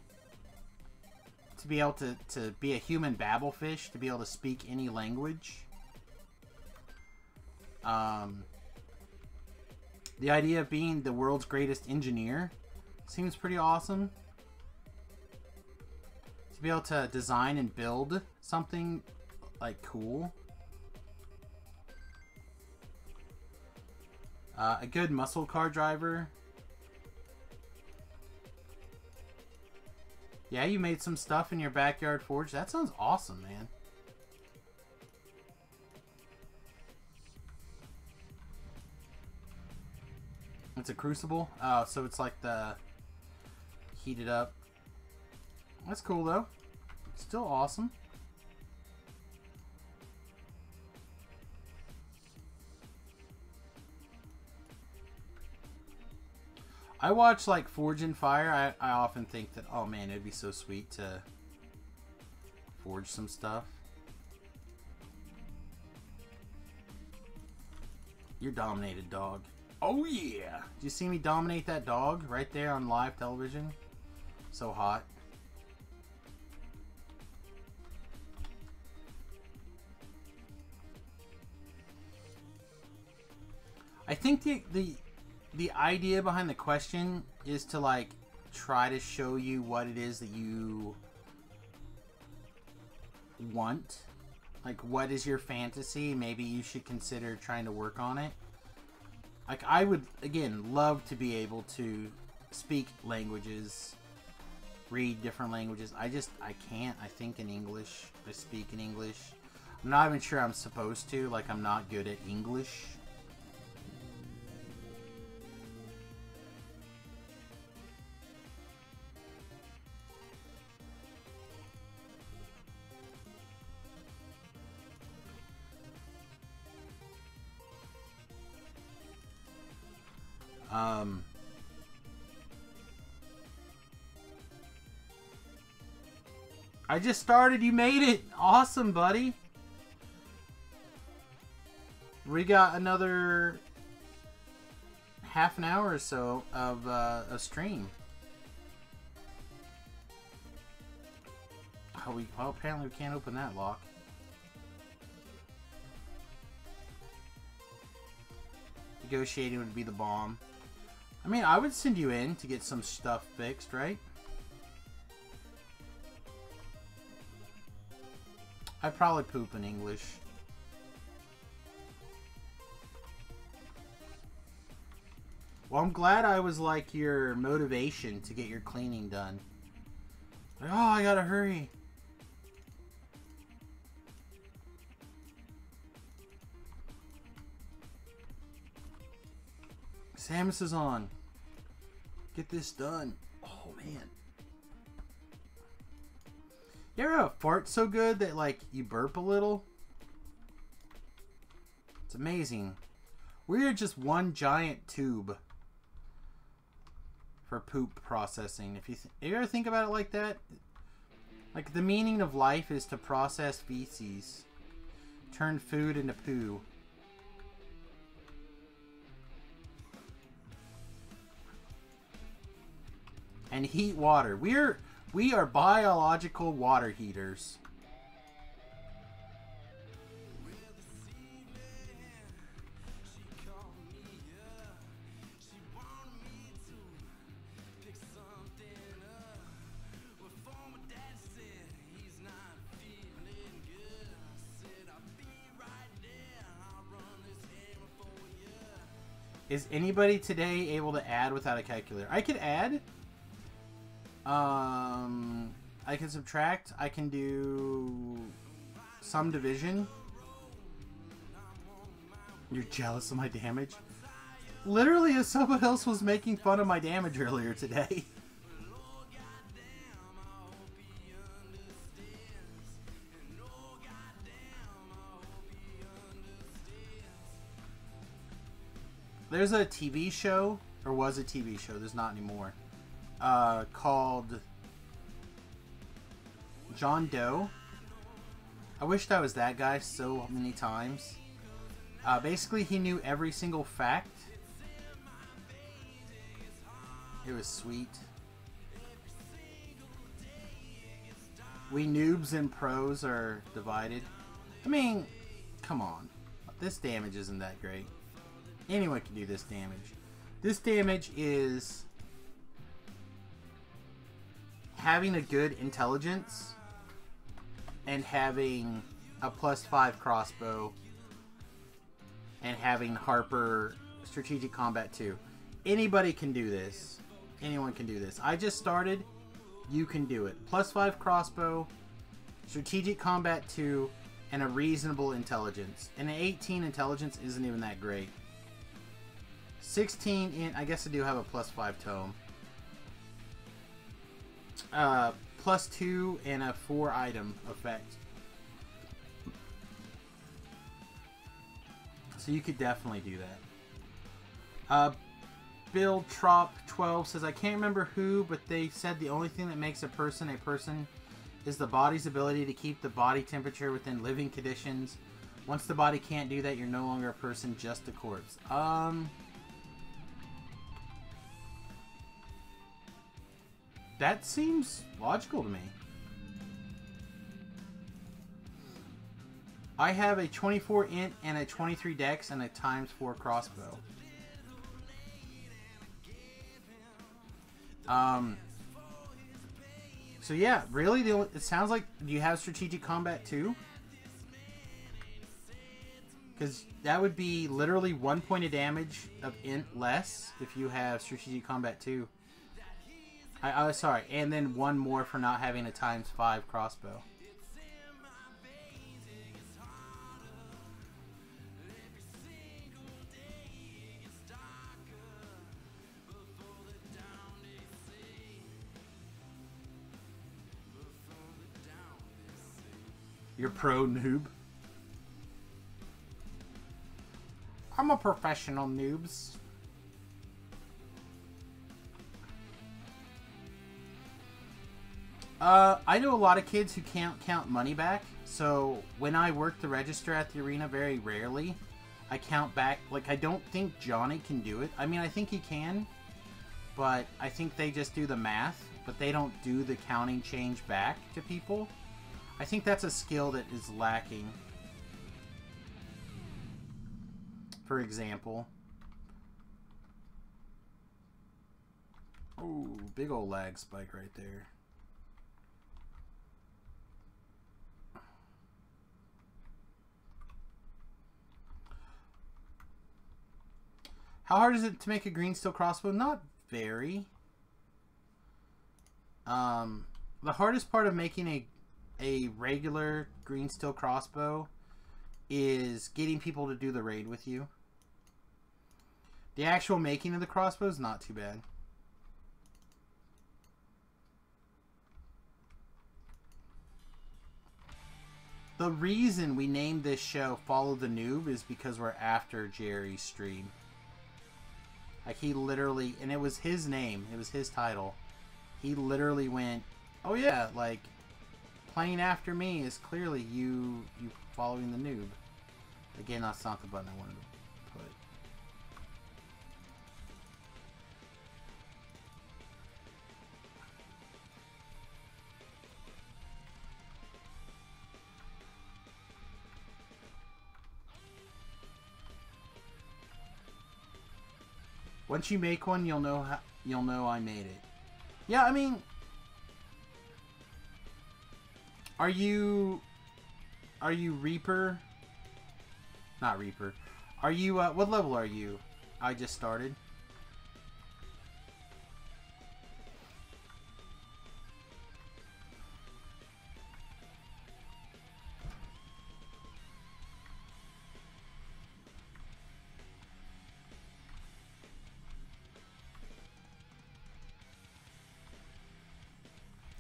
to be able to be a human babblefish, to be able to speak any language. The idea of being the world's greatest engineer seems pretty awesome. To be able to design and build something, like, cool. A good muscle car driver. Yeah, you made some stuff in your backyard forge. That sounds awesome, man. It's a crucible. Oh, so it's like the heated up. That's cool, though. Still awesome. I watch, like, Forge and Fire. I often think that, oh man, it'd be so sweet to forge some stuff. You're dominated, dog. Oh yeah! Did you see me dominate that dog right there on live television? So hot. I think the idea behind the question is to, like, try to show you what it is that you want. Like, what is your fantasy? Maybe you should consider trying to work on it. Like, I would, again, love to be able to speak languages, read different languages. I can't. I think in English. I speak in English. I'm not even sure I'm supposed to. Like, I'm not good at English. I just started. You made it. Awesome, buddy. We got another half an hour or so of a stream. Oh, well, apparently we can't open that lock. Negotiating would be the bomb. I mean, I would send you in to get some stuff fixed, right? I'd probably poop in English. Well, I'm glad I was like your motivation to get your cleaning done. Like, oh, I gotta hurry. Samius is on. Get this done. Oh, man. You ever fart so good that, like, you burp a little? It's amazing. We're just one giant tube for poop processing. If you ever think about it like that, like the meaning of life is to process feces, turn food into poo. And heat water. We are biological water heaters. Is anybody today able to add without a calculator? I could add. I can subtract. I can do some division. You're jealous of my damage? Literally, as someone else was making fun of my damage earlier today. There's a TV show, or was a TV show, there's not anymore, called John Doe. I wished I was that guy so many times. Basically, he knew every single fact. It was sweet. We noobs and pros are divided. I mean, come on. This damage isn't that great. Anyone can do this damage. This damage is having a good intelligence and having a +5 crossbow and having Harper strategic combat 2. Anybody can do this. Anyone can do this. I just started. You can do it. +5 crossbow, strategic combat 2, and a reasonable intelligence. And an 18 intelligence isn't even that great. 16 in, I guess I do have a +5 tome. +2 and a 4 item effect. So you could definitely do that. Bill Trop 12 says, I can't remember who, but they said the only thing that makes a person is the body's ability to keep the body temperature within living conditions. Once the body can't do that, you're no longer a person, just a corpse. That seems logical to me. I have a 24 int and a 23 dex and a ×4 crossbow. So yeah, really, it sounds like, do you have strategic combat too? Because that would be literally 1 point of damage of int less if you have strategic combat 2. Sorry, and then 1 more for not having a ×5 crossbow. You're pro noob. I'm a professional noobs. I know a lot of kids who can't count money back, so when I work the register at the arena, very rarely, I count back. Like, I don't think Johnny can do it. I mean, I think he can, but I think they just do the math, but they don't do the counting change back to people. I think that's a skill that is lacking. For example. Ooh, big old lag spike right there. How hard is it to make a green steel crossbow? Not very. The hardest part of making a regular green steel crossbow is getting people to do the raid with you. The actual making of the crossbow is not too bad. The reason we named this show Follow the Noob is because we're after Jerry's stream. Like, he literally, and it was his name, it was his title. He literally went, oh yeah, like, playing after me is clearly you following the noob. Again, that's not the button I wanted to put. Once you make one, you'll know I made it. Yeah, I mean, are you Reaper? Not Reaper. Are you what level are you? I just started.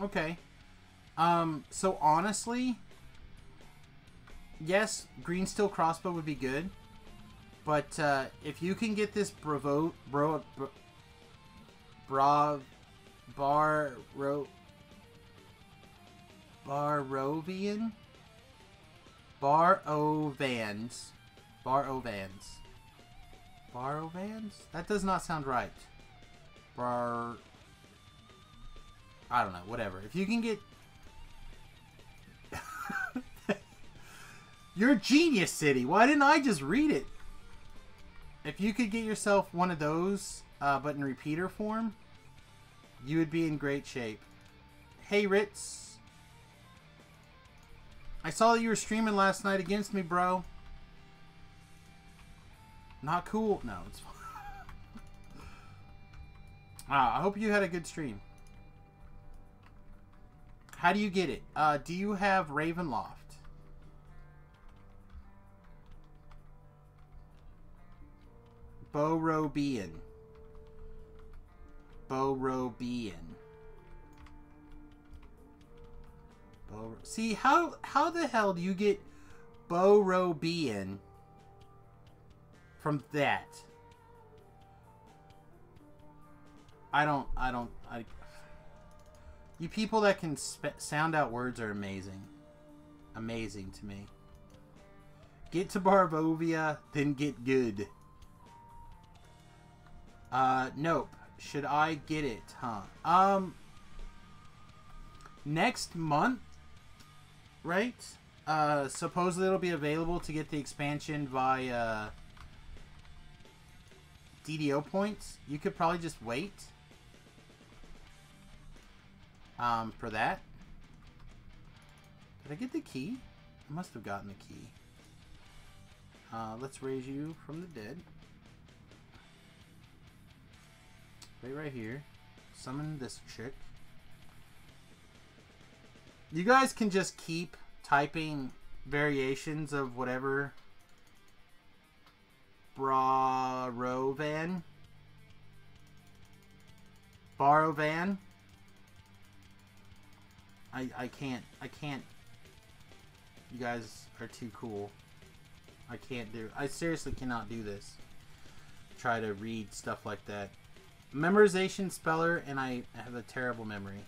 Okay. So honestly, yes, green steel crossbow would be good, but if you can get this Barovans? That does not sound right. I don't know, whatever. If you can get... You're Genius City! Why didn't I just read it? If you could get yourself one of those, but in repeater form, you would be in great shape. Hey, Ritz. I saw that you were streaming last night against me, bro. Not cool. No, it's fine. I hope you had a good stream. How do you get it? Do you have Ravenloft? Borobian. See, how the hell do you get Borobian from that? You people that can sound out words are amazing. Amazing to me. Get to Barbovia, then get good. Nope. Should I get it, huh? Next month, right? Supposedly it'll be available to get the expansion via DDO points. You could probably just wait. For that. Did I get the key? I must have gotten the key. Let's raise you from the dead. Wait right here. Summon this chick. You guys can just keep typing variations of whatever. Barovan. I can't. You guys are too cool. I seriously cannot do this. Try to read stuff like that. Memorization, speller, and I have a terrible memory.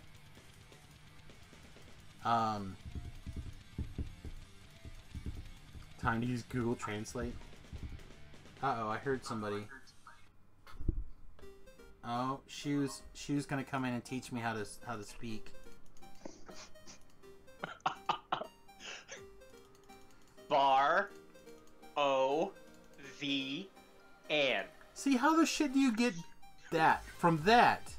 Time to use Google Translate. Uh-oh, I heard somebody. Oh, she was gonna come in and teach me how to speak. Bar-O-V-N. See, how the shit do you get that from that?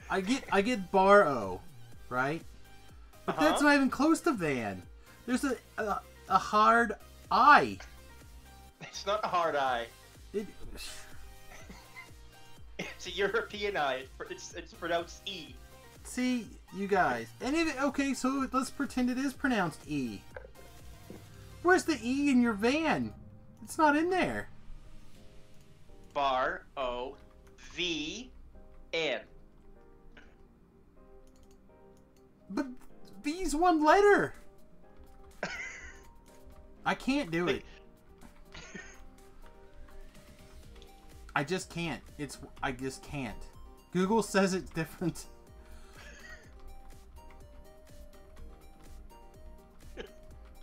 I get bar-O, right? But that's not even close to van. There's a hard I. It's not a hard I. It's a European I. It's pronounced E. See, you guys. Okay, so let's pretend it is pronounced E. Where's the E in your van? It's not in there. Bar-O-V-N. V's one letter. I can't do it. I just can't. I just can't. Google says it's different.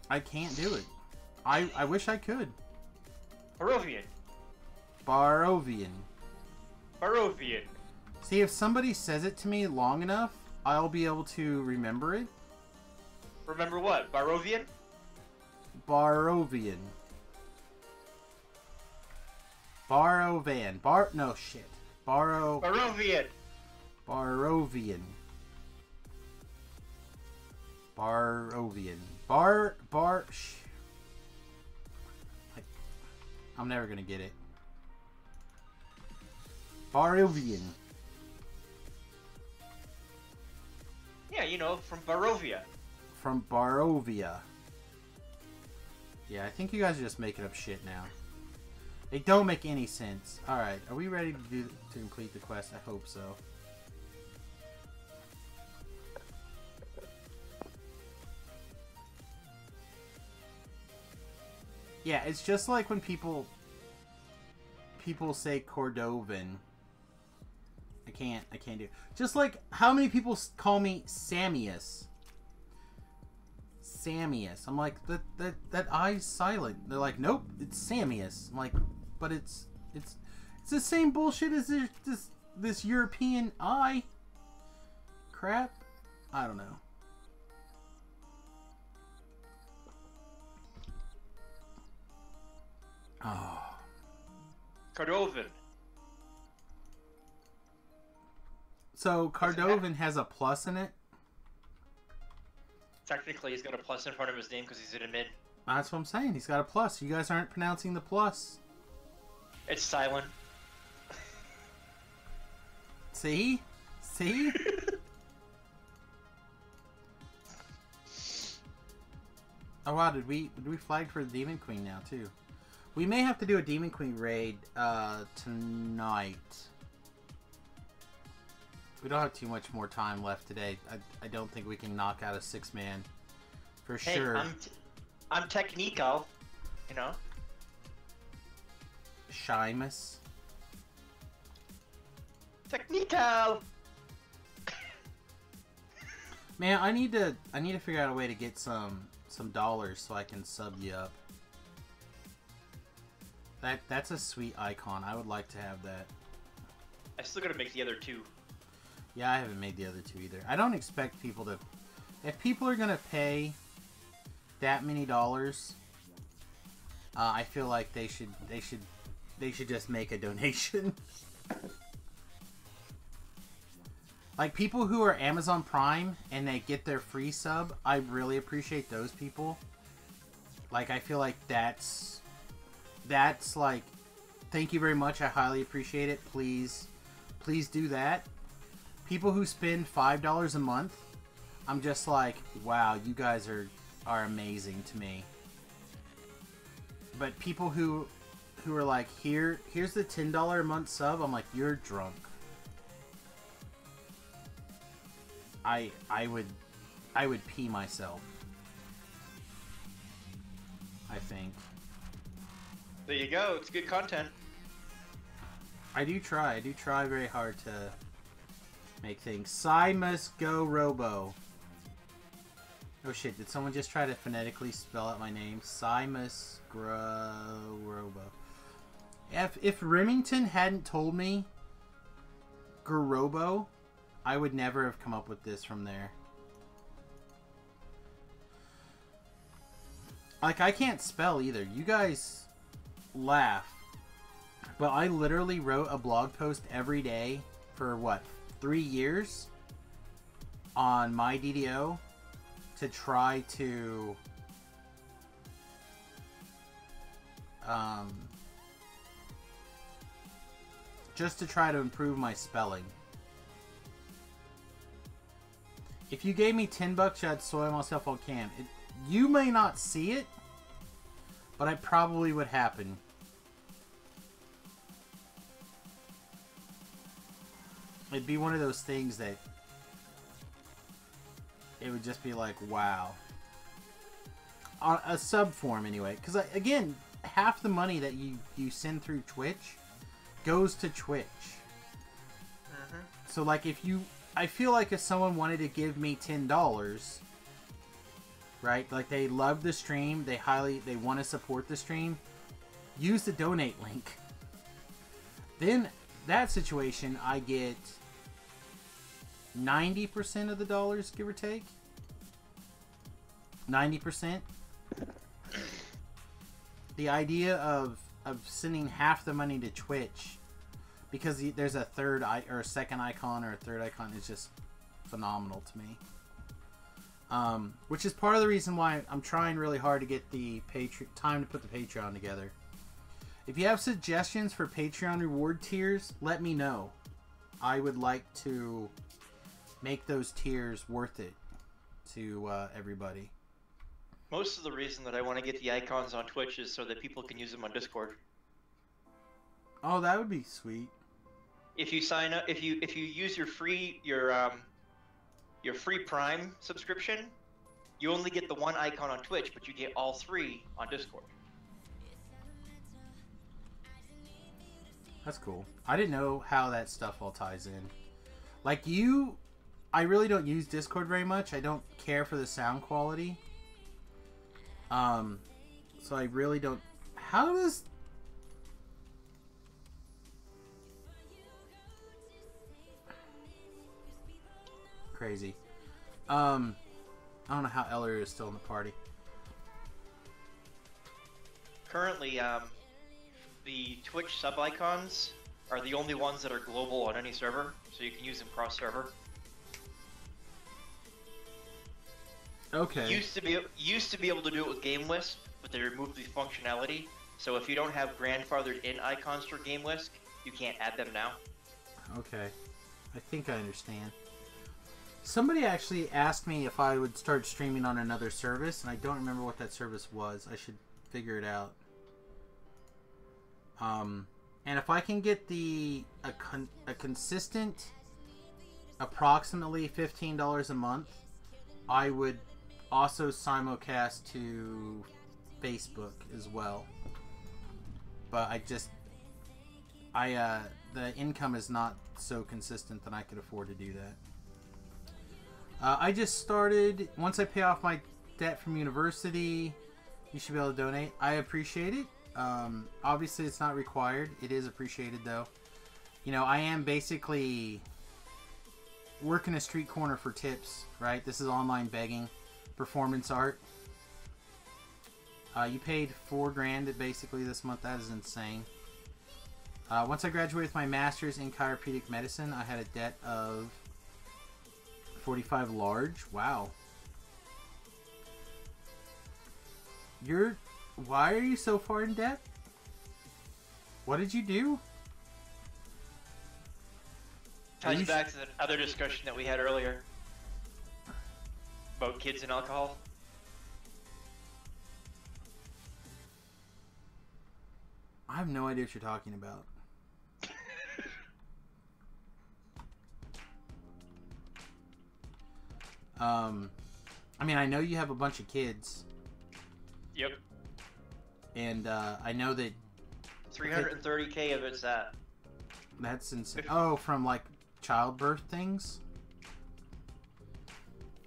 I can't do it. I wish I could. Barovian. Barovian. Barovian. See, if somebody says it to me long enough, I'll be able to remember it. Remember what? Barovian? Barovian. Barovan. No shit. Barovian. Barovian. Barovian. I'm never gonna get it. Barovian. Yeah, you know, from Barovia. From Barovia. Yeah, I think you guys are just making up shit now. They don't make any sense. Alright, are we ready to complete the quest? I hope so. Yeah, it's just like when people say Cordovan. I can't do it. Just like how many people call me Samius. Samius. I'm like, that I's silent. They're like, nope, it's Samius. I'm like, but it's the same bullshit as this European I. Crap. I don't know. Oh. Cordovan. So Cordovan has a plus in it? Technically, he's got a plus in front of his name because he's in a mid. That's what I'm saying. He's got a plus. You guys aren't pronouncing the plus. It's silent. See? See? Oh wow, did we flag for the Demon Queen now too? We may have to do a Demon Queen raid tonight. We don't have too much more time left today. I don't think we can knock out a 6-man for sure. I'm technical, you know. Shymus. Technical. Man, I need to figure out a way to get some dollars so I can sub you up. That's a sweet icon. I would like to have that. I still gotta make the other two. Yeah, I haven't made the other two either. I don't expect people to... If people are gonna pay that many dollars, I feel like they should just make a donation. Like people who are Amazon Prime and they get their free sub, I really appreciate those people. Like I feel like that's like, thank you very much. I highly appreciate it. Please do that. People who spend $5 a month, I'm just like, wow, you guys are amazing to me. But people who are like, here's the $10 a month sub, I'm like, you're drunk. I would pee myself. I think. There you go. It's good content. I do try very hard to make things. Samius go Robo. Oh shit, did someone just try to phonetically spell out my name? Samius Robo. If Remington hadn't told me Garobo, I would never have come up with this from there. Like, I can't spell either. You guys laugh. But I literally wrote a blog post every day for, what, 3 years? On my DDO to try to... just to try to improve my spelling. If you gave me $10, I'd soil myself on cam. You may not see it, but it probably would happen. It'd be one of those things that it would just be like, wow. On a sub form anyway, because again, half the money that you send through Twitch goes to Twitch. So like I feel like if someone wanted to give me $10, right? Like they love the stream, they want to support the stream, use the donate link. Then that situation, I get 90% of the dollars, give or take. 90%. The idea of sending half the money to Twitch because there's a second icon or a third icon is just phenomenal to me. Which is part of the reason why I'm trying really hard to get the time to put the Patreon together. If you have suggestions for Patreon reward tiers, let me know. I would like to make those tiers worth it to everybody. Most of the reason that I want to get the icons on Twitch is so that people can use them on Discord. Oh, that would be sweet. If you sign up, if you use your free Prime subscription, you only get the one icon on Twitch, but you get all three on Discord. That's cool. I didn't know how that stuff all ties in. Like you, I really don't use Discord very much. I don't care for the sound quality. So I really don't. How does? Crazy. I don't know how Eller is still in the party. Currently, the Twitch sub icons are the only ones that are global on any server, so you can use them cross-server. Okay. Used to be able to do it with GameWisp, but they removed the functionality. So if you don't have grandfathered in icons for GameWisp, you can't add them now. Okay. I think I understand. Somebody actually asked me if I would start streaming on another service, and I don't remember what that service was. I should figure it out. And if I can get a consistent, approximately $15 a month, I would also simulcast to Facebook as well. But the income is not so consistent that I could afford to do that. I just started, once I pay off my debt from university, you should be able to donate. I appreciate it. Obviously it's not required. It is appreciated though. You know, I am basically working a street corner for tips, right? This is online begging, performance art. You paid $4,000 basically this month. That is insane. Once I graduated with my master's in chiropractic medicine, I had a debt of 45 large. Wow. Why are you so far in debt? What did you do? Ties back to the other discussion that we had earlier about kids and alcohol. I have no idea what you're talking about. I mean, I know you have a bunch of kids. Yep. And I know that 330K of it's that. That's insane. Oh, from like childbirth things?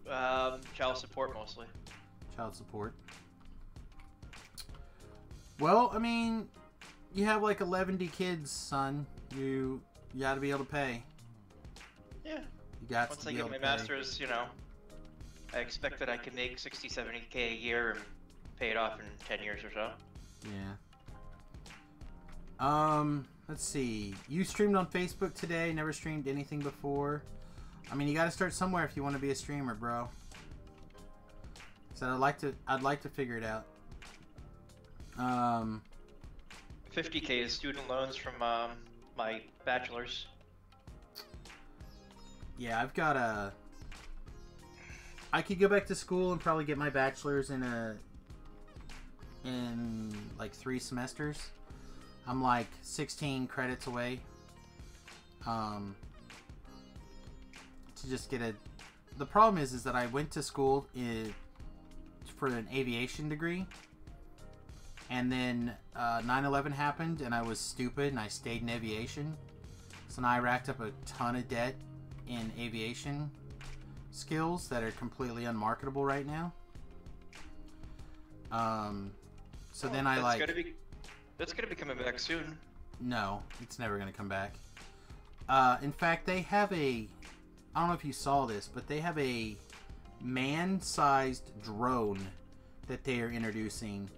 Child support mostly. Child support. Well, I mean, you have like 11 kids, son. You gotta be able to pay. Yeah. You got Once to I be get able my to pay. master's, you know, I expect that I can make 60, 70K a year and pay it off in 10 years or so. Yeah. Let's see. You streamed on Facebook today. Never streamed anything before. I mean, you got to start somewhere if you want to be a streamer, bro. So I'd like to figure it out. 50K is student loans from my bachelor's. Yeah, I could go back to school and probably get my bachelor's in like 3 semesters. I'm like 16 credits away to just get a the problem is that I went to school for an aviation degree, and then 9/11 happened, and I was stupid, and I stayed in aviation. So now I racked up a ton of debt in aviation skills that are completely unmarketable right now. So then I like... That's gonna be coming back soon. No, it's never gonna come back. In fact, they have a... I don't know if you saw this, but they have a man-sized drone that they are introducing,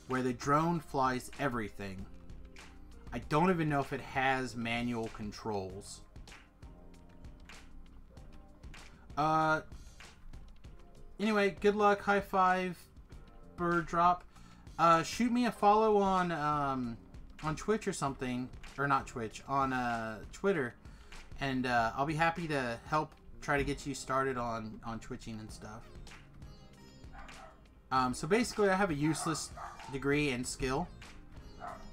where the drone flies everything. I don't even know if it has manual controls. Anyway, good luck, high five, bird drop. Shoot me a follow on Twitch or something, or not Twitch, on Twitter, and I'll be happy to help try to get you started on twitching and stuff. So basically, I have a useless degree and skill,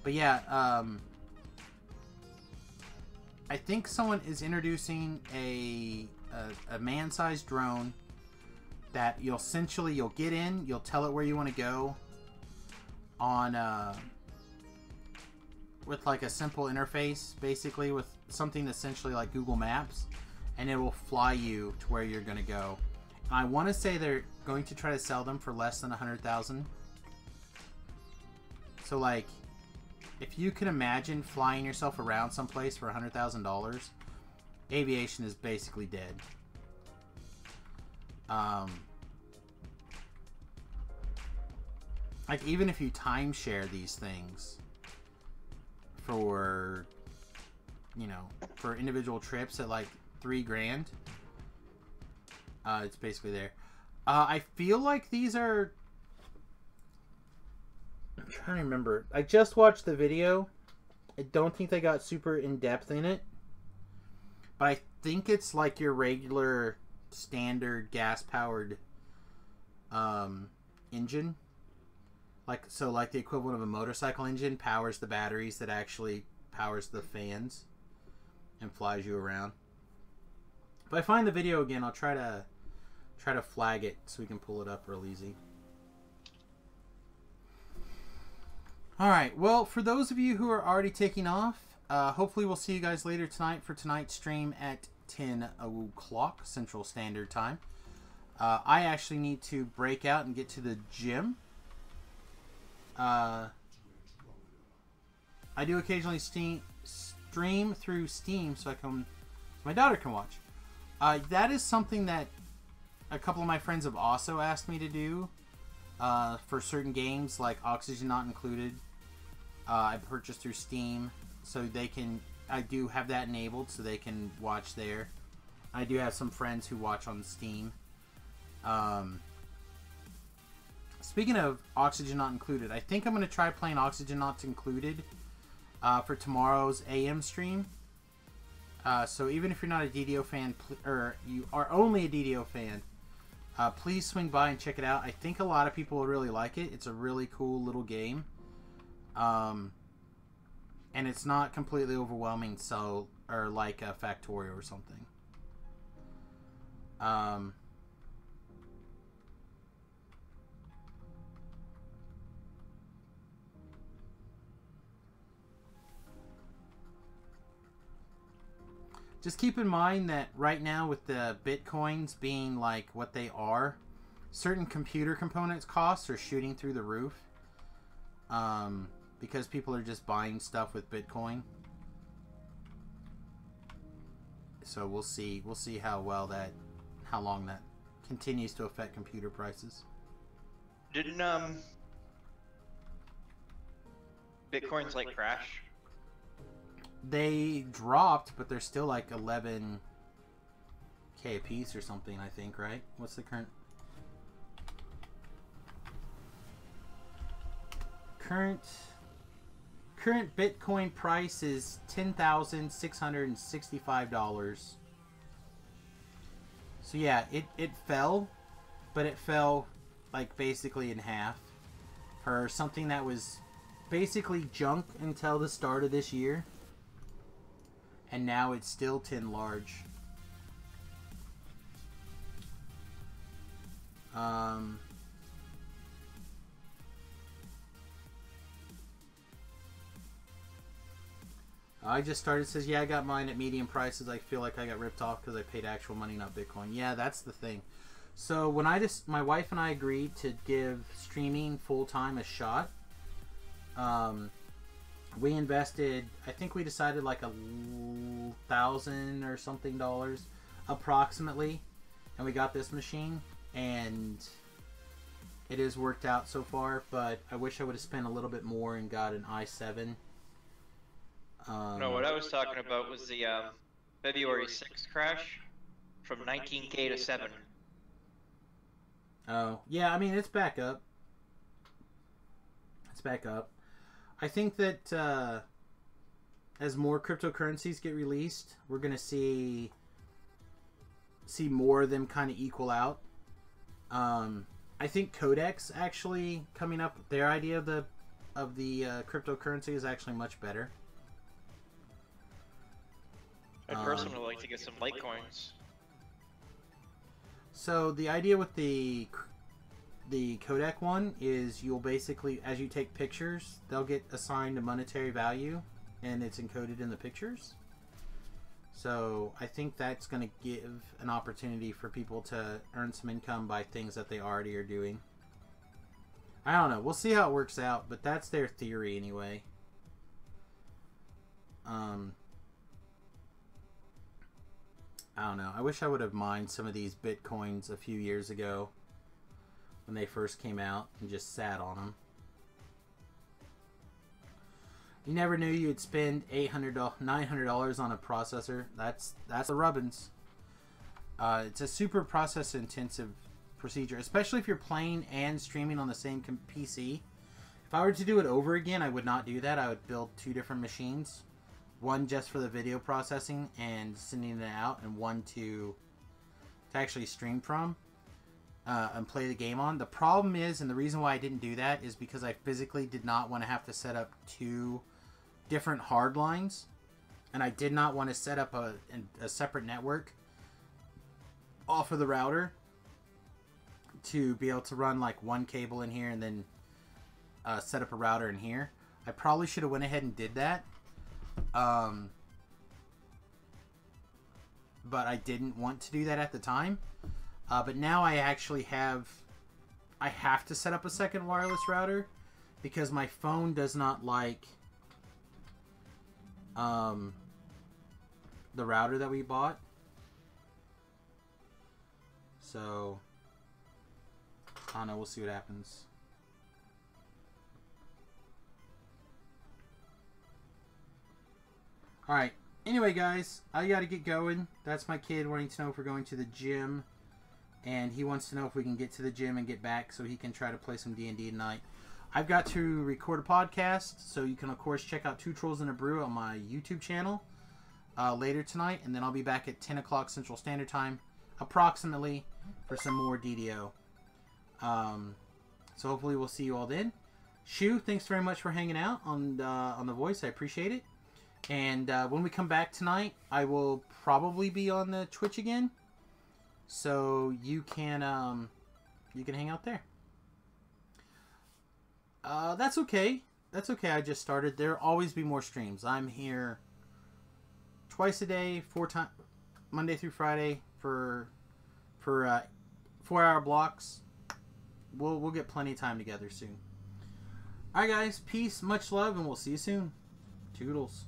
but yeah, I think someone is introducing a man-sized drone that you'll get in, you'll tell it where you want to go on with like a simple interface, basically with something essentially like Google Maps, and it will fly you to where you're going to go. And I want to say they're going to try to sell them for less than 100,000. So like, if you can imagine flying yourself around someplace for $100,000, aviation is basically dead. Like, even if you timeshare these things for, you know, for individual trips at like $3,000, it's basically there. I feel like these are... I'm trying to remember. I just watched the video. I don't think they got super in-depth in it. But I think it's like your regular standard gas-powered engine. Like the equivalent of a motorcycle engine powers the batteries that actually powers the fans and flies you around. If I find the video again, I'll try to flag it so we can pull it up real easy. Alright, well, for those of you who are already taking off, hopefully we'll see you guys later tonight for tonight's stream at 10 o'clock Central Standard Time. I actually need to break out and get to the gym. I do occasionally stream through Steam so my daughter can watch. That is something that a couple of my friends have also asked me to do for certain games, like Oxygen Not Included. I purchased through Steam, so they can... I do have that enabled, so they can watch there. I do have some friends who watch on Steam. Speaking of Oxygen Not Included, I think I'm going to try playing Oxygen Not Included for tomorrow's AM stream. So even if you're not a DDO fan, or you are only a DDO fan, please swing by and check it out. I think a lot of people will really like it. It's a really cool little game. And it's not completely overwhelming, or like a Factorio or something. Just keep in mind that right now, with the Bitcoins being like what they are, certain computer components costs are shooting through the roof. Because people are just buying stuff with Bitcoin. So we'll see how long that continues to affect computer prices. Didn't Bitcoins like crash? They dropped, but they're still like 11K a piece or something, I think, right? What's the current Bitcoin price is $10,665. So yeah, it fell, but it fell like basically in half for something that was basically junk until the start of this year. And now it's still 10 large. I just started. Says, yeah, I got mine at medium prices. I feel like I got ripped off because I paid actual money, not Bitcoin. Yeah, that's the thing. So when my wife and I agreed to give streaming full time a shot, we invested. I think we decided like $1,000 or something dollars, approximately, and we got this machine, and it has worked out so far. But I wish I would have spent a little bit more and got an i7. No, what I was talking about was the February 6th crash from 19K to 7. Oh, yeah, I mean, it's back up. It's back up. I think that as more cryptocurrencies get released, we're going to see more of them kind of equal out. I think Codex actually coming up, their idea of the cryptocurrency is actually much better. I'd personally like to get some Litecoins. So the idea with the codec one is you'll basically, as you take pictures, they'll get assigned a monetary value, and it's encoded in the pictures. So I think that's going to give an opportunity for people to earn some income by things that they already are doing. I don't know. We'll see how it works out, but that's their theory anyway. I don't know. I wish I would have mined some of these Bitcoins a few years ago when they first came out and just sat on them. You never knew you'd spend $800, $900 on a processor. That's the rubbins. It's a super process intensive procedure, especially if you're playing and streaming on the same PC. If I were to do it over again, I would not do that. I would build 2 different machines. One just for the video processing and sending it out, and one to actually stream from and play the game on. The problem is, and the reason why I didn't do that, is because I physically did not want to have to set up 2 different hard lines, and I did not want to set up a separate network off of the router to be able to run like one cable in here and then set up a router in here. I probably should have went ahead and did that. But I didn't want to do that at the time. But now I actually have to set up a second wireless router because my phone does not like the router that we bought. So I don't know, we'll see what happens. Alright, anyway guys, I gotta get going. That's my kid wanting to know if we're going to the gym. And he wants to know if we can get to the gym and get back so he can try to play some D&D tonight. I've got to record a podcast, so you can of course check out Two Trolls and a Brew on my YouTube channel later tonight. And then I'll be back at 10 o'clock Central Standard Time, approximately, for some more DDO. So hopefully we'll see you all then. Shu, thanks very much for hanging out on the voice. I appreciate it. And when we come back tonight, I will probably be on the Twitch again, so you can hang out there. That's okay. That's okay. I just started. There'll always be more streams. I'm here twice a day, 4 times, Monday through Friday for 4-hour blocks. We'll get plenty of time together soon. All right, guys. Peace, much love, and we'll see you soon. Toodles.